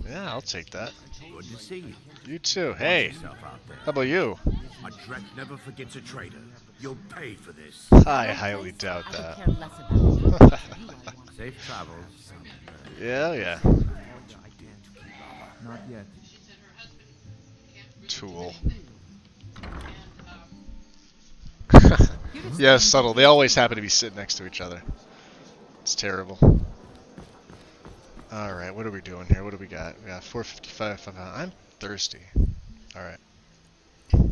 Yeah, I'll take that. Good to see you. You too. Hey, Watch yourself out there. how about you? A Drek never forgets a traitor. You'll pay for this. I highly doubt that. Safe travels. Yeah. Not yet. Tool. Yeah, subtle. They always happen to be sitting next to each other. It's terrible. Alright, what are we doing here? What do we got? We got 455. I'm thirsty. Alright. Well,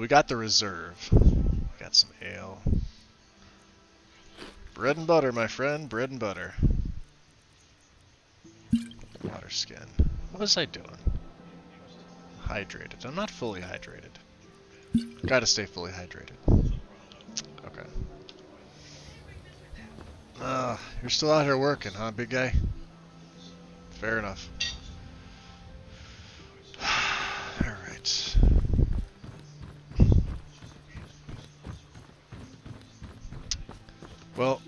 we got the reserve. Got some ale. Bread and butter, my friend. Bread and butter. Water skin. What was I doing? Hydrated. I'm not fully hydrated. Gotta stay fully hydrated. Okay. You're still out here working, huh, big guy? Fair enough. Alright. Well.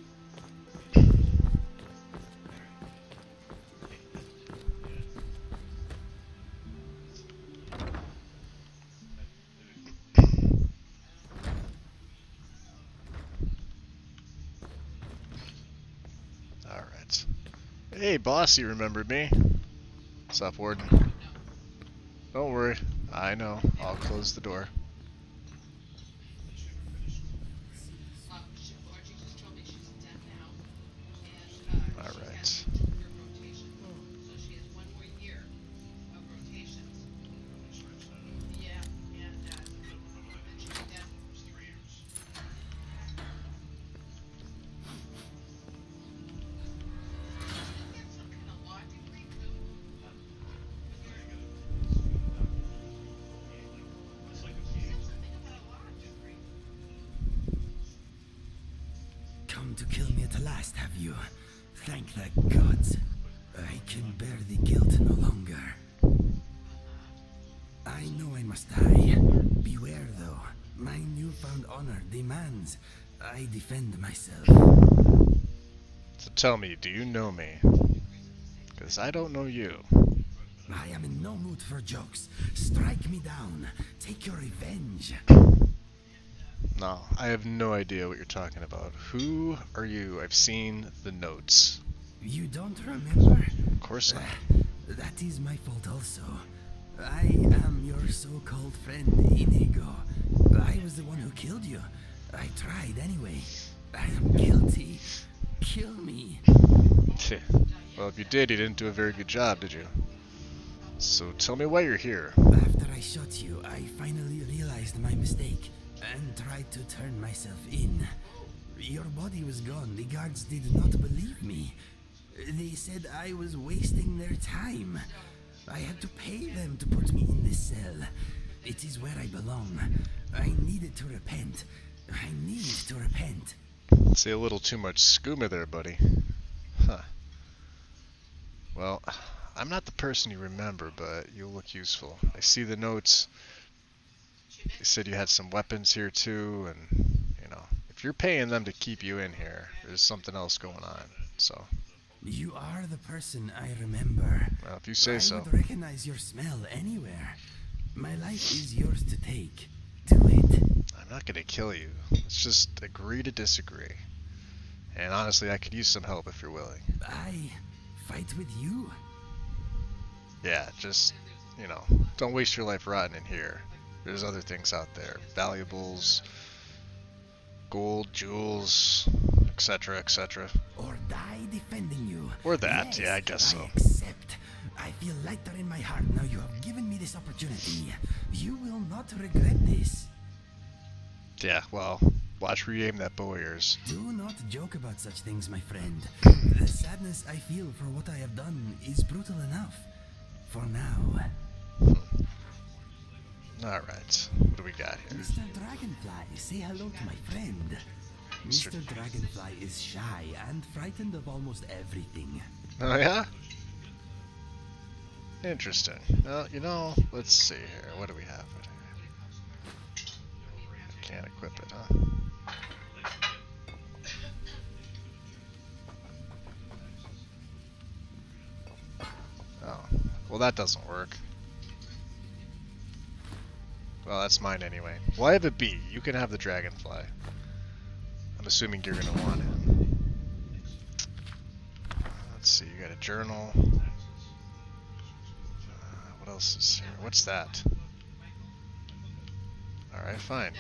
Alright. Hey, boss, you remembered me. What's up, Warden? Don't worry. I know. I'll close the door. Alright. Come to kill me at last, have you? Thank the gods. I can bear the guilt no longer. I know I must die. Beware, though. My newfound honor demands I defend myself. So tell me, do you know me? Because I don't know you. I am in no mood for jokes. Strike me down. Take your revenge. No, I have no idea what you're talking about. Who are you? I've seen the notes. You don't remember? Of course not. That is my fault also. I am your so-called friend, Inigo. I was the one who killed you. I tried anyway. I am guilty. Kill me. Well, if you did, you didn't do a very good job, did you? So tell me why you're here. After I shot you, I finally realized my mistake and tried to turn myself in. Your body was gone. The guards did not believe me. They said I was wasting their time. I had to pay them to put me in this cell. It is where I belong. I needed to repent. I need to repent. Say a little too much skooma there, buddy. Huh. Well, I'm not the person you remember, but you'll look useful. I see the notes. They said you had some weapons here too, and you know, if you're paying them to keep you in here, there's something else going on. So. You are the person I remember. Well, if you say so. I would recognize your smell anywhere. My life is yours to take. Do it. I'm not gonna kill you. Let's just agree to disagree. And honestly, I could use some help if you're willing. I fight with you? Yeah, just, you know, don't waste your life rotting in here. There's other things out there. Valuables, gold, jewels, etc., etc. Or die defending you. Or that, yes, yeah, I guess so. I accept. I feel lighter in my heart now you have given me this opportunity. You will not regret this. Yeah, well, watch where you aim that bow of yours. Do not joke about such things, my friend. The sadness I feel for what I have done is brutal enough. For now. Alright, what do we got here? Mr. Dragonfly, say hello to my friend. Mr. Dragonfly is shy and frightened of almost everything. Oh yeah? Interesting. Well, you know, let's see here. What do we have? Can't equip it, huh? Oh, well that doesn't work. Well, that's mine anyway. Well, I have a B. You can have the dragonfly. I'm assuming you're gonna want it. Let's see, you got a journal. What else is here? What's that? Alright, fine.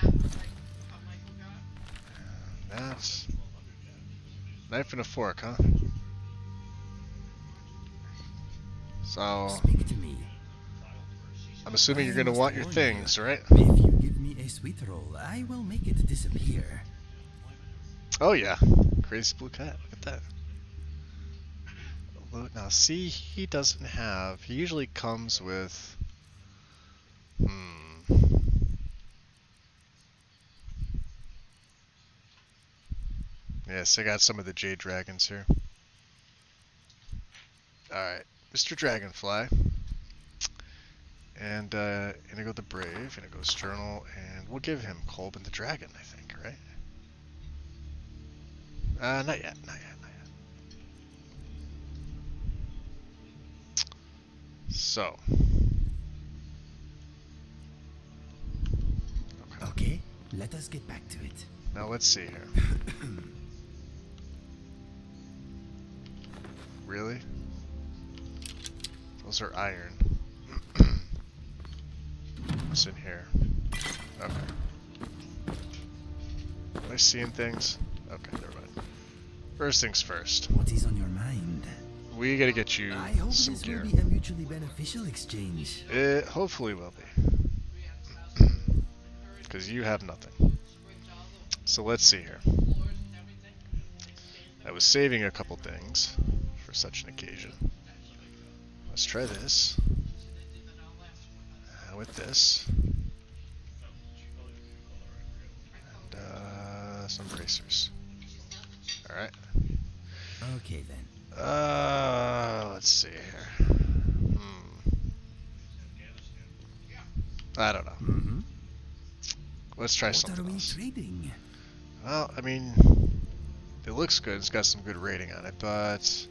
That's knife and a fork, huh? So speak to me. I'm assuming you're gonna want your things, right? If you give me a sweet roll, I will make it disappear. Oh yeah, crazy blue cat. Look at that. Now see, he doesn't have. He usually comes with. Yes, I got some of the Jade Dragons here. Alright, Mr. Dragonfly. And Inigo the Brave, Inigo's Journal, and we'll give him Kolben the Dragon, I think, right? Not yet, not yet, not yet. So. Okay, let us get back to it. Now let's see here. Really? Those are iron. What's in here? Okay. Am I seeing things? Okay, never mind. First things first. What is on your mind? We gotta get you I hope some this gear. will be a mutually beneficial exchange. It hopefully will be. Because you have nothing. So let's see here. I was saving a couple things for such an occasion. Let's try this. With this. And some bracers. Alright. Okay then. Let's see here. I don't know. Let's try something else. What are we trading? Well, I mean, it looks good. It's got some good rating on it, but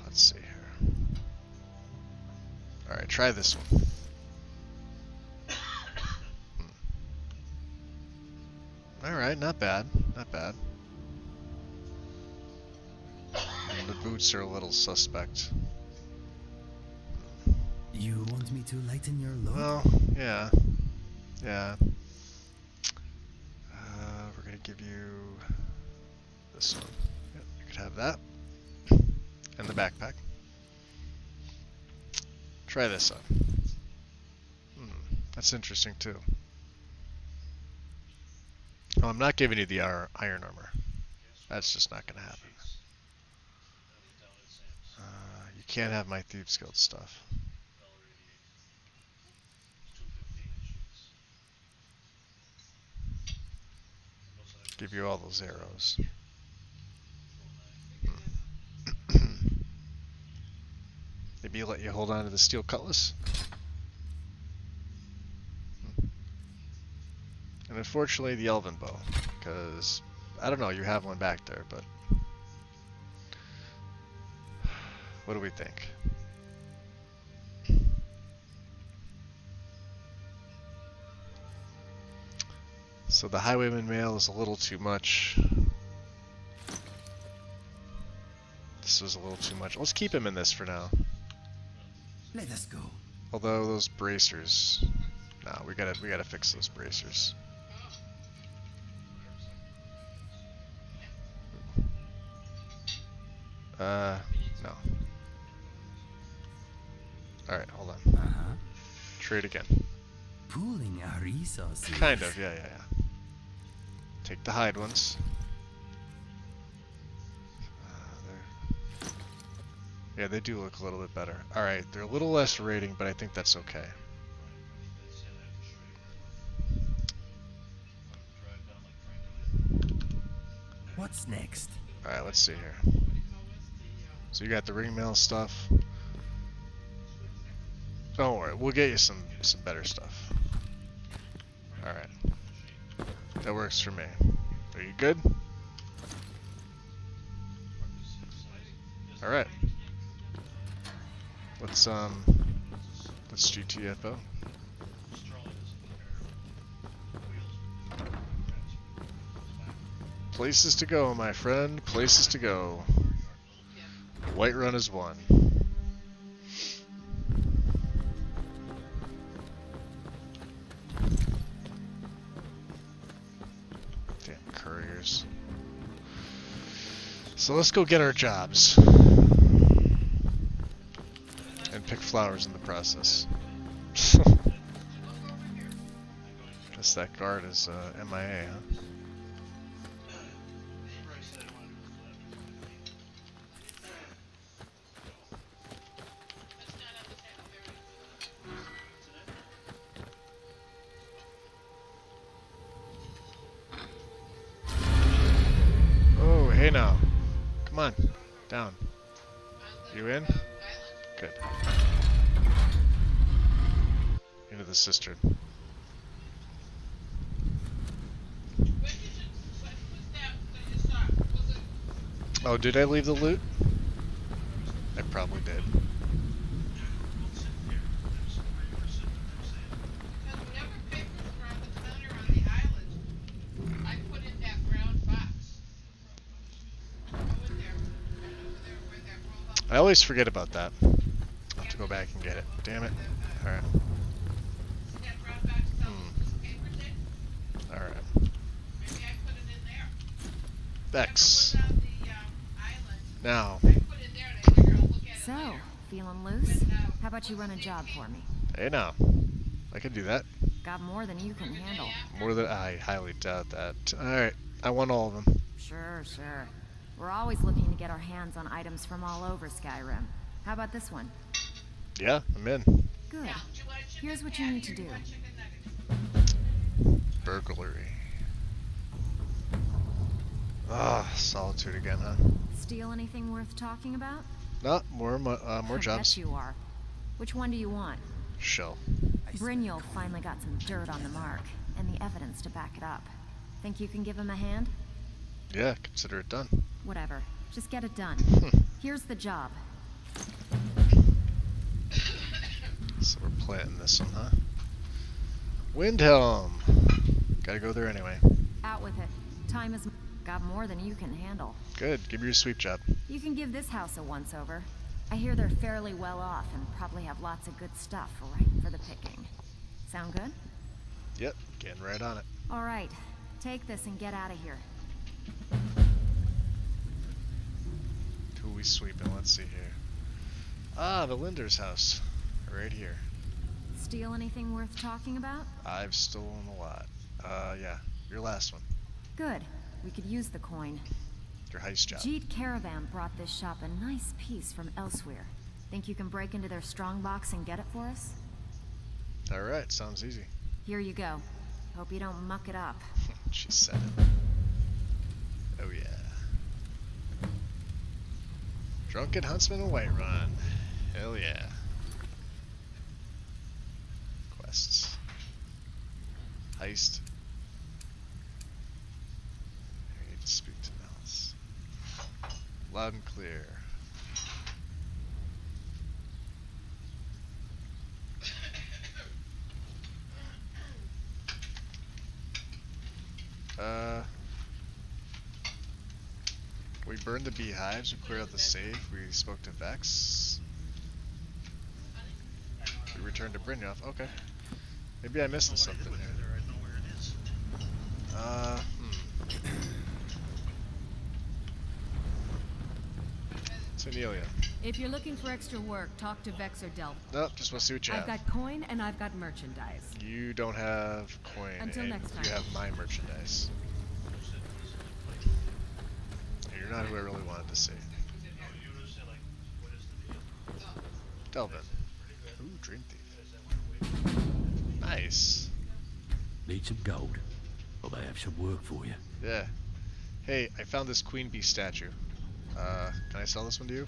let's see here. Alright, try this one. Alright, not bad. Not bad. And the boots are a little suspect. You want me to lighten your load? Well, yeah. Yeah. We're gonna give you this one. Yep, you could have that. And the backpack. Try this on. That's interesting too. Oh, I'm not giving you the iron armor. That's just not gonna happen. You can't have my Thieves Guild stuff. Give you all those arrows. Maybe let you hold on to the steel cutlass. And unfortunately, the elven bow, because I don't know, you have one back there, but what do we think? So the highwayman mail is a little too much. This was a little too much. Let's keep him in this for now. Let us go. Although those bracers, no, we gotta fix those bracers. No. All right, hold on. Trade again. Pooling our resources. Kind of, yeah. Take the hide ones. Yeah, they do look a little bit better. Alright, they're a little less rating, but I think that's okay. What's next? Alright, let's see here. So you got the ringmail stuff. Don't worry, we'll get you some better stuff. Alright. That works for me. Are you good? Alright. Let's GTFO. Places to go, my friend. Places to go. Whiterun is one. Damn couriers. So let's go get our jobs. And pick flowers in the process. Guess that guard is MIA, huh? Oh, hey now. Come on. Down. You in? Good. Into the cistern. Oh, did I leave the loot? I probably did. I always forget about that. I'll have to go back and get it. Damn it. Alright. Alright. Vex. Now. So, feeling loose? How about you run a job for me? Hey now. I can do that. Got more than you can handle. More than I highly doubt that. Alright. I want all of them. Sure. We're always looking to get our hands on items from all over Skyrim. How about this one? Yeah, I'm in. Good. Here's what you need to do. Burglary. Ah, solitude again, huh? Steal anything worth talking about? No, more jobs. I bet you are. Which one do you want? Shell. Brynjolf finally got some dirt on the mark, and the evidence to back it up. Think you can give him a hand? Yeah, consider it done. Whatever. Just get it done. Here's the job. So we're planting this one, huh? Windhelm! Gotta go there anyway. Out with it. Time is... Got more than you can handle. Good. Give me your sweep job. You can give this house a once-over. I hear they're fairly well off and probably have lots of good stuff right for the picking. Sound good? Yep. Getting right on it. All right. Take this and get out of here. Who are we sweeping? Let's see here. Ah, the Linder's house. Right here. Steal anything worth talking about? I've stolen a lot. Yeah. Your last one. Good. We could use the coin. Your heist job. Jeet Caravan brought this shop a nice piece from elsewhere. Think you can break into their strongbox and get it for us? Alright, sounds easy. Here you go. Hope you don't muck it up. She said it. Drunken Huntsman and Whiterun. Hell yeah. Quests. Heist. I need to speak to Malice. Loud and clear. We burned the beehives, we cleared out the safe, we spoke to Vex. We returned to Brynjolf, okay. Maybe I'm missing something here. Cornelia. If you're looking for extra work, talk to Vex or Delp. Nope, just want to see what you have. I've got coin and I've got merchandise. You don't have coin. Until next time. You have my merchandise. You're not who I really wanted to see. Delvin. Ooh, Dream Thief. Nice. Need some gold? I may have some work for you. Yeah. Hey, I found this Queen Bee statue. Can I sell this one to you?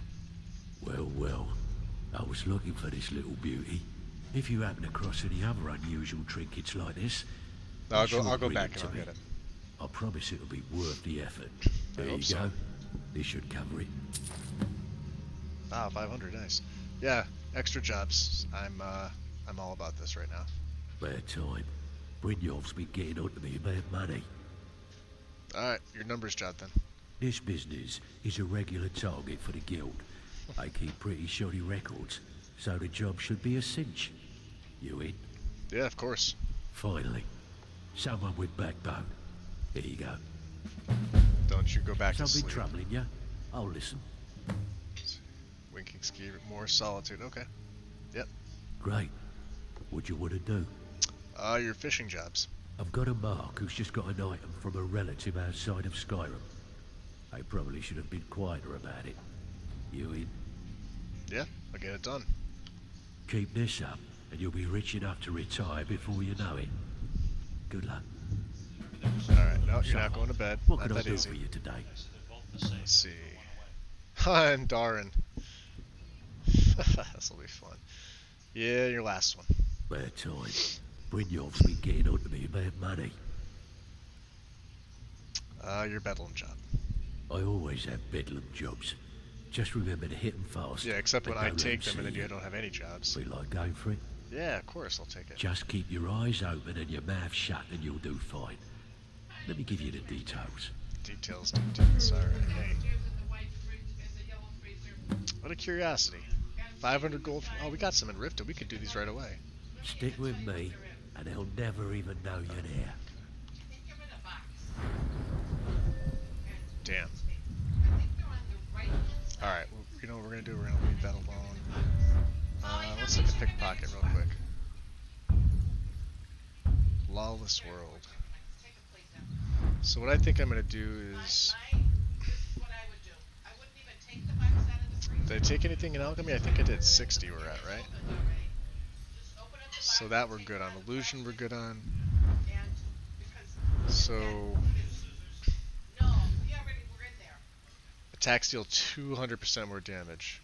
Well, well. I was looking for this little beauty. If you happen across any other unusual trinkets like this, I'll go back and I'll get it. I promise it'll be worth the effort. There you so. go. This should cover it. Ah, 500, nice. Yeah, extra jobs. I'm all about this right now. Bad time. Brynjolf's been getting onto me about money. Alright, your numbers job then. This business is a regular target for the guild. I keep pretty shoddy records, so the job should be a cinch. You in? Yeah, of course. Finally. Someone with backbone. Here you go. Don't you go back to sleep. Something troubling you? I'll listen. Winking ski, more solitude. Okay. Yep. Great. What you want to do? Your fishing jobs. I've got a mark who's just got an item from a relative outside of Skyrim. I probably should have been quieter about it. You in? Yeah, I'll get it done. Keep this up, and you'll be rich enough to retire before you know it. Good luck. Alright, no, you're not going to bed. What Not can I that do easy. for you today? Let's see. And Darren. This'll be fun. Yeah, your last one. Bad time. Brynjolf's been getting onto me about money. Your bedlam job. I always have bedlam jobs. Just remember to hit them fast. Yeah, except when I don't take let 'em them and then see you don't have any jobs. We like going for it? Yeah, of course I'll take it. Just keep your eyes open and your mouth shut and you'll do fine. Let me give you the details. Details. Alright, hey. What a curiosity. 500 gold. Oh, we got some in Riften. We could do these right away. Stick with me and they'll never even know you're there. Damn. Alright, well, you know what we're gonna do? We're gonna leave that alone. Let's look at pickpocket real quick. Lawless World. So what I think I'm gonna do is... Did I take anything in alchemy? I think I did 60 we're at, right? So that we're good on. Illusion we're good on. So... Attacks deal 200% more damage.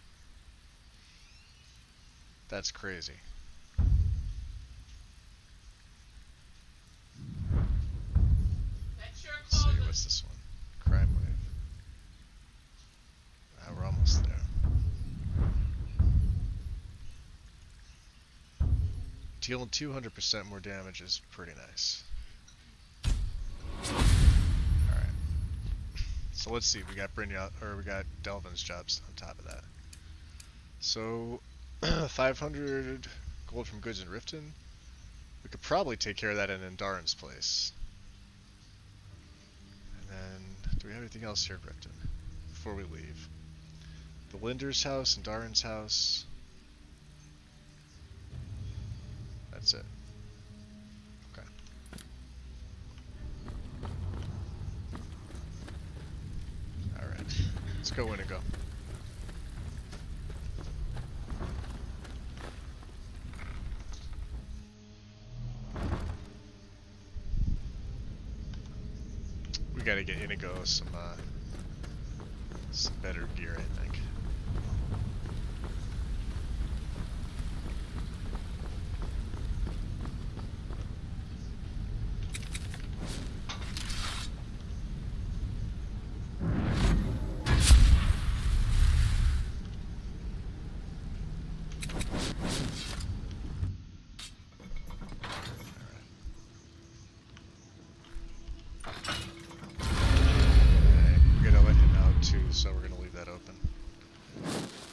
That's crazy. Let's see, what's this one? Crime Wave. Ah, we're almost there. Dealing 200% more damage is pretty nice. So let's see, we got we got Delvin's jobs on top of that. So 500 gold from goods in Riften. We could probably take care of that in Andarin's place. And then, do we have anything else here in Riften before we leave? The Linder's house, Andarin's house. That's it. Okay. Let's go in and go. We gotta get Inigo some better gear, I think.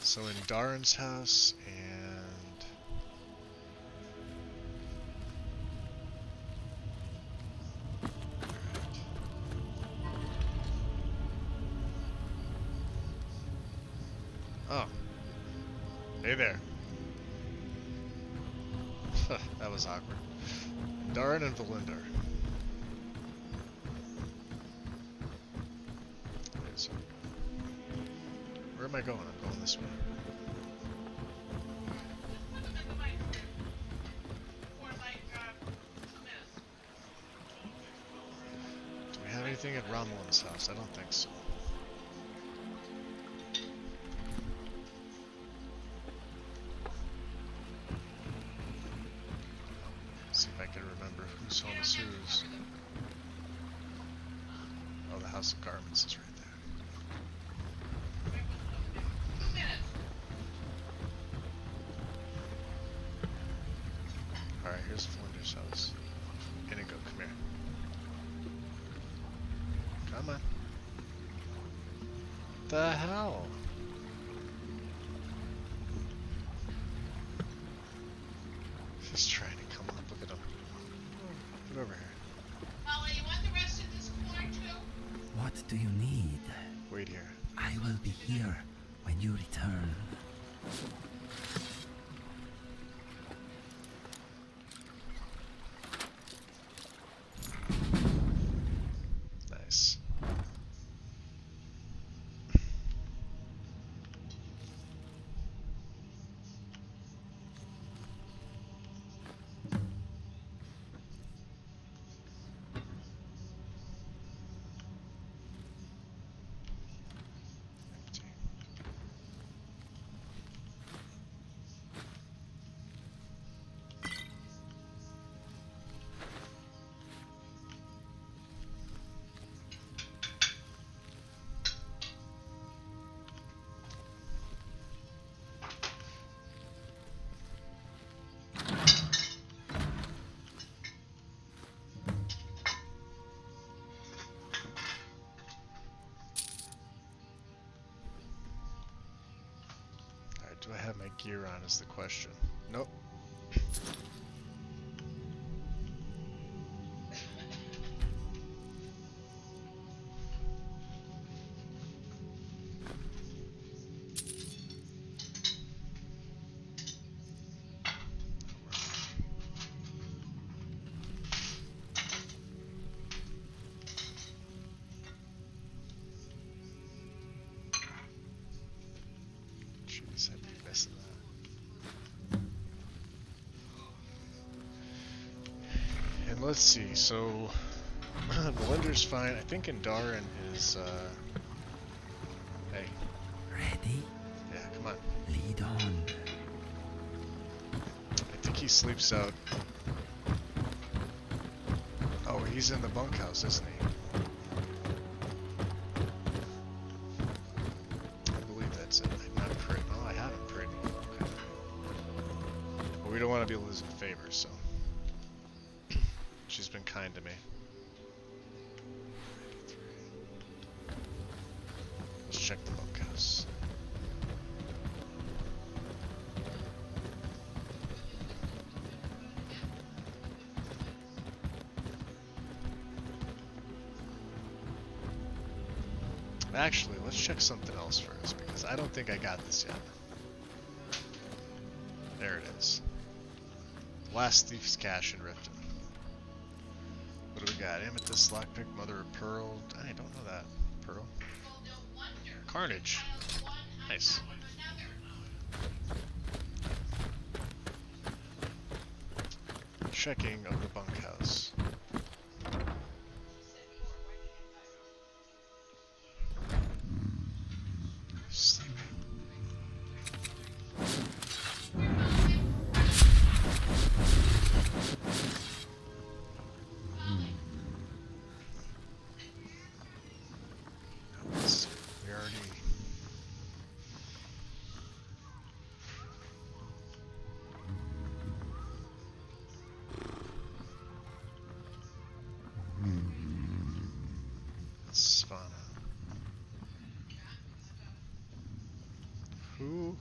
So in Darren's house and oh, hey there. That was awkward. Darren and Valinder. So, where am I going? I'm going this way. Do we have anything at Romulan's house? I don't think so. See if I can remember whose home is whose. Oh, the House of Garments is right there. Alright, here's Flinder's house. Inigo, come here. Come on. The hell? He's trying to come up. Look at him. Get over here. Molly, you want the rest of this corn too? What do you need? Wait here. I will be here when you return. Nice. Do I have my gear on is the question. Nope. Jeez, I'd be missing that. And let's see, so Melinda's fine. I think Darren is hey. Ready? Yeah, come on. Lead on. I think he sleeps out. Oh, he's in the bunkhouse, isn't he? I believe that's it. I'm not pretty. Oh, I haven't pretty. Okay. Well, we don't want to be losing favors, so. She's been kind to me. Let's check the bunkhouse. Actually, let's check something else first, because I don't think I got this yet. There it is. Last Thief's Cache in Riften. What do we got? Amethyst, Lockpick, Mother of Pearl. I don't know that. Pearl? Carnage. Nice. Checking of the bunkhouse. Sleeping. We already. Savannah. Who?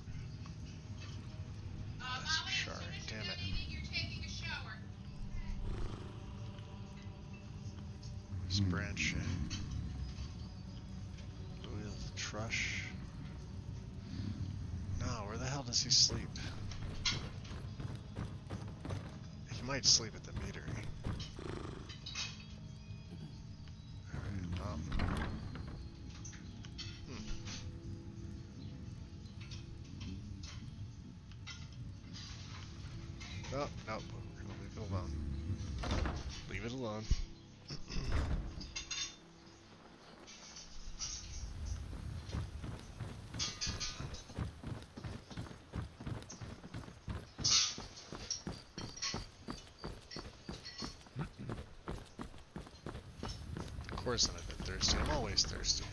That's a shard. Damn it. This branch. Louis Trush. No, where the hell does he sleep? He might sleep at the meadery. Alright, No, no, we're gonna leave it alone. Leave it alone. Of course I've been thirsty. I'm always thirsty.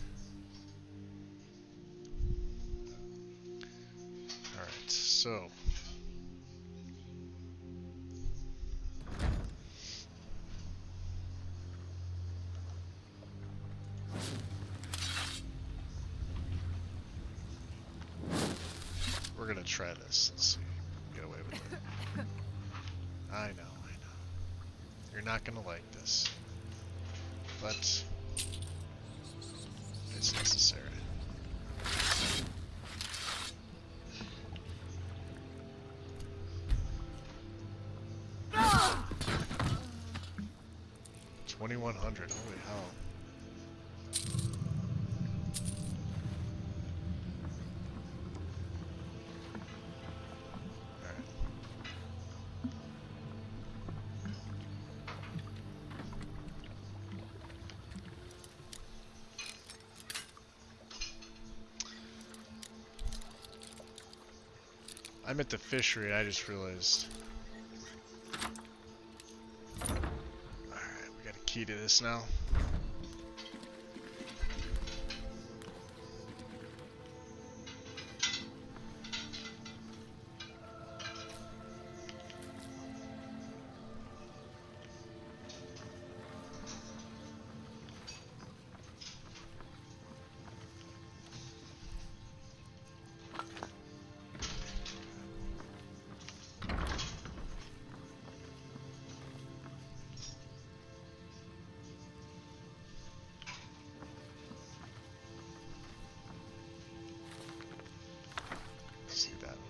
Alright, so... we're gonna try this. Let's see. Get away with it. I know. You're not gonna like this. But it's necessary. Ah! 2100. Holy hell. I'm at the fishery, I just realized. Alright, we got a key to this now.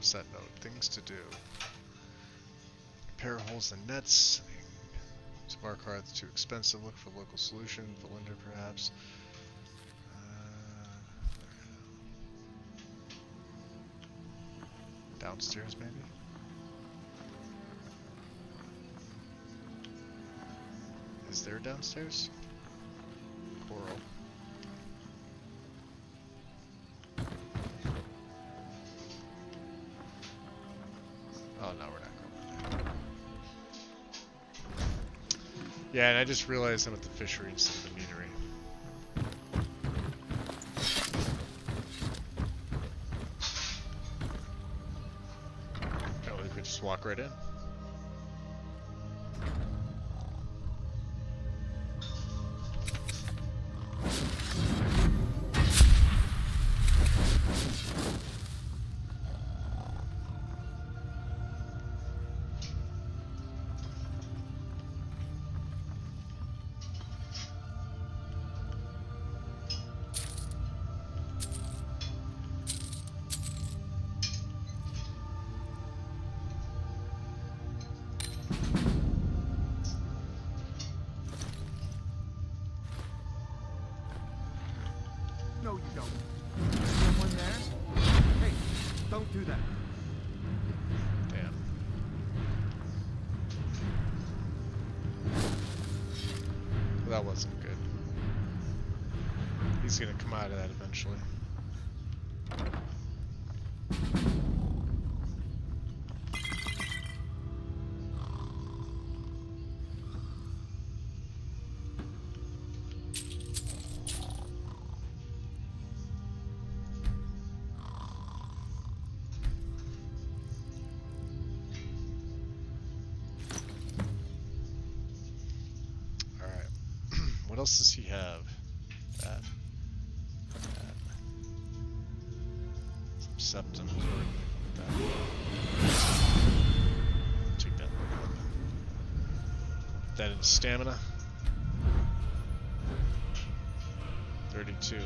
Set note, things to do. Repair holes in nets. Smart cards too expensive. Look for local solution. Belinda perhaps. Downstairs maybe? Is there downstairs? Coral. Oh, no, we're not going there. Yeah, and I just realized I'm at the fishery instead of the meadery. Oh, we could just walk right in. No, you don't. There's someone there? Hey, don't do that. Damn. Well, that wasn't good. He's gonna come out of that eventually. What else does he have? That. Some septum or anything like that. Take that. That in stamina. 32, huh?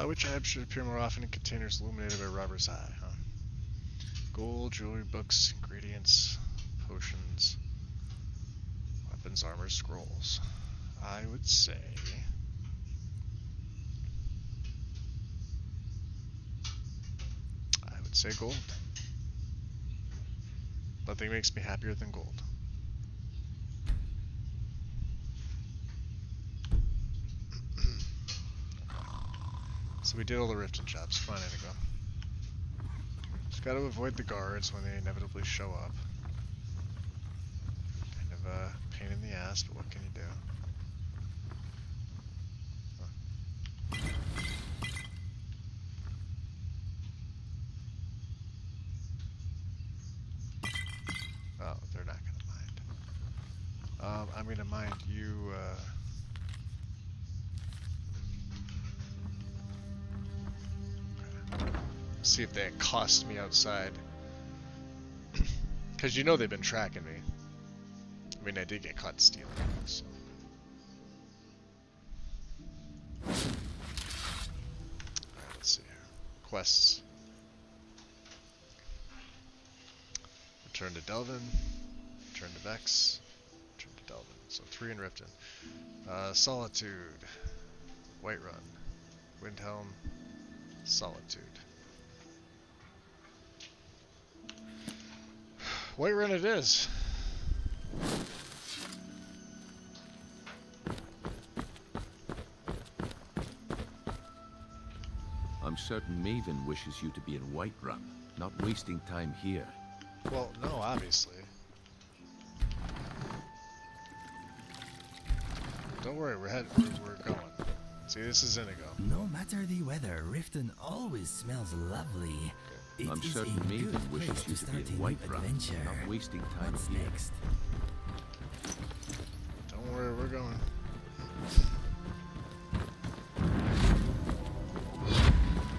Which items should appear more often in containers illuminated by robber's eye, huh? Gold, jewelry, books, ingredients, potions, weapons, armor, scrolls. I would say... gold. Nothing makes me happier than gold. So we did all the Riften jobs. Come on, Inigo. Just gotta avoid the guards when they inevitably show up. Kind of a pain in the ass, but what can you do? Oh, they're not gonna mind. I'm gonna mind you, see if they accost me outside. Because you know they've been tracking me. I mean, I did get caught stealing, so. Alright, let's see here. Quests. Return to Delvin. Return to Vex. Return to Delvin. So 3 in Riften. Solitude. Whiterun. Windhelm. Solitude. Whiterun it is. I'm certain Maven wishes you to be in Whiterun, not wasting time here. Well, no, obviously. Don't worry, we're going. See, this is Inigo. No matter the weather, Riften always smells lovely. I'm certain Maven wishes you to be in Whiterun, not wasting time here. Next? Don't worry, we're going.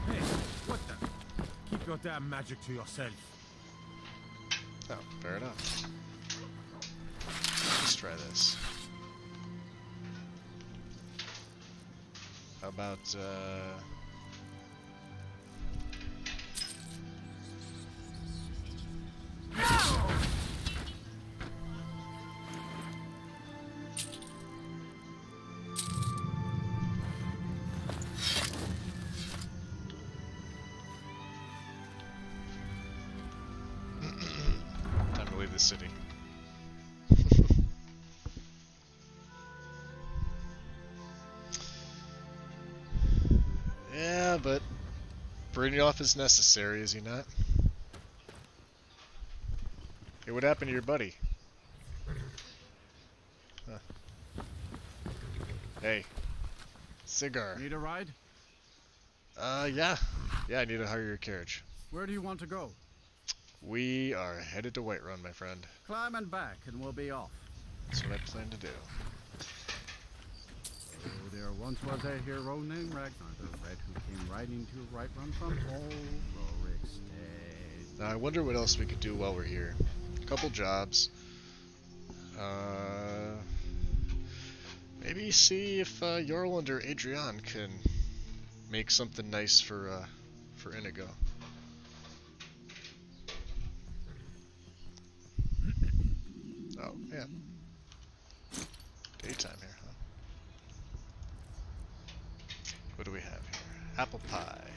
Hey, what the? Keep your damn magic to yourself. Oh, fair enough. Let's try this. How about, time to leave the city. Yeah, but Brynjolf is necessary, is he not? Hey, what happened to your buddy? Huh. Hey, Cigar. Need a ride? Yeah. Yeah, I need to hire your carriage. Where do you want to go? We are headed to Whiterun, my friend. Climb and back, and we'll be off. That's what I plan to do. Oh, there once was a hero named Ragnar the Red who came riding to Whiterun from Ulric's Day. Now, I wonder what else we could do while we're here. A couple jobs. Maybe see if Jorland or Adrian can make something nice for Inigo. Oh, yeah. Daytime here, huh? What do we have here? Apple pie.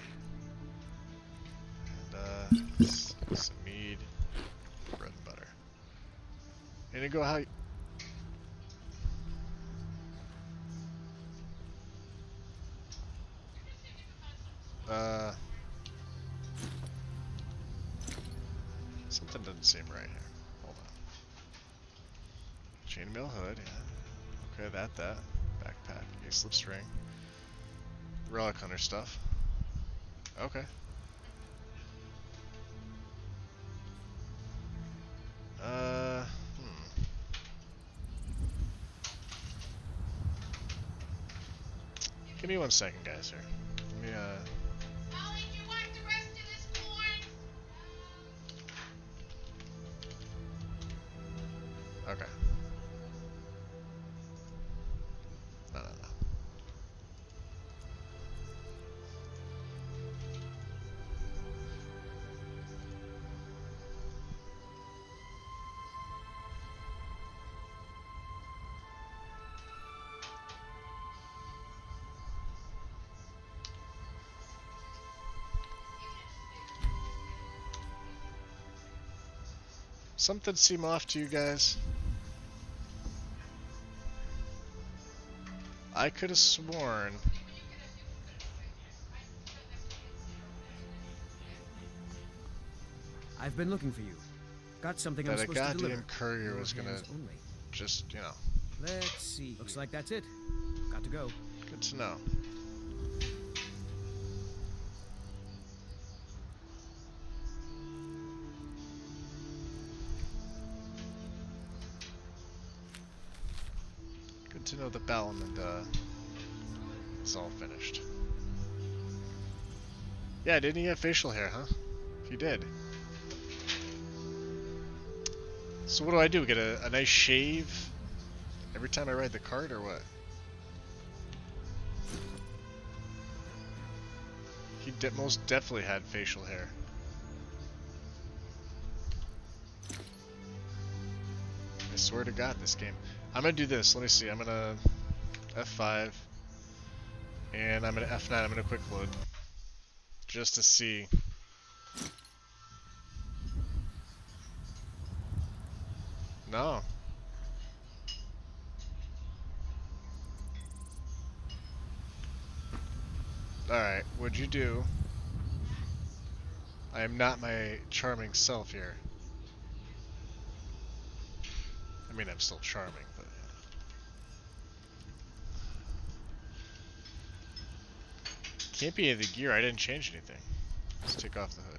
And, some mead. Bread and butter. Inigo, how... Something doesn't seem right here. Hold on. Chainmail hood, yeah. Okay, that. Backpack, slip string. Relic hunter stuff. Okay. Give me 1 second, guys, here. Let me, Ollie, do you want the rest of this corn? Okay. No, no, no. Something seem off to you guys? I could have sworn. I've been looking for you. Got something I'm That a supposed to deliver. goddamn courier Your was gonna hands only. just, you know. Let's see. Looks like that's it. Got to go. Good to know. Good to know the Balamand is all finished. Yeah, didn't he have facial hair, huh? He did. So what do? Get a nice shave every time I ride the cart, or what? He most definitely had facial hair. I swear to God, this game. I'm gonna do this. Let me see. I'm gonna F5, and I'm gonna F9. I'm gonna quick load just to see. No. Alright, what'd you do? I am not my charming self here. I mean, I'm still charming, but... Can't be the gear, I didn't change anything. Let's take off the hood.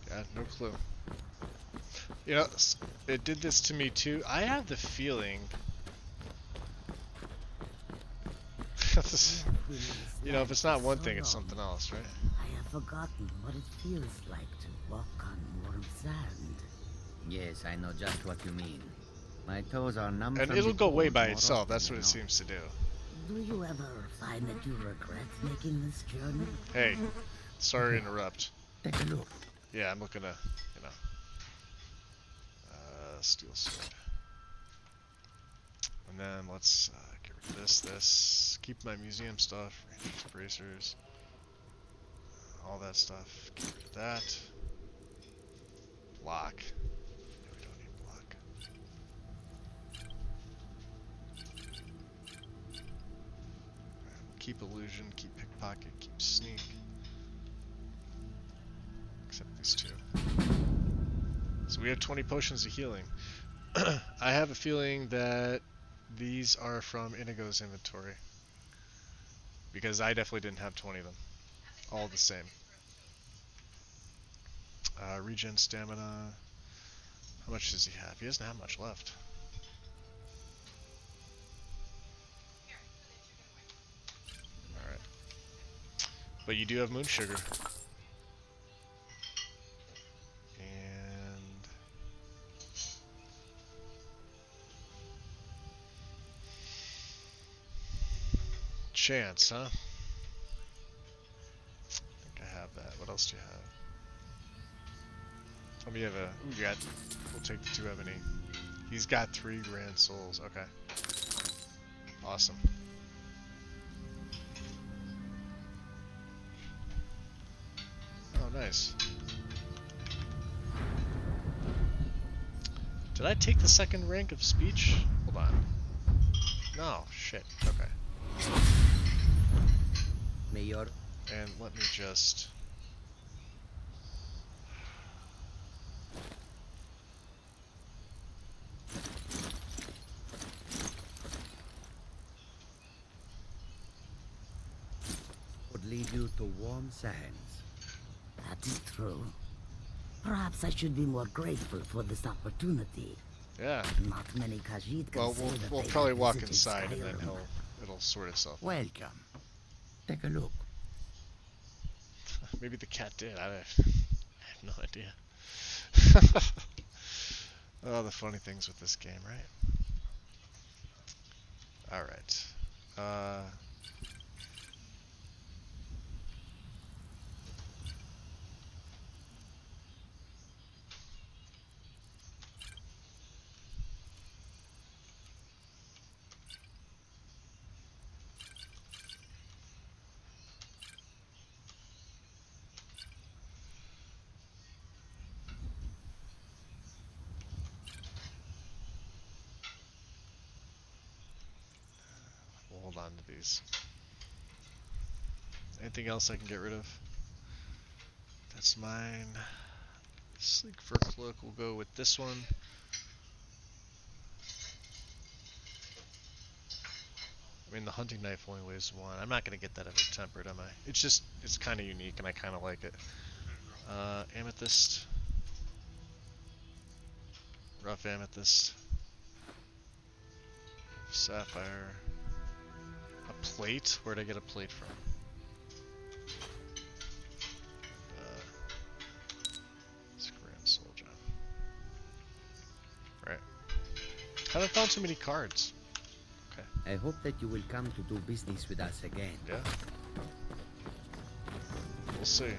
God, no clue. You know, it did this to me too. I have the feeling... you know, if it's not one thing, it's something else, right? I have forgotten what it feels like to walk on warm sand. Yes, I know just what you mean. My toes are numb. And it'll go away by itself, that's what it seems to do. Do you ever find that you regret making this journey? Hey, sorry to interrupt. Take a look. Yeah, I'm looking to, you know, steel sword. And then let's get rid of this, keep my museum stuff, rangers, bracers, all that stuff, get rid of that. Block. No, we don't need block. Right, keep illusion, keep pickpocket, keep sneak. Except these two. So we have 20 potions of healing. I have a feeling that these are from Inigo's inventory. Because I definitely didn't have 20 of them. All the same. Regen stamina. How much does he have? He doesn't have much left. Alright. But you do have moon sugar. Chance, huh? I think I have that. What else do you have? Tell me you have a... Ooh, you got... We'll take the 2 ebony. He's got 3 grand souls. Okay. Awesome. Oh, nice. Did I take the 2nd rank of speech? Hold on. No, shit. Okay. Mayor. And let me just... lead you to warm sands. That is true. Perhaps I should be more grateful for this opportunity. Yeah. Not many Khajiit can Well, say that we'll they probably have walk visited inside and then Skyrim. it'll sort itself. Welcome. Take a look. Maybe the cat did. I have no idea. Oh, the funny things with this game, right? Alright. We'll hold on to these. Anything else I can get rid of? That's mine. Sleek fur cloak will go with this one. I mean, the hunting knife only weighs 1. I'm not gonna get that ever tempered, am I? It's kind of unique, and I kind of like it. Amethyst. Rough amethyst. Sapphire. A plate? Where'd I get a plate from? It's Grand Soldier. Right. Haven't found so many cards. Okay. I hope that you will come to do business with us again. Yeah. We'll see.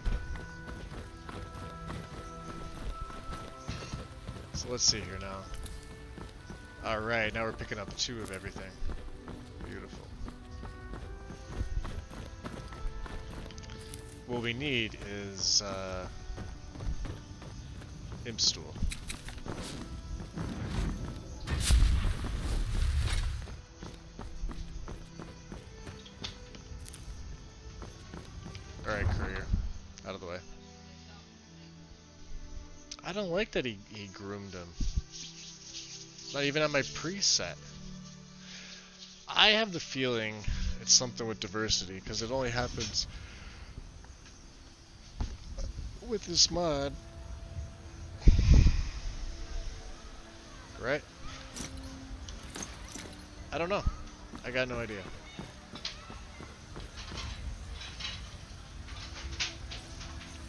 So let's see here now. Alright, now we're picking up 2 of everything. Beautiful. What we need is imp stool. Alright, courier. Out of the way. I don't like that he groomed him. Not even on my preset. I have the feeling it's something with diversity, because it only happens with this mod. Right? I don't know. I got no idea.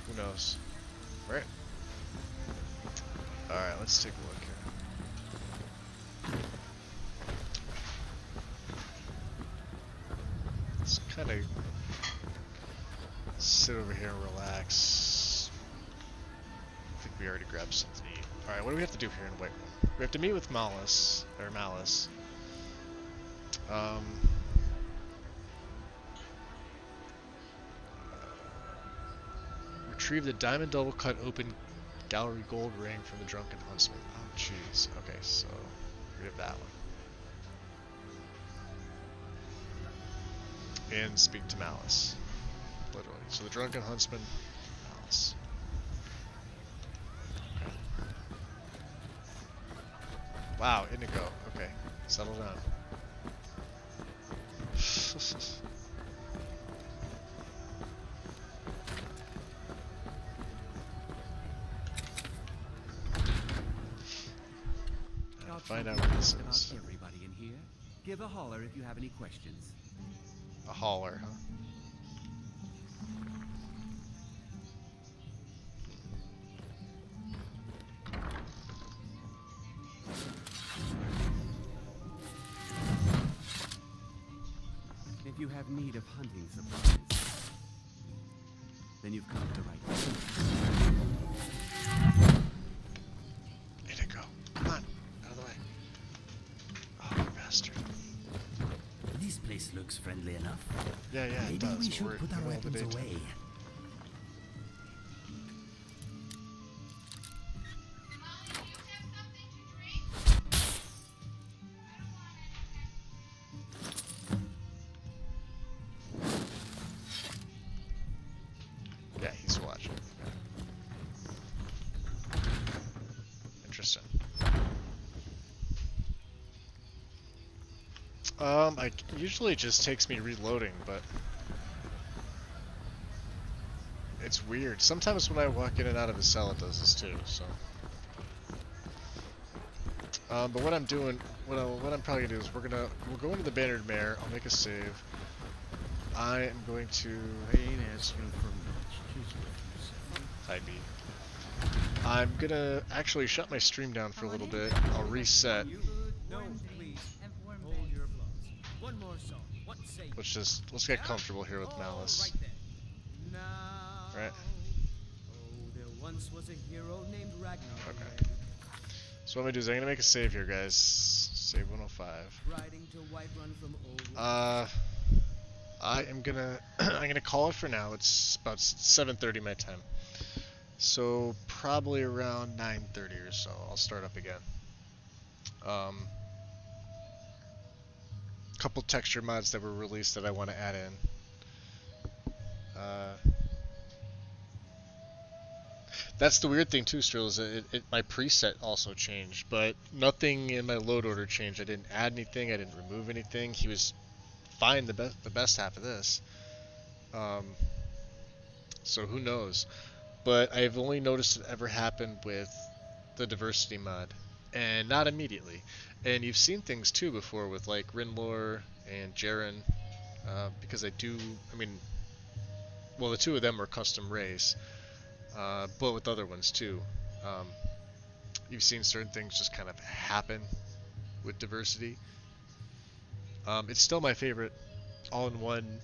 Who knows? Right? Alright, let's take a look here. Let's kind of sit over here and relax. I think we already grabbed something to eat. Alright, what do we have to do here in White Room? We have to meet with Malice. Retrieve the diamond double cut open gallery gold ring from the drunken huntsman. Oh jeez. Okay, so we have that one. And speak to Malice. Literally. So the drunken huntsman, Malice. Okay. Wow, Indigo. Okay, settle down. Find out what this is. Everybody in here, give a holler if you have any questions. A holler, huh? If you have need of hunting supplies, then you've come to the right place. Indigo, come on, out of the way. Oh, you bastard. This place looks friendly enough. Yeah, it Maybe does. we should We're put our in the middle of the weapons daytime. away. Yeah, he's watching. Interesting. Usually it just takes me reloading, but It's weird. Sometimes when I walk in and out of a cell, it does this too. So, but what I'm doing, what I'm probably gonna do is we'll go into the Bannered Mare. I'll make a save. I am going to. I ain't asking for much. Just what you said. Hi, B. I'm gonna actually shut my stream down for a little bit. I'll reset. No, please. Hold your applause. One more song. What say you? Let's get comfortable here with Malice. Right then. Now. Right. Oh, there once was a hero named Ragnar. Okay. So what I'm gonna do is I'm gonna make a save here, guys. Save 105. Riding to Whiterun from old. I am gonna I'm gonna call it for now. It's about 7:30 my time. So probably around 9:30 or so, I'll start up again. Couple texture mods that were released that I want to add in. That's the weird thing too, Strill, is my preset also changed, but nothing in my load order changed. I didn't add anything, I didn't remove anything. He was fine the best half of this. So who knows? But I've only noticed it ever happen with the diversity mod, and not immediately. And you've seen things too before with like Rinlor and Jaren, because well, the two of them are custom race, but with other ones too. You've seen certain things just kind of happen with diversity. It's still my favorite all-in-one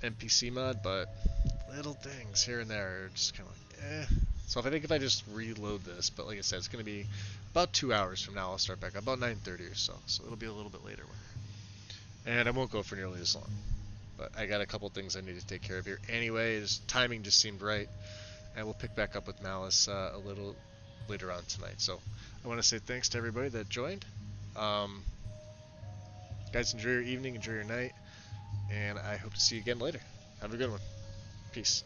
NPC mod, but little things here and there are just kind of like, eh. So I think if I just reload this, but like I said, it's going to be about 2 hours from now. I'll start back up, about 9:30 or so. So it'll be a little bit later one. And I won't go for nearly as long. But I got a couple things I need to take care of here. Anyways, timing just seemed right. And we'll pick back up with Malice a little later on tonight. So I want to say thanks to everybody that joined. Guys, enjoy your evening, enjoy your night. And I hope to see you again later. Have a good one. Peace.